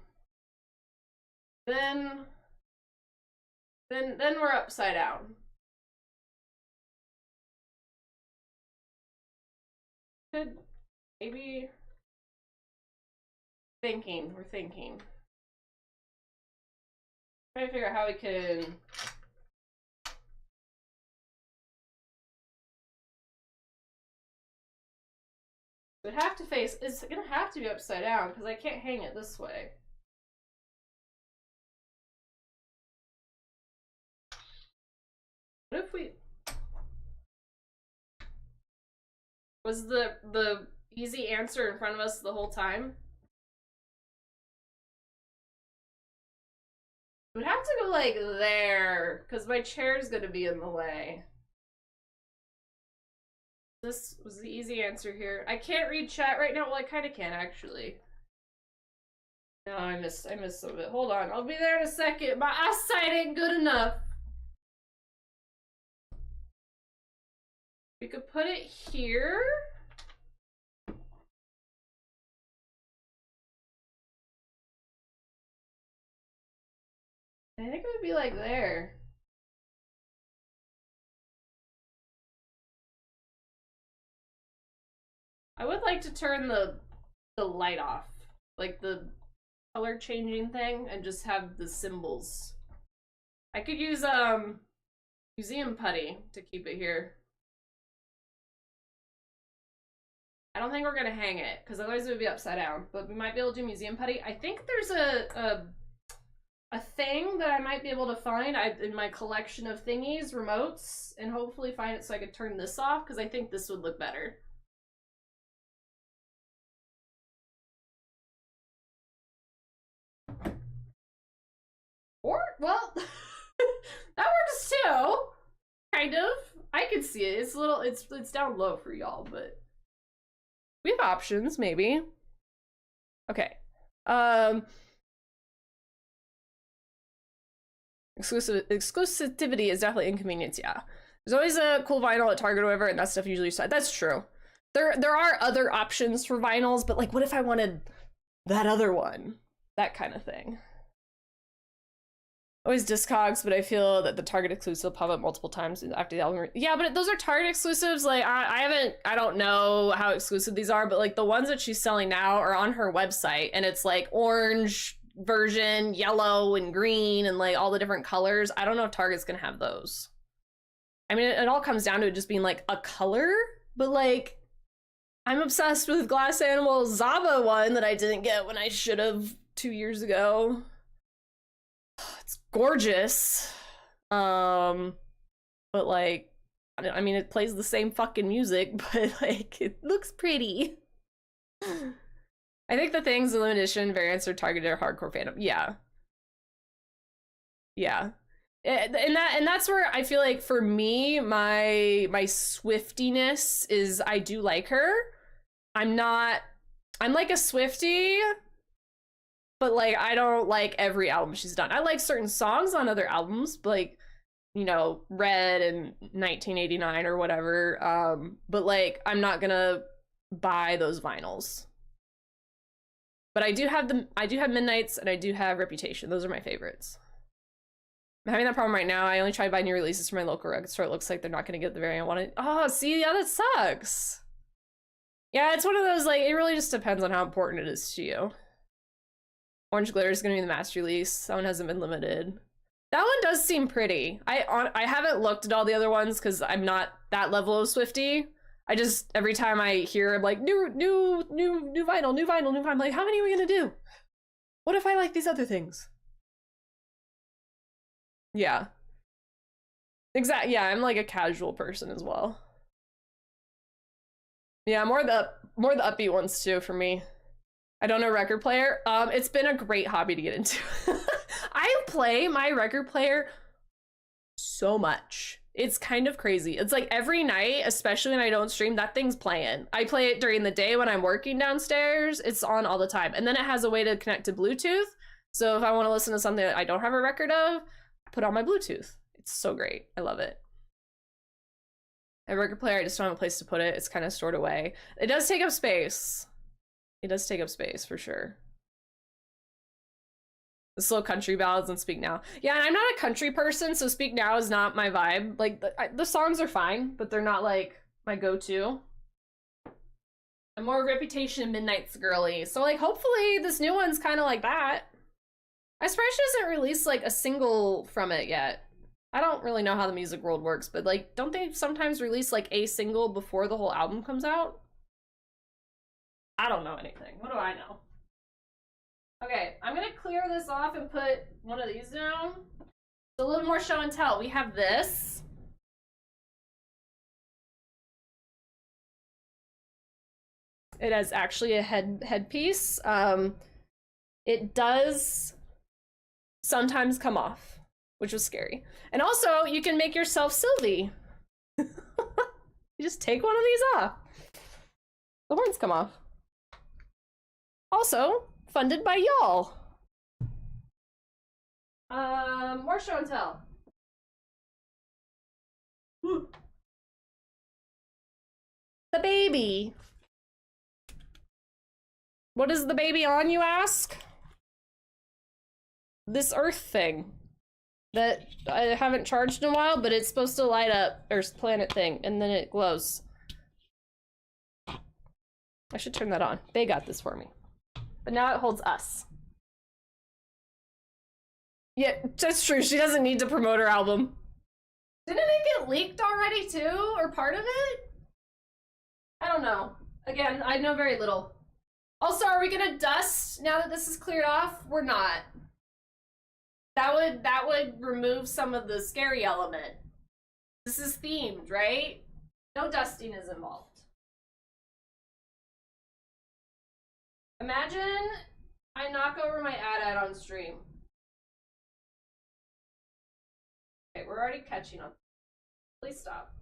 then we're upside down. Could maybe we're thinking. Trying to figure out how we can It would have to face, it's gonna have to be upside down because I can't hang it this way. What if we, was the easy answer in front of us the whole time? It would have to go like there, because my chair's gonna be in the way. This was the easy answer here. I can't read chat right now. Well, I kind of can actually. No, I missed some of it. Hold on, I'll be there in a second. My eyesight ain't good enough. We could put it here. I think it would be like there. I would like to turn the light off, like the color changing thing, and just have the symbols. I could use museum putty to keep it here. I don't think we're gonna hang it because otherwise it would be upside down, but we might be able to do museum putty. I think there's a thing that I might be able to find in my collection of thingies, remotes, and hopefully find it so I could turn this off because I think this would look better. Or, well, that works too. Kind of. I could see it. It's a little, it's down low for y'all, but we have options, maybe. Okay. Exclusivity is definitely inconvenience, yeah. There's always a cool vinyl at Target or whatever, and that stuff usually side. That's true. There are other options for vinyls, but like, what if I wanted that other one? That kind of thing. Always Discogs, but I feel that the Target exclusive pop up multiple times after the album. Yeah, but those are Target exclusives. Like, I don't know how exclusive these are, but like the ones that she's selling now are on her website, and it's like orange version, yellow and green, and like all the different colors. I don't know if Target's gonna have those. I mean, it all comes down to it just being like a color, but like, I'm obsessed with Glass Animal Zaba one that I didn't get when I should have 2 years ago. It's gorgeous. But like, I mean, it plays the same fucking music, but like, it looks pretty. I think the things in limited edition variants are targeted at hardcore fandom. Yeah. Yeah. And that's where I feel like for me, my Swiftiness is I do like her. I'm like a Swiftie, but like I don't like every album she's done. I like certain songs on other albums, like, you know, Red and 1989 or whatever. But like I'm not gonna buy those vinyls. But I do have Midnights and I do have Reputation. Those are my favorites. I'm having that problem right now. I only try to buy new releases from my local record store. It looks like they're not going to get the variant I wanted. Oh, see, yeah, that sucks. Yeah, it's one of those, like, it really just depends on how important it is to you. Orange Glitter is going to be the mass release. That one hasn't been limited. That one does seem pretty. I haven't looked at all the other ones because I'm not that level of Swiftie. I just, every time I hear, like, new vinyl, I'm like, how many are we going to do? What if I like these other things? Yeah. Exactly. Yeah, I'm like a casual person as well. Yeah, more the upbeat ones too for me. I don't know record player. It's been a great hobby to get into. I play my record player so much. It's kind of crazy. It's like every night, especially when I don't stream, that thing's playing. I play it during the day when I'm working downstairs. It's on all the time. And then it has a way to connect to Bluetooth. So if I want to listen to something that I don't have a record of, put on my Bluetooth. It's so great. I love it. A record player, I just don't have a place to put it. It's kind of stored away. It does take up space. It does take up space for sure. The slow country ballads and Speak Now. Yeah, and I'm not a country person, so Speak Now is not my vibe. Like, the songs are fine, but they're not like my go-to. I'm more Reputation and Midnight's girly. So like, hopefully this new one's kind of like that. I'm surprised she hasn't released like a single from it yet. I don't really know how the music world works, but like, don't they sometimes release like a single before the whole album comes out? I don't know anything. What do I know? Okay, I'm gonna clear this off and put one of these down. It's a little more show and tell. We have this. It has actually a headpiece. It does sometimes come off, which was scary. And also, you can make yourself Sylvie. You just take one of these off. The horns come off. Also, funded by y'all. More show and tell. The baby. What is the baby on, you ask? This earth thing that I haven't charged in a while, but it's supposed to light up, or planet thing, and then it glows. I should turn that on. They got this for me. But now it holds us. Yeah, that's true. She doesn't need to promote her album. Didn't it get leaked already too, or part of it? I don't know. Again, I know very little. Also, are we gonna dust now that this is cleared off? We're not. That would remove some of the scary element. This is themed, right? No dusting is involved. Imagine I knock over my ad on stream. Okay, we're already catching up. Please stop.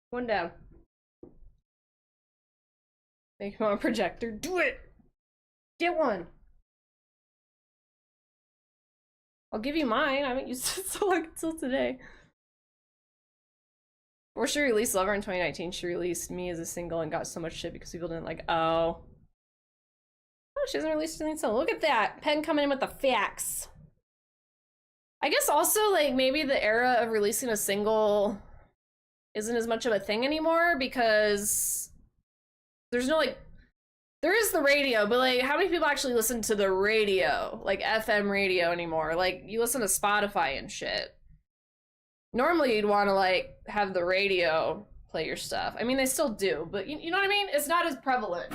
One down. Make him a projector. Do it! Get one! I'll give you mine. I haven't used it so long until today. Before she released Lover in 2019, she released Me as a single and got so much shit because people didn't like. Oh. she hasn't released anything. So look at that. Pen coming in with the facts. I guess also, like, maybe the era of releasing a single isn't as much of a thing anymore because there's no, like, there is the radio, but, like, how many people actually listen to the radio? Like, FM radio anymore? Like, you listen to Spotify and shit. Normally, you'd want to, like, have the radio play your stuff. I mean, they still do, but you know what I mean? It's not as prevalent.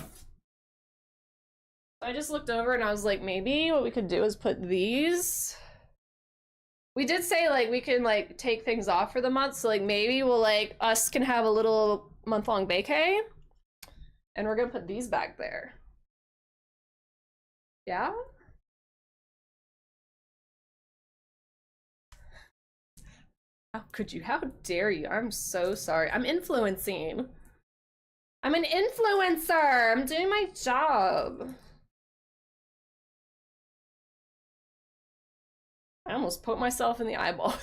I just looked over and I was like, maybe what we could do is put these. We did say, like, we can, like, take things off for the month, so, like, maybe we'll, like, us can have a little month-long vacay. And we're gonna put these back there. Yeah? How could you? How dare you? I'm so sorry. I'm influencing. I'm an influencer. I'm doing my job. I almost poked myself in the eyeball.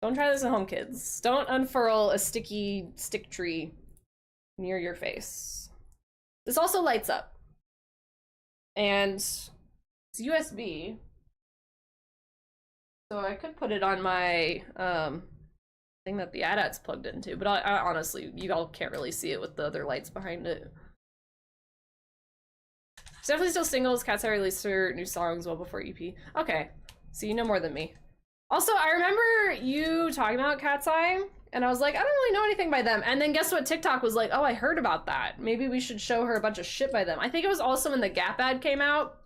Don't try this at home, kids. Don't unfurl a sticky stick tree near your face. This also lights up. And it's USB. So I could put it on my thing that the AT-AT's plugged into, but I honestly, you all can't really see it with the other lights behind it. It's definitely still singles. Cat's Eye released her new songs well before EP. Okay, so you know more than me. Also, I remember you talking about Cat's Eye, and I was like, I don't really know anything by them. And then guess what? TikTok was like, oh, I heard about that. Maybe we should show her a bunch of shit by them. I think it was also when the Gap ad came out.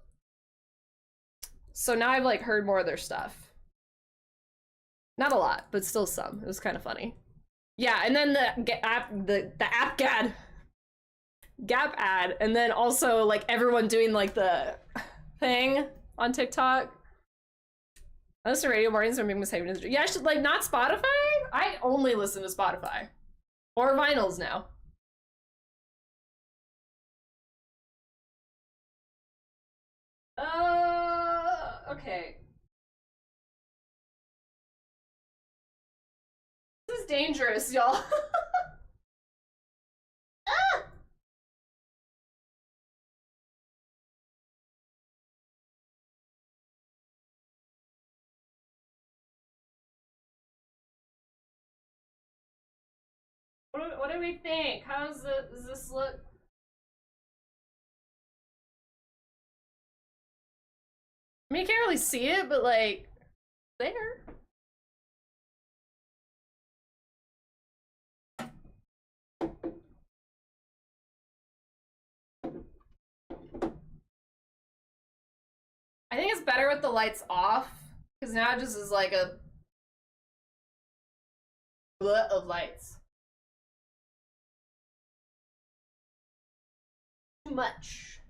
So now I've, like, heard more of their stuff. Not a lot, but still some. It was kind of funny. Yeah, and then the app Gap ad, and then also, like, everyone doing, like, the thing on TikTok. I listen to radio mornings when being mistaken. Yeah, I should, like, not Spotify? I only listen to Spotify. Or vinyls now. Okay. This is dangerous, y'all. Ah! What do we think? Does this look? I mean, you can't really see it, but, like, there. I think it's better with the lights off, because now it just is like a glut of lights. Too much.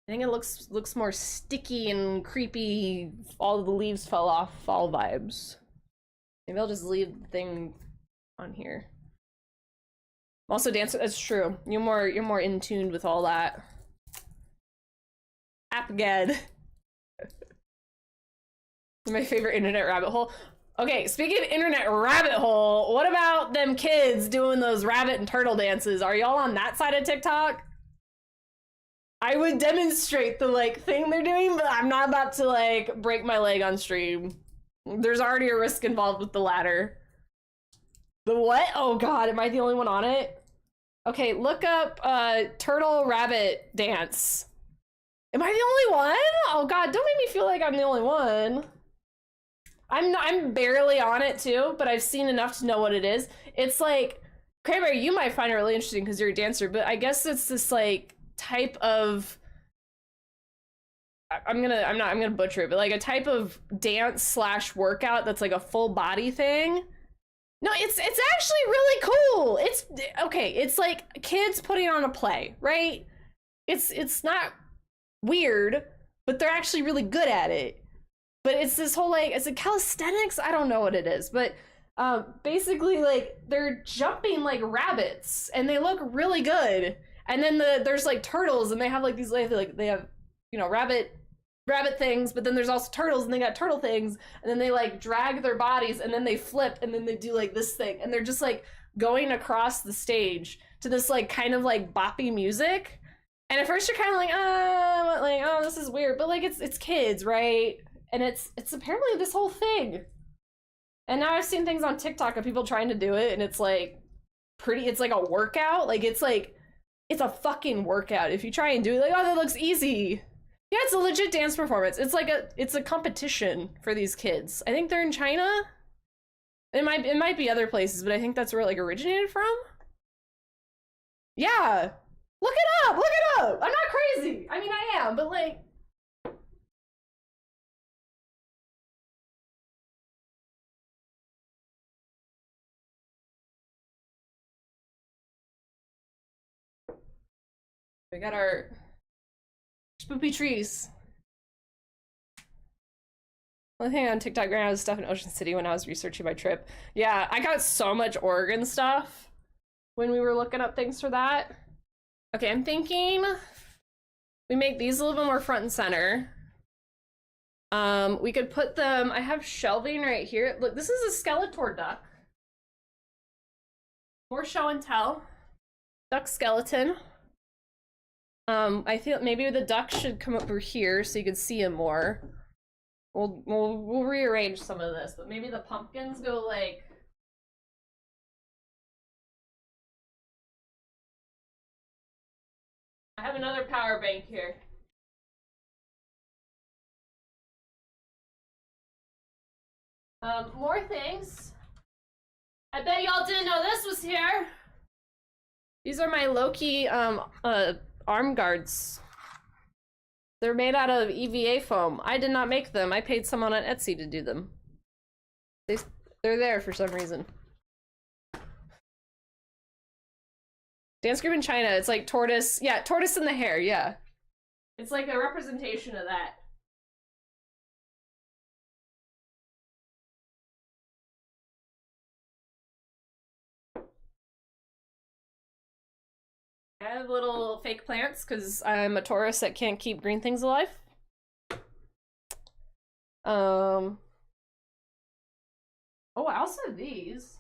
I think it looks more sticky and creepy. All the leaves fell off, fall vibes. Maybe I'll just leave the thing on here. Also, dancer. That's true. You're more in tune with all that. Appgad. My favorite internet rabbit hole. Okay, speaking of internet rabbit hole, what about them kids doing those rabbit and turtle dances? Are y'all on that side of TikTok? I would demonstrate the, like, thing they're doing, but I'm not about to, like, break my leg on stream. There's already a risk involved with the ladder. The what? Oh god, am I the only one on it? Okay, look up turtle rabbit dance. Am I the only one? Oh god, don't make me feel like I'm the only one. I'm barely on it too, but I've seen enough to know what it is. It's like, Cranberry, you might find it really interesting because you're a dancer, but I guess it's this, like, type of, I'm gonna butcher it, but, like, a type of dance slash workout that's like a full body thing. No, it's actually really cool. It's okay. It's like kids putting on a play, right? It's not weird, but they're actually really good at it. But it's this whole, like, is it calisthenics? I don't know what it is, but basically, like, they're jumping like rabbits, and they look really good. And then there's, like, turtles, and they have, like, these, like, they have, you know, rabbit things, but then there's also turtles, and they got turtle things, and then they, like, drag their bodies, and then they flip, and then they do, like, this thing, and they're just, like, going across the stage to this, like, kind of, like, boppy music. And at first you're kind of like, oh, this is weird, but like it's kids, right? And it's apparently this whole thing. And now I've seen things on TikTok of people trying to do it, and it's like it's like a workout. Like it's a fucking workout. If you try and do it, like, oh, that looks easy. Yeah, it's a legit dance performance. It's like it's a competition for these kids. I think they're in China. It might be other places, but I think that's where it like originated from. Yeah. Look it up! Look it up! I'm not crazy! I mean, I am, but like... We got our spoopy trees. One thing on TikTok right now is stuff in Ocean City when I was researching my trip. Yeah, I got so much Oregon stuff when we were looking up things for that. Okay, I'm thinking we make these a little bit more front and center. We could put them, I have shelving right here. Look, this is a Skeletor duck. More show and tell. Duck skeleton. I feel maybe the duck should come over here so you can see him more. We'll rearrange some of this, but maybe the pumpkins go like... I have another power bank here. More things. I bet y'all didn't know this was here. These are my Loki arm guards. They're made out of EVA foam. I did not make them. I paid someone on Etsy to do them. They're there for some reason. Dance group in China. It's like tortoise. Yeah, tortoise in the hair. Yeah. It's like a representation of that. I have little fake plants because I'm a Taurus that can't keep green things alive. Oh, I also have these.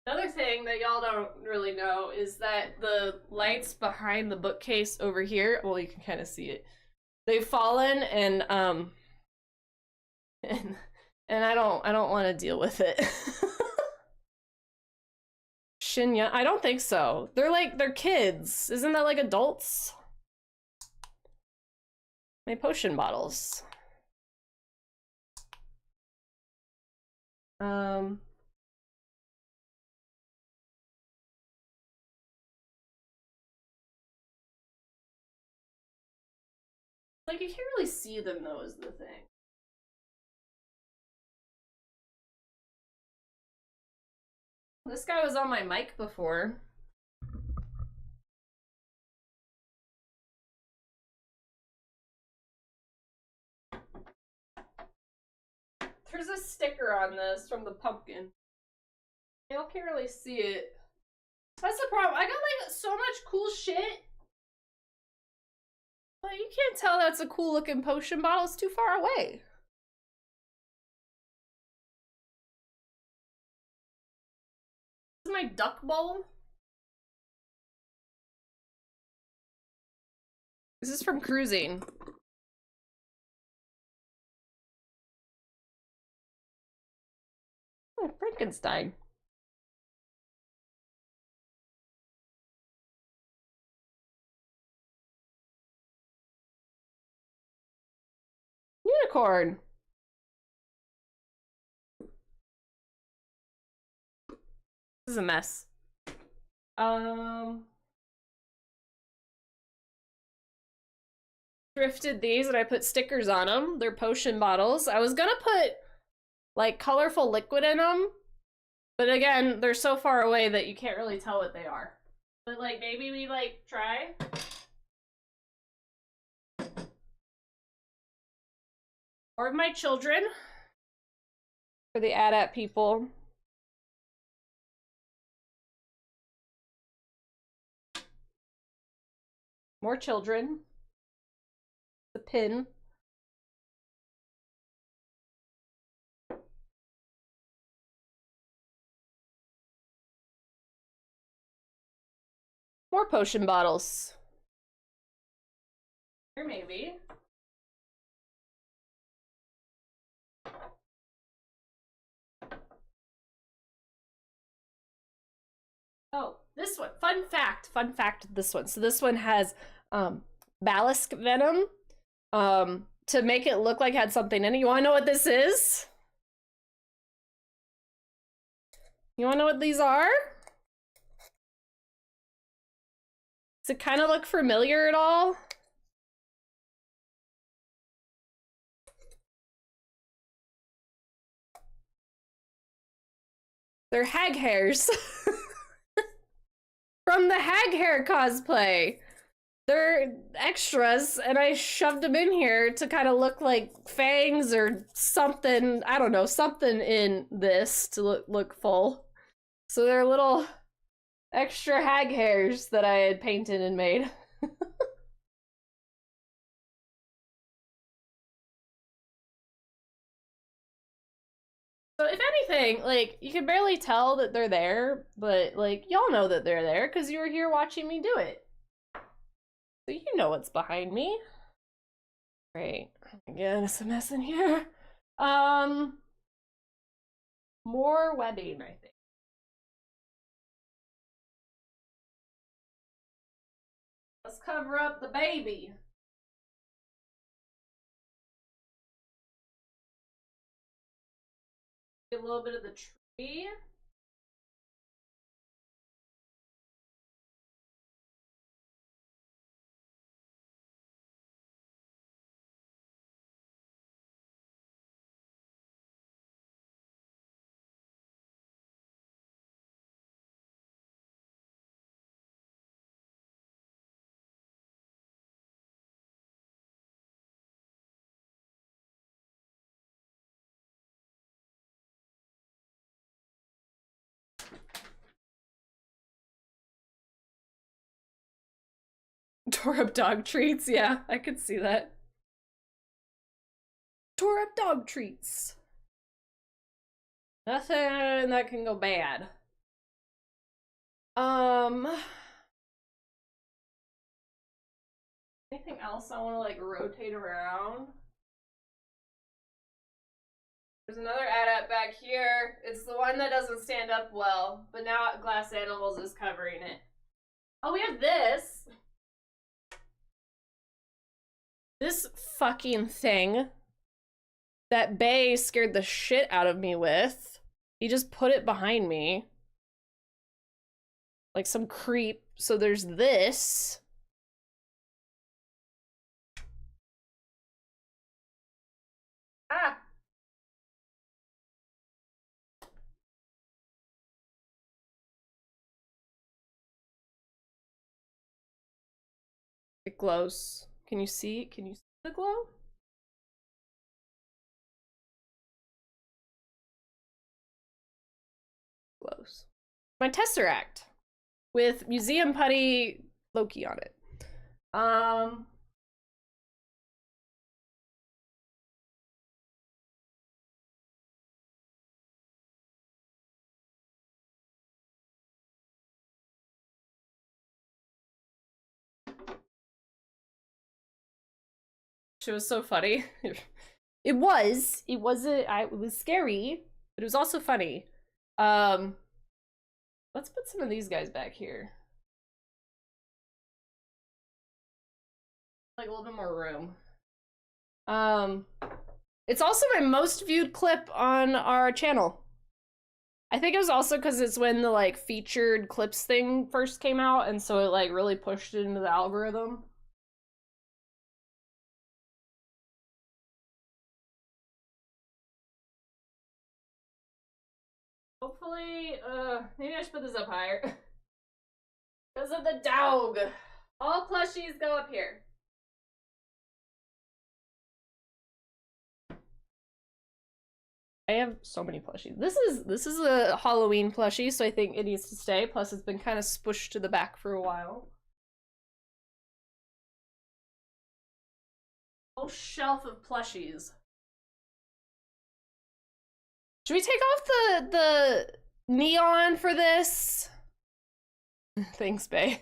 Another thing that y'all don't really know is that the lights behind the bookcase over here, well, you can kind of see it. They've fallen and I don't want to deal with it. Shinya, I don't think so. They're kids. Isn't that like adults? My potion bottles. Like, you can't really see them, though, is the thing. This guy was on my mic before. There's a sticker on this from the pumpkin. Y'all can't really see it. That's the problem. I got, like, so much cool shit. But you can't tell that's a cool looking potion bottle. It's too far away. This is my duck bowl. This is from cruising. Oh, Frankenstein. Unicorn. This is a mess. Thrifted these and I put stickers on them. They're potion bottles. I was gonna put like colorful liquid in them, but again, they're so far away that you can't really tell what they are. But like maybe we like try. Or of my children. For the AT-AT people. More children. The pin. More potion bottles. Here, maybe. Oh, this one. Fun fact, this one. So this one has ballast venom to make it look like it had something in it. You want to know what this is? You want to know what these are? Does it kind of look familiar at all? They're hag hairs. From the hag hair cosplay. They're extras, and I shoved them in here to kind of look like fangs or something. I don't know, something in this to look full. So they're little extra hag hairs that I had painted and made. So if anything, like, you can barely tell that they're there, but, like, y'all know that they're there because you were here watching me do it. So you know what's behind me. Great. Again, it's a mess in here. More webbing, I think. Let's cover up the baby. Get a little bit of the tree. Tore up dog treats, yeah, I could see that. Tore up dog treats. Nothing that can go bad. Anything else I want to like rotate around? There's another adept back here. It's the one that doesn't stand up well, but now Glass Animals is covering it. Oh, we have this. This fucking thing that Bay scared the shit out of me with. He just put it behind me. Like some creep. So there's this. Ah! It glows. Can you see? Can you see the glow? Glows. My Tesseract with Museum Putty Loki on it. It was so funny. It was scary, but it was also funny. Let's put some of these guys back here. Like a little bit more room. It's also my most viewed clip on our channel. I think it was also because it's when the like featured clips thing first came out, and so it like really pushed it into the algorithm. Hopefully, maybe I should put this up higher. Because of the dog. All plushies go up here. I have so many plushies. This is a Halloween plushie, so I think it needs to stay. Plus, it's been kind of spushed to the back for a while. Whole shelf of plushies. Should we take off the neon for this? Thanks, Bae.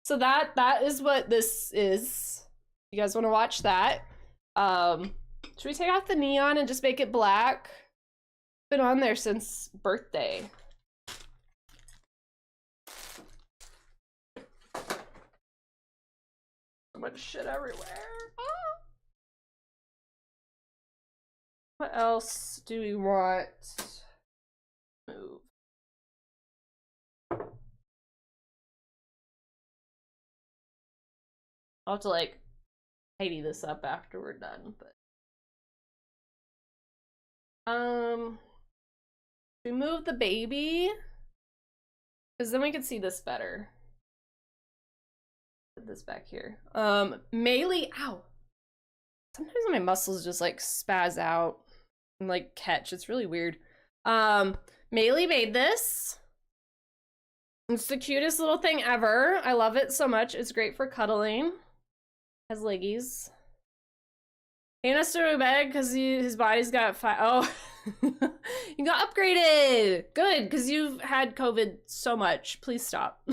So that is what this is. You guys want to watch that? Should we take off the neon and just make it black? Been on there since birthday. So much shit everywhere. Ah. What else do we want? Move. I'll have to like tidy this up after we're done, but we move the baby because then we can see this better. Put this back here. Melee, ow. Sometimes my muscles just like spaz out and like catch. It's really weird. Melee made this. It's the cutest little thing ever. I love it so much. It's great for cuddling. Has leggies. He has to go to bed because his body's got oh, you got upgraded. Good, because you've had COVID so much. Please stop.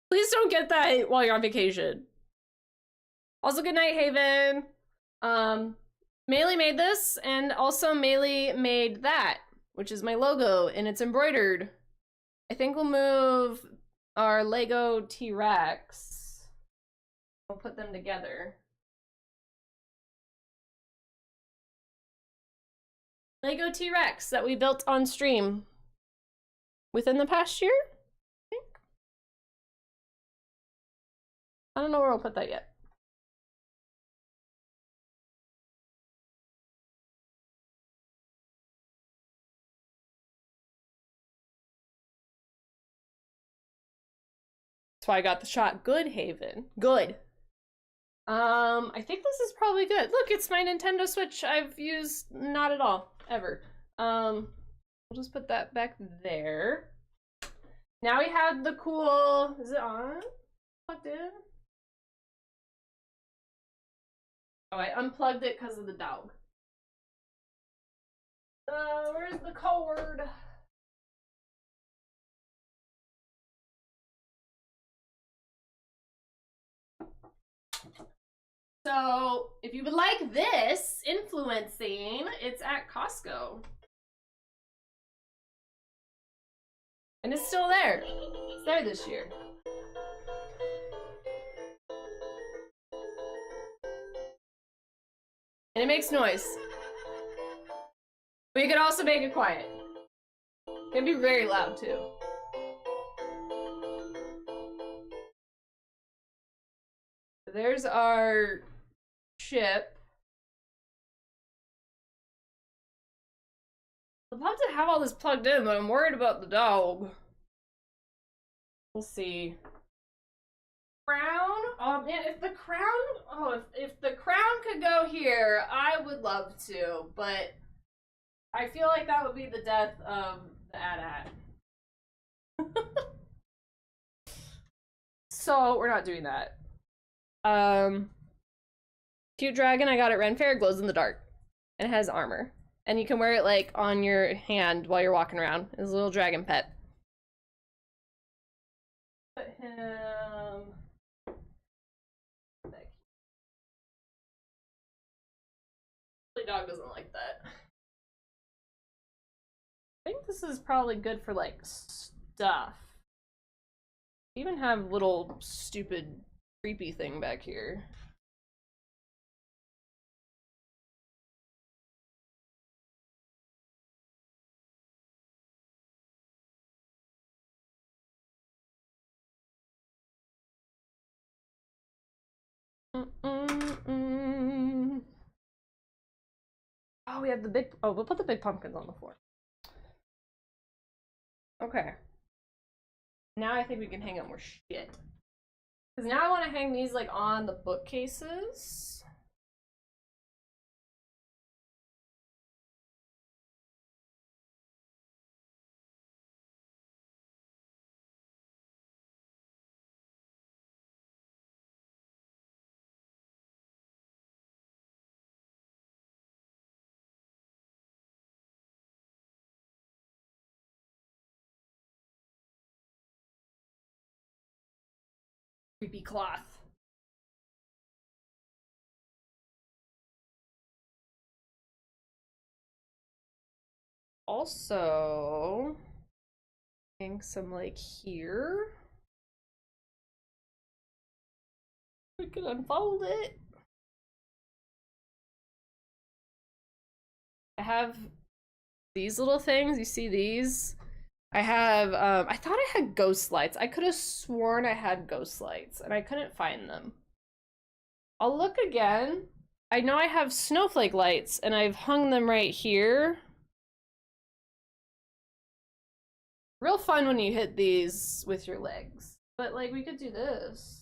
Please don't get that while you're on vacation. Also, good night, Haven. Melee made this, and also Melee made that, which is my logo, and it's embroidered. I think we'll move our Lego T-Rex. We'll put them together. Lego T-Rex that we built on stream within the past year, I think. I don't know where I'll put that yet. That's why I got the shot. Good, Haven. Good. I think this is probably good. Look, it's my Nintendo Switch I've used not at all, ever. We'll just put that back there. Now we have the cool, is it on? Plugged in? Oh, I unplugged it because of the dog. Where's the cord? So, if you would like this influencing, it's at Costco. And it's still there. It's there this year. And it makes noise. But you can also make it quiet. It can be very loud too. There's our chip. I'd love to have all this plugged in, but I'm worried about the dog. We'll see. Crown? Oh man, if the crown, if the crown could go here, I would love to, but I feel like that would be the death of the AT-AT. So we're not doing that. Cute dragon, I got at Ren Fair, glows in the dark. And it has armor. And you can wear it like on your hand while you're walking around. It's a little dragon pet. Put him back. The dog doesn't like that. I think this is probably good for like stuff. Even have little stupid creepy thing back here. Oh, we have the big, oh, we'll put the big pumpkins on the floor. Okay. Now I think we can hang up more shit. Because now I want to hang these like on the bookcases. Creepy cloth. Also, I think some like here. We could unfold it. I have these little things. You see these? I have, I thought I had ghost lights. I could have sworn I had ghost lights and I couldn't find them. I'll look again. I know I have snowflake lights and I've hung them right here. Real fun when you hit these with your legs. But like, we could do this.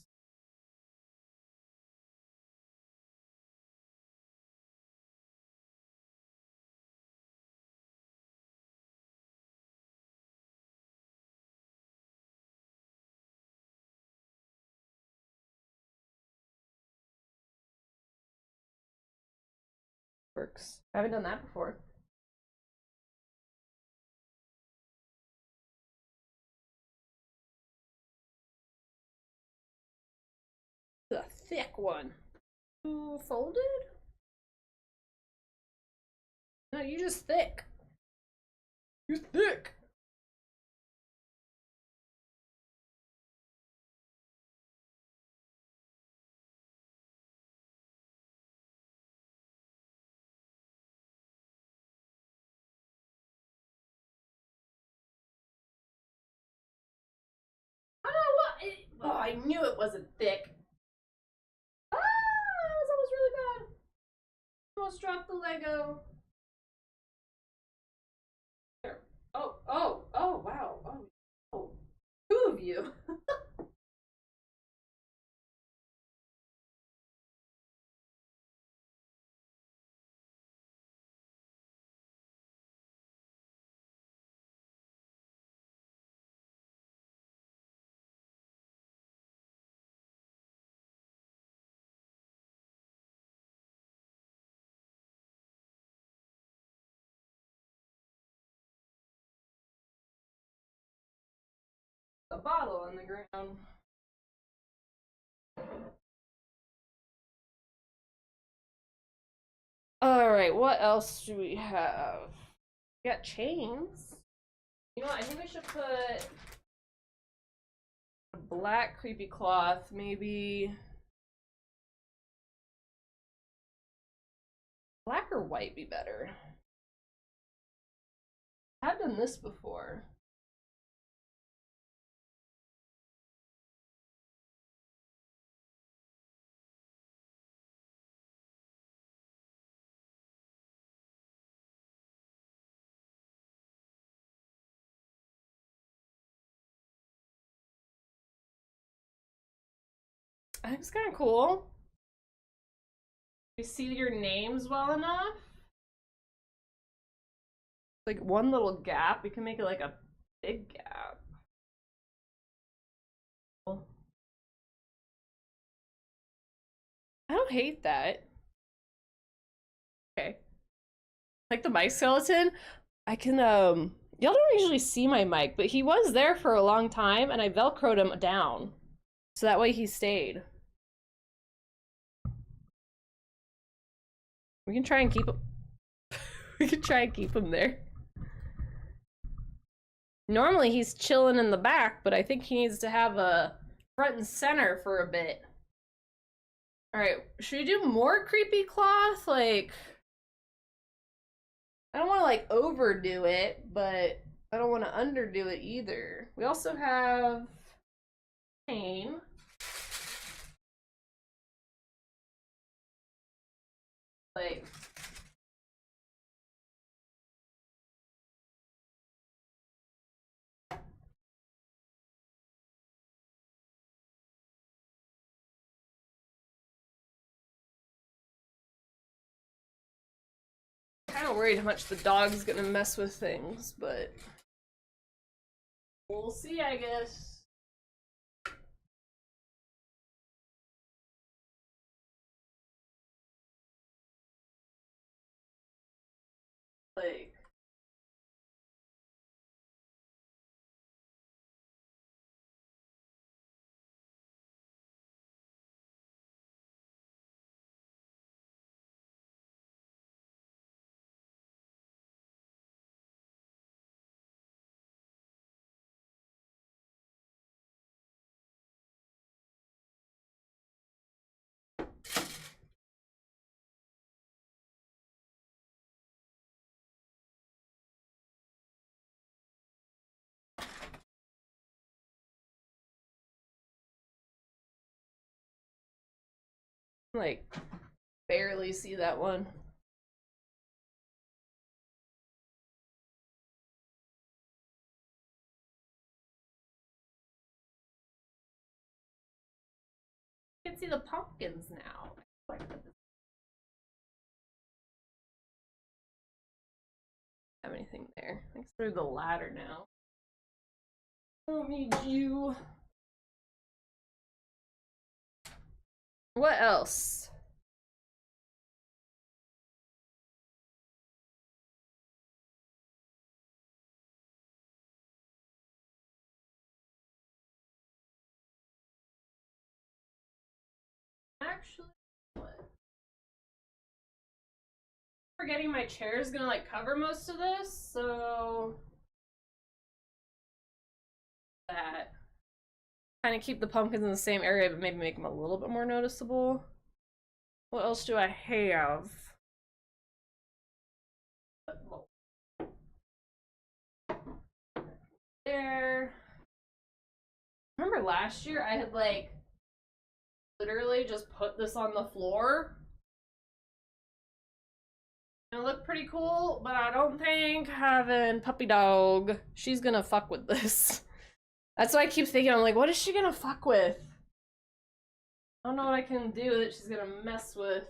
Works. I haven't done that before. The thick one. Ooh, folded? No, you just thick. You're thick. I don't know what. Oh, I knew it wasn't thick. Ah, that was really bad. Almost dropped the Lego. There. Oh, wow. Oh, two of you. A bottle on the ground. Alright, what else do we have? We got chains. You know what? I think we should put a black creepy cloth, maybe. Black or white be better? I've done this before. I think it's kind of cool. You see your names well enough. Like one little gap, we can make it like a big gap. I don't hate that. Okay. Like the mic skeleton, I can y'all don't usually see my mic, but he was there for a long time and I velcroed him down. So that way he stayed. We can try and keep him. We can try and keep him there. Normally he's chilling in the back, but I think he needs to have a front and center for a bit. Alright, should we do more creepy cloth? Like, I don't want to like overdo it, but I don't want to underdo it either. We also have chain. Like, kind of worried how much the dog's gonna mess with things, but we'll see, I guess. Like, Like, barely see that one. You can see the pumpkins now. Have anything there? Thanks through the ladder now. I don't need you. What else? Actually, what? Forgetting my chair is gonna like cover most of this, so that kind of keep the pumpkins in the same area, but maybe make them a little bit more noticeable. What else do I have? There. Remember last year I had like literally just put this on the floor. It looked pretty cool, but I don't think having puppy dog, she's gonna fuck with this. That's why I keep thinking, I'm like, what is she gonna fuck with? I don't know what I can do that she's gonna mess with.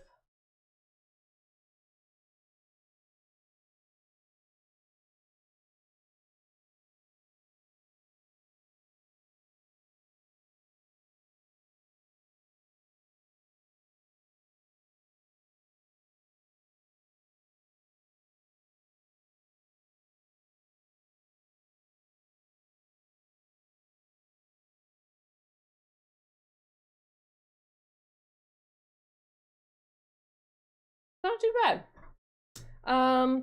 Not too bad.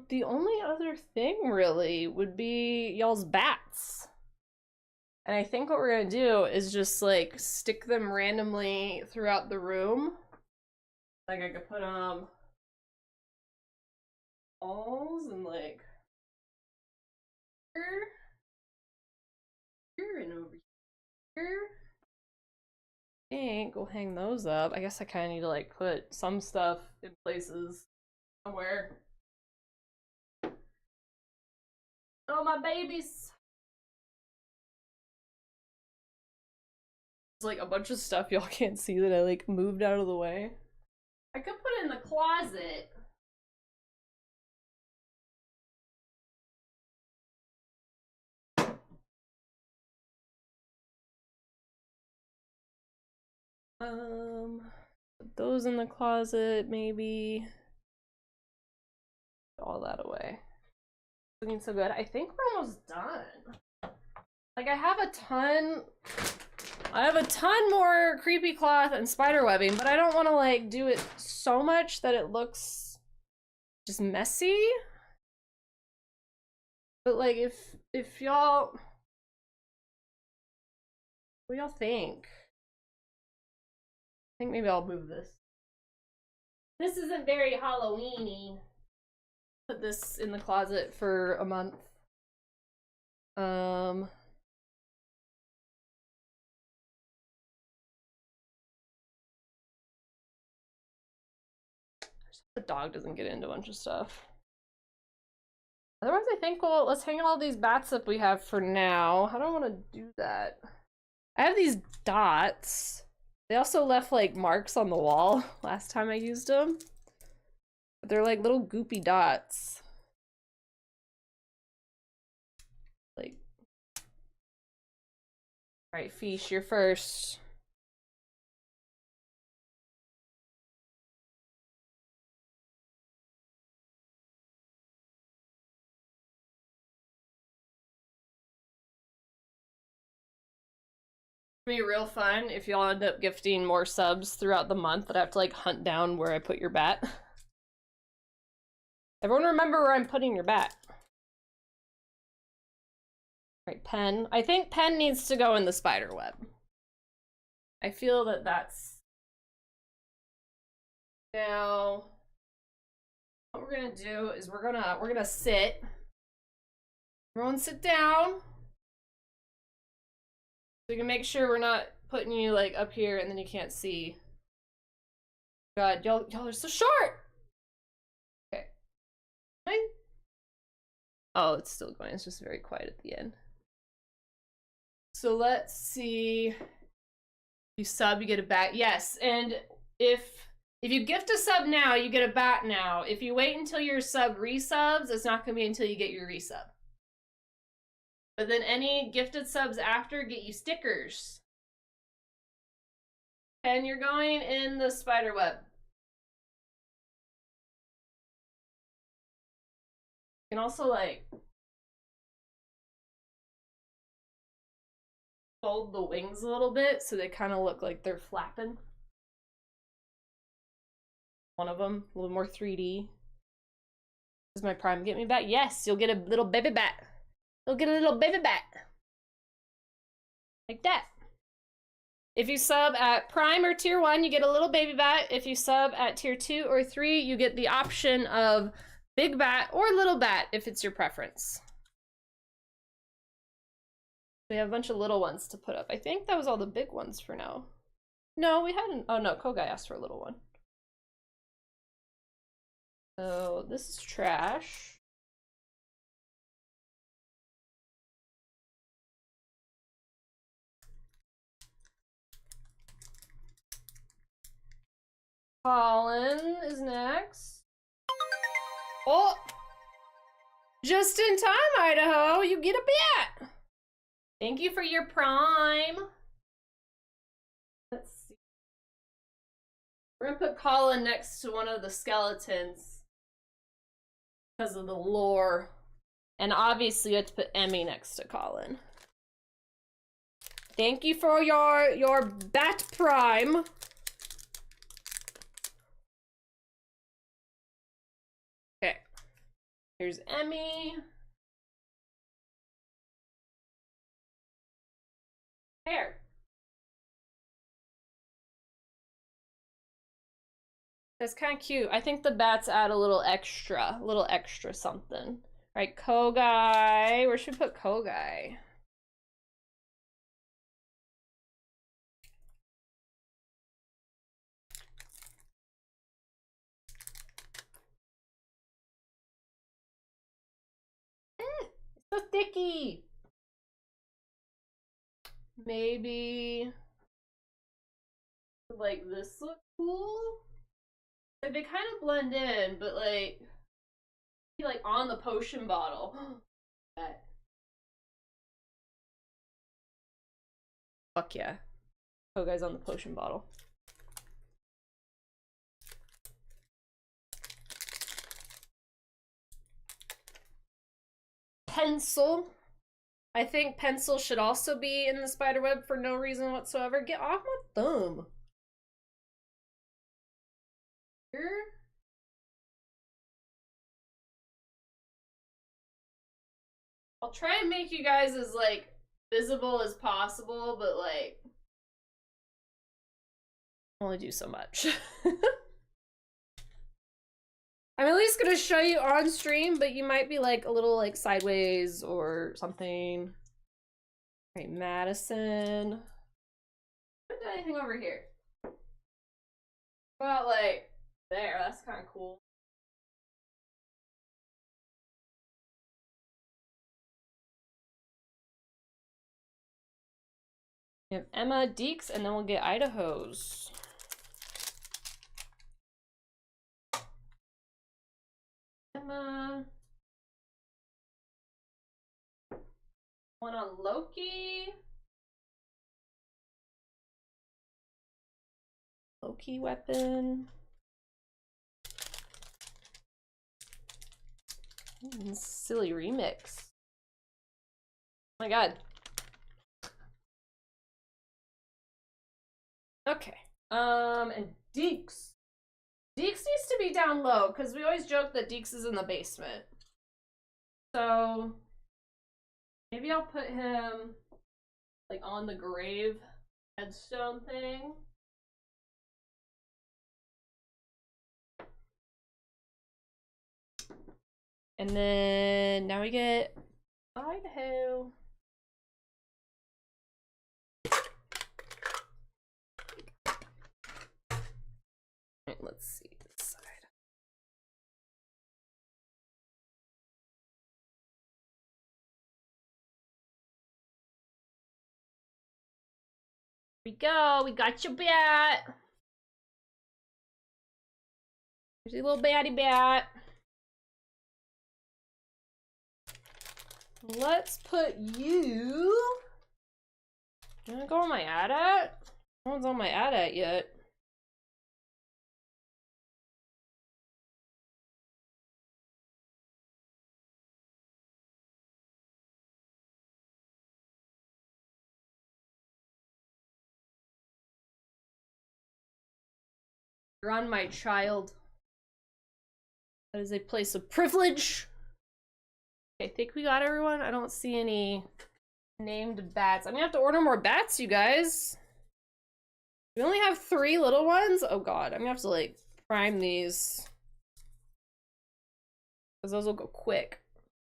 The only other thing really would be y'all's bats. And I think what we're gonna do is just like stick them randomly throughout the room. Like I could put walls and like here and over here. I think we'll hang those up. I guess I kind of need to like put some stuff in places somewhere. Oh, my babies. There's like a bunch of stuff y'all can't see that I like moved out of the way. I could put it in the closet. Put those in the closet, maybe. Put all that away. Looking so good. I think we're almost done. Like I have a ton more creepy cloth and spider webbing, but I don't want to like do it so much that it looks just messy. But like if y'all, what do y'all think? I think maybe I'll move this. This isn't very Halloween-y. Put this in the closet for a month. The dog doesn't get into a bunch of stuff. Otherwise, I think let's hang all these bats up we have for now. I don't want to do that. I have these dots. They also left like marks on the wall last time I used them. But they're like little goopy dots. Like, all right, Fish, you're first. Be real fun if y'all end up gifting more subs throughout the month that I have to like hunt down where I put your bat. Everyone remember where I'm putting your bat. Right, Pen. I think Pen needs to go in the spider web. I feel that that's... Now, what we're gonna do is we're gonna sit. Everyone sit down. So we can make sure we're not putting you like up here and then you can't see. God, y'all are so short. Okay. Oh, it's still going. It's just very quiet at the end. So let's see. You sub, you get a bat. Yes, and if you gift a sub now, you get a bat now. If you wait until your sub resubs, it's not gonna be until you get your resub. But then any gifted subs after get you stickers. And you're going in the spider web. You can also like fold the wings a little bit so they kind of look like they're flapping. One of them, a little more 3D. Does my prime get me back? Yes, you'll get a little baby bat. You'll get a little baby bat. Like that. If you sub at Prime or Tier 1, you get a little baby bat. If you sub at Tier 2 or 3, you get the option of big bat or little bat if it's your preference. We have a bunch of little ones to put up. I think that was all the big ones for now. No, we hadn't. Oh no, Kogai asked for a little one. So this is trash. Colin is next. Oh! Just in time, Idaho! You get a bat! Thank you for your prime. Let's see. We're gonna put Colin next to one of the skeletons because of the lore. And obviously you have to put Emmy next to Colin. Thank you for your bat prime. Okay. Here's Emmy. Hair. That's kind of cute. I think the bats add a little extra something. All right, Kogai. Where should we put Kogai? It's so sticky. Maybe like this look cool. Like they kind of blend in, but like on the potion bottle. Fuck yeah. Oh, guys, on the potion bottle. Pencil. I think pencil should also be in the spiderweb for no reason whatsoever. Get off my thumb. Here. I'll try and make you guys as like visible as possible, but like only do so much. I'm at least gonna show you on stream, but you might be like a little like sideways or something. All right, Madison. Put anything over here. Well, like there, that's kind of cool. We have Emma, Deeks, and then we'll get Idaho's. Emma. One on Loki. Loki weapon. Silly remix. Oh my god. Okay. And Deeks. Deeks needs to be down low, because we always joke that Deeks is in the basement. So maybe I'll put him like on the grave headstone thing. And then now we get Idaho. Right, let's see this side. Here we go. We got your bat. Here's your little baddie bat. Let's put you. Can I go on my AT-AT? No one's on my AT-AT yet. You're on my child. That is a place of privilege. Okay, I think we got everyone. I don't see any named bats. I'm gonna have to order more bats, you guys. We only have 3 little ones? Oh god, I'm gonna have to like prime these. Because those will go quick.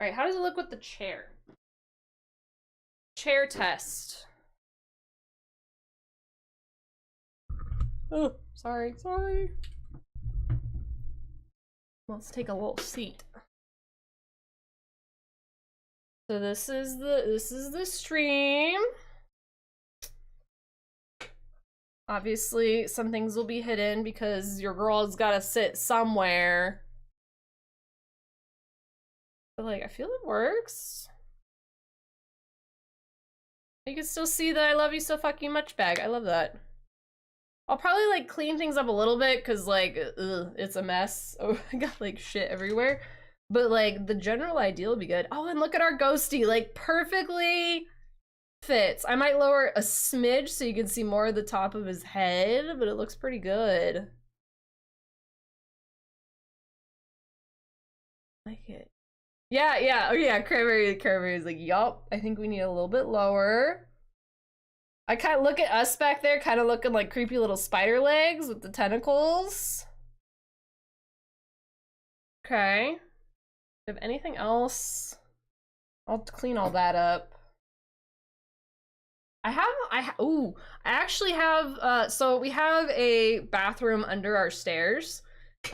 Alright, how does it look with the chair? Chair test. Oh, sorry. Let's take a little seat. So this is the stream. Obviously, some things will be hidden because your girl's gotta sit somewhere. But like, I feel it works. You can still see that I love you so fucking much bag. I love that. I'll probably like clean things up a little bit because like, it's a mess. Oh, I got like shit everywhere. But like the general idea will be good. Oh, and look at our ghosty, like perfectly fits. I might lower a smidge so you can see more of the top of his head, but it looks pretty good. I like it. Yeah. Oh yeah, Cranberry's like, yup, I think we need a little bit lower. I kind of look at us back there, kind of looking like creepy little spider legs with the tentacles. Okay. Do you have anything else? I'll clean all that up. I actually have, so we have a bathroom under our stairs,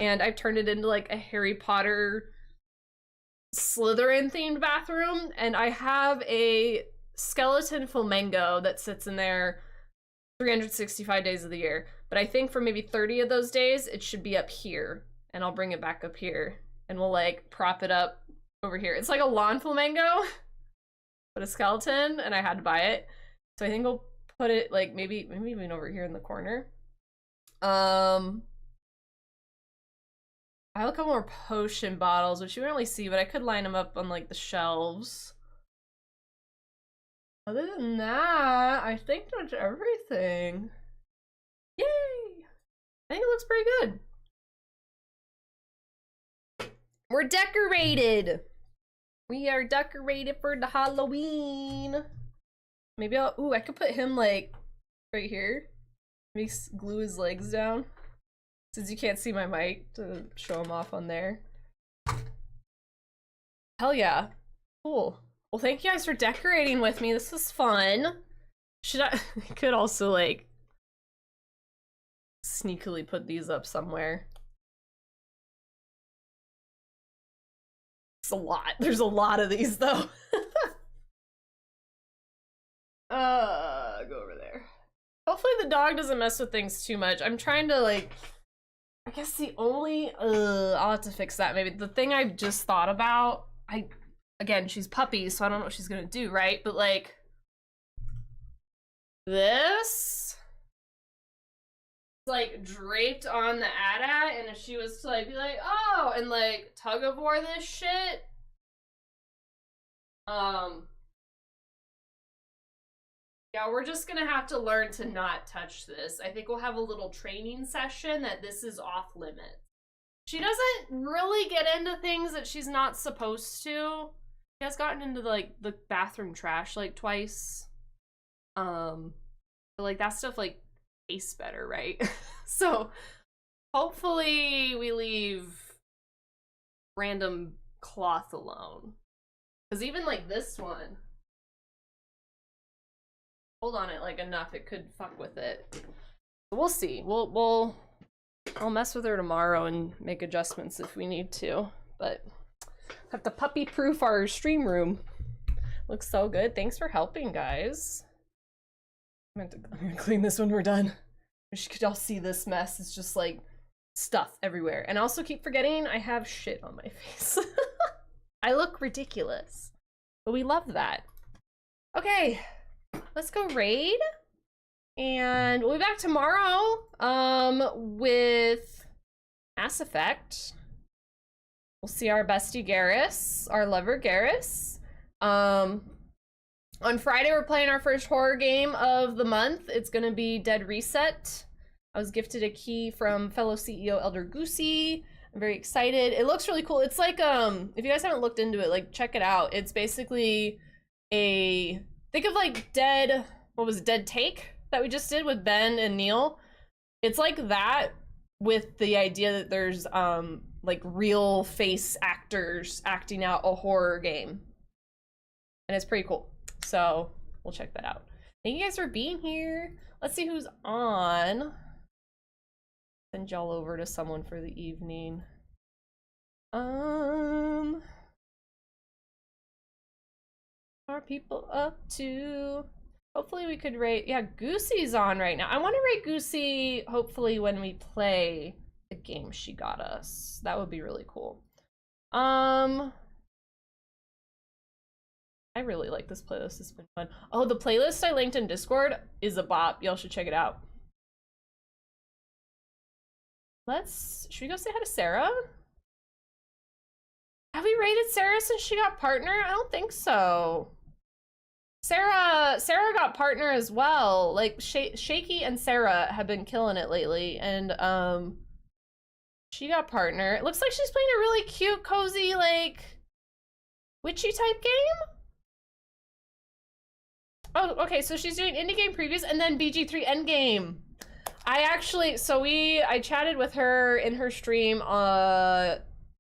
and I've turned it into like a Harry Potter Slytherin themed bathroom, and I have a skeleton flamingo that sits in there 365 days of the year. But I think for maybe 30 of those days, it should be up here, and I'll bring it back up here, and we'll like prop it up over here. It's like a lawn flamingo, but a skeleton, and I had to buy it. So I think we'll put it like maybe even over here in the corner. I have a couple more potion bottles, which you don't really see, but I could line them up on like the shelves. Other than that, I think that's everything. Yay! I think it looks pretty good. We're decorated. We are decorated for the Halloween. Maybe I'll, I could put him like right here. Maybe glue his legs down. Since you can't see my mic to show him off on there. Hell yeah. Cool. Well, thank you guys for decorating with me. This was fun. Should I could also like sneakily put these up somewhere. It's a lot. There's a lot of these though. Go over there. Hopefully the dog doesn't mess with things too much. I'm trying to like, I guess the only, I'll have to fix that maybe. The thing I've just thought about, again, she's puppy, so I don't know what she's gonna do, right? But like, this, like draped on the AT-AT, and if she was to like be like, oh, and like tug of war this shit, yeah, we're just gonna have to learn to not touch this. I think we'll have a little training session that this is off limits. She doesn't really get into things that she's not supposed to. She has gotten into like the bathroom trash like twice. But like that stuff like tastes better, right? So hopefully we leave random cloth alone. Because even like this one, hold on it like enough, it could fuck with it. We'll see. We'll I'll mess with her tomorrow and make adjustments if we need to, but have to puppy proof our stream room. Looks so good. Thanks for helping, guys. I'm gonna clean this when we're done. Wish you could all see this mess. It's just like stuff everywhere. And I also keep forgetting I have shit on my face. I look ridiculous, but we love that. Okay, let's go raid. And we'll be back tomorrow with Mass Effect. We'll see our bestie Garrus, our lover Garrus. On Friday, we're playing our first horror game of the month. It's gonna be Dead Reset. I was gifted a key from fellow CEO Elder Goosey. I'm very excited. It looks really cool. It's like, if you guys haven't looked into it, like, check it out. It's basically think of like Dead Take that we just did with Ben and Neil. It's like that with the idea that there's, like real face actors acting out a horror game. And it's pretty cool. So we'll check that out. Thank you guys for being here. Let's see who's on. Send y'all over to someone for the evening. Are people up to? Hopefully we could rate. Yeah, Goosey's on right now. I want to rate Goosey hopefully when we play the game she got us. That would be really cool. I really like this playlist. It's been fun. Oh, the playlist I linked in Discord is a bop. Y'all should check it out. Should we go say hi to Sarah? Have we rated Sarah since she got partner? I don't think so. Sarah got partner as well. Like Shaky and Sarah have been killing it lately, and she got partner. It looks like she's playing a really cute, cozy, like witchy type game. Oh, okay, so she's doing indie game previews and then BG3 endgame. I chatted with her in her stream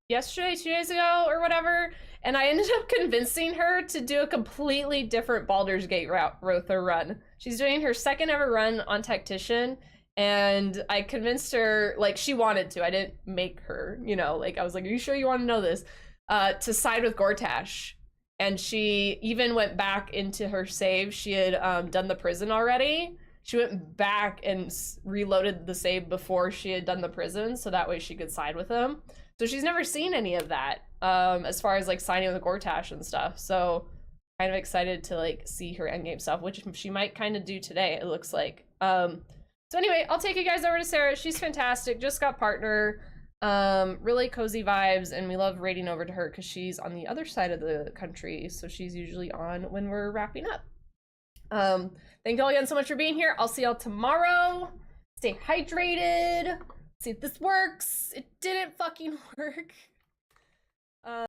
yesterday, 2 days ago or whatever, and I ended up convincing her to do a completely different Baldur's Gate Rother run. She's doing her second ever run on Tactician, and I convinced her, like, she wanted to. I didn't make her, you know, like, I was like, are you sure you want to know this? To side with Gortash. And she even went back into her save. She had done the prison already. She went back and reloaded the save before she had done the prison, so that way she could side with him. So she's never seen any of that, as far as like siding with Gortash and stuff. So kind of excited to like see her endgame stuff, which she might kind of do today, it looks like. So anyway, I'll take you guys over to Sarah. She's fantastic, just got partner. Really cozy vibes, and we love raiding over to her because she's on the other side of the country, so she's usually on when we're wrapping up. Thank you all again so much for being here. I'll see y'all tomorrow. Stay hydrated. See if this works. It didn't fucking work.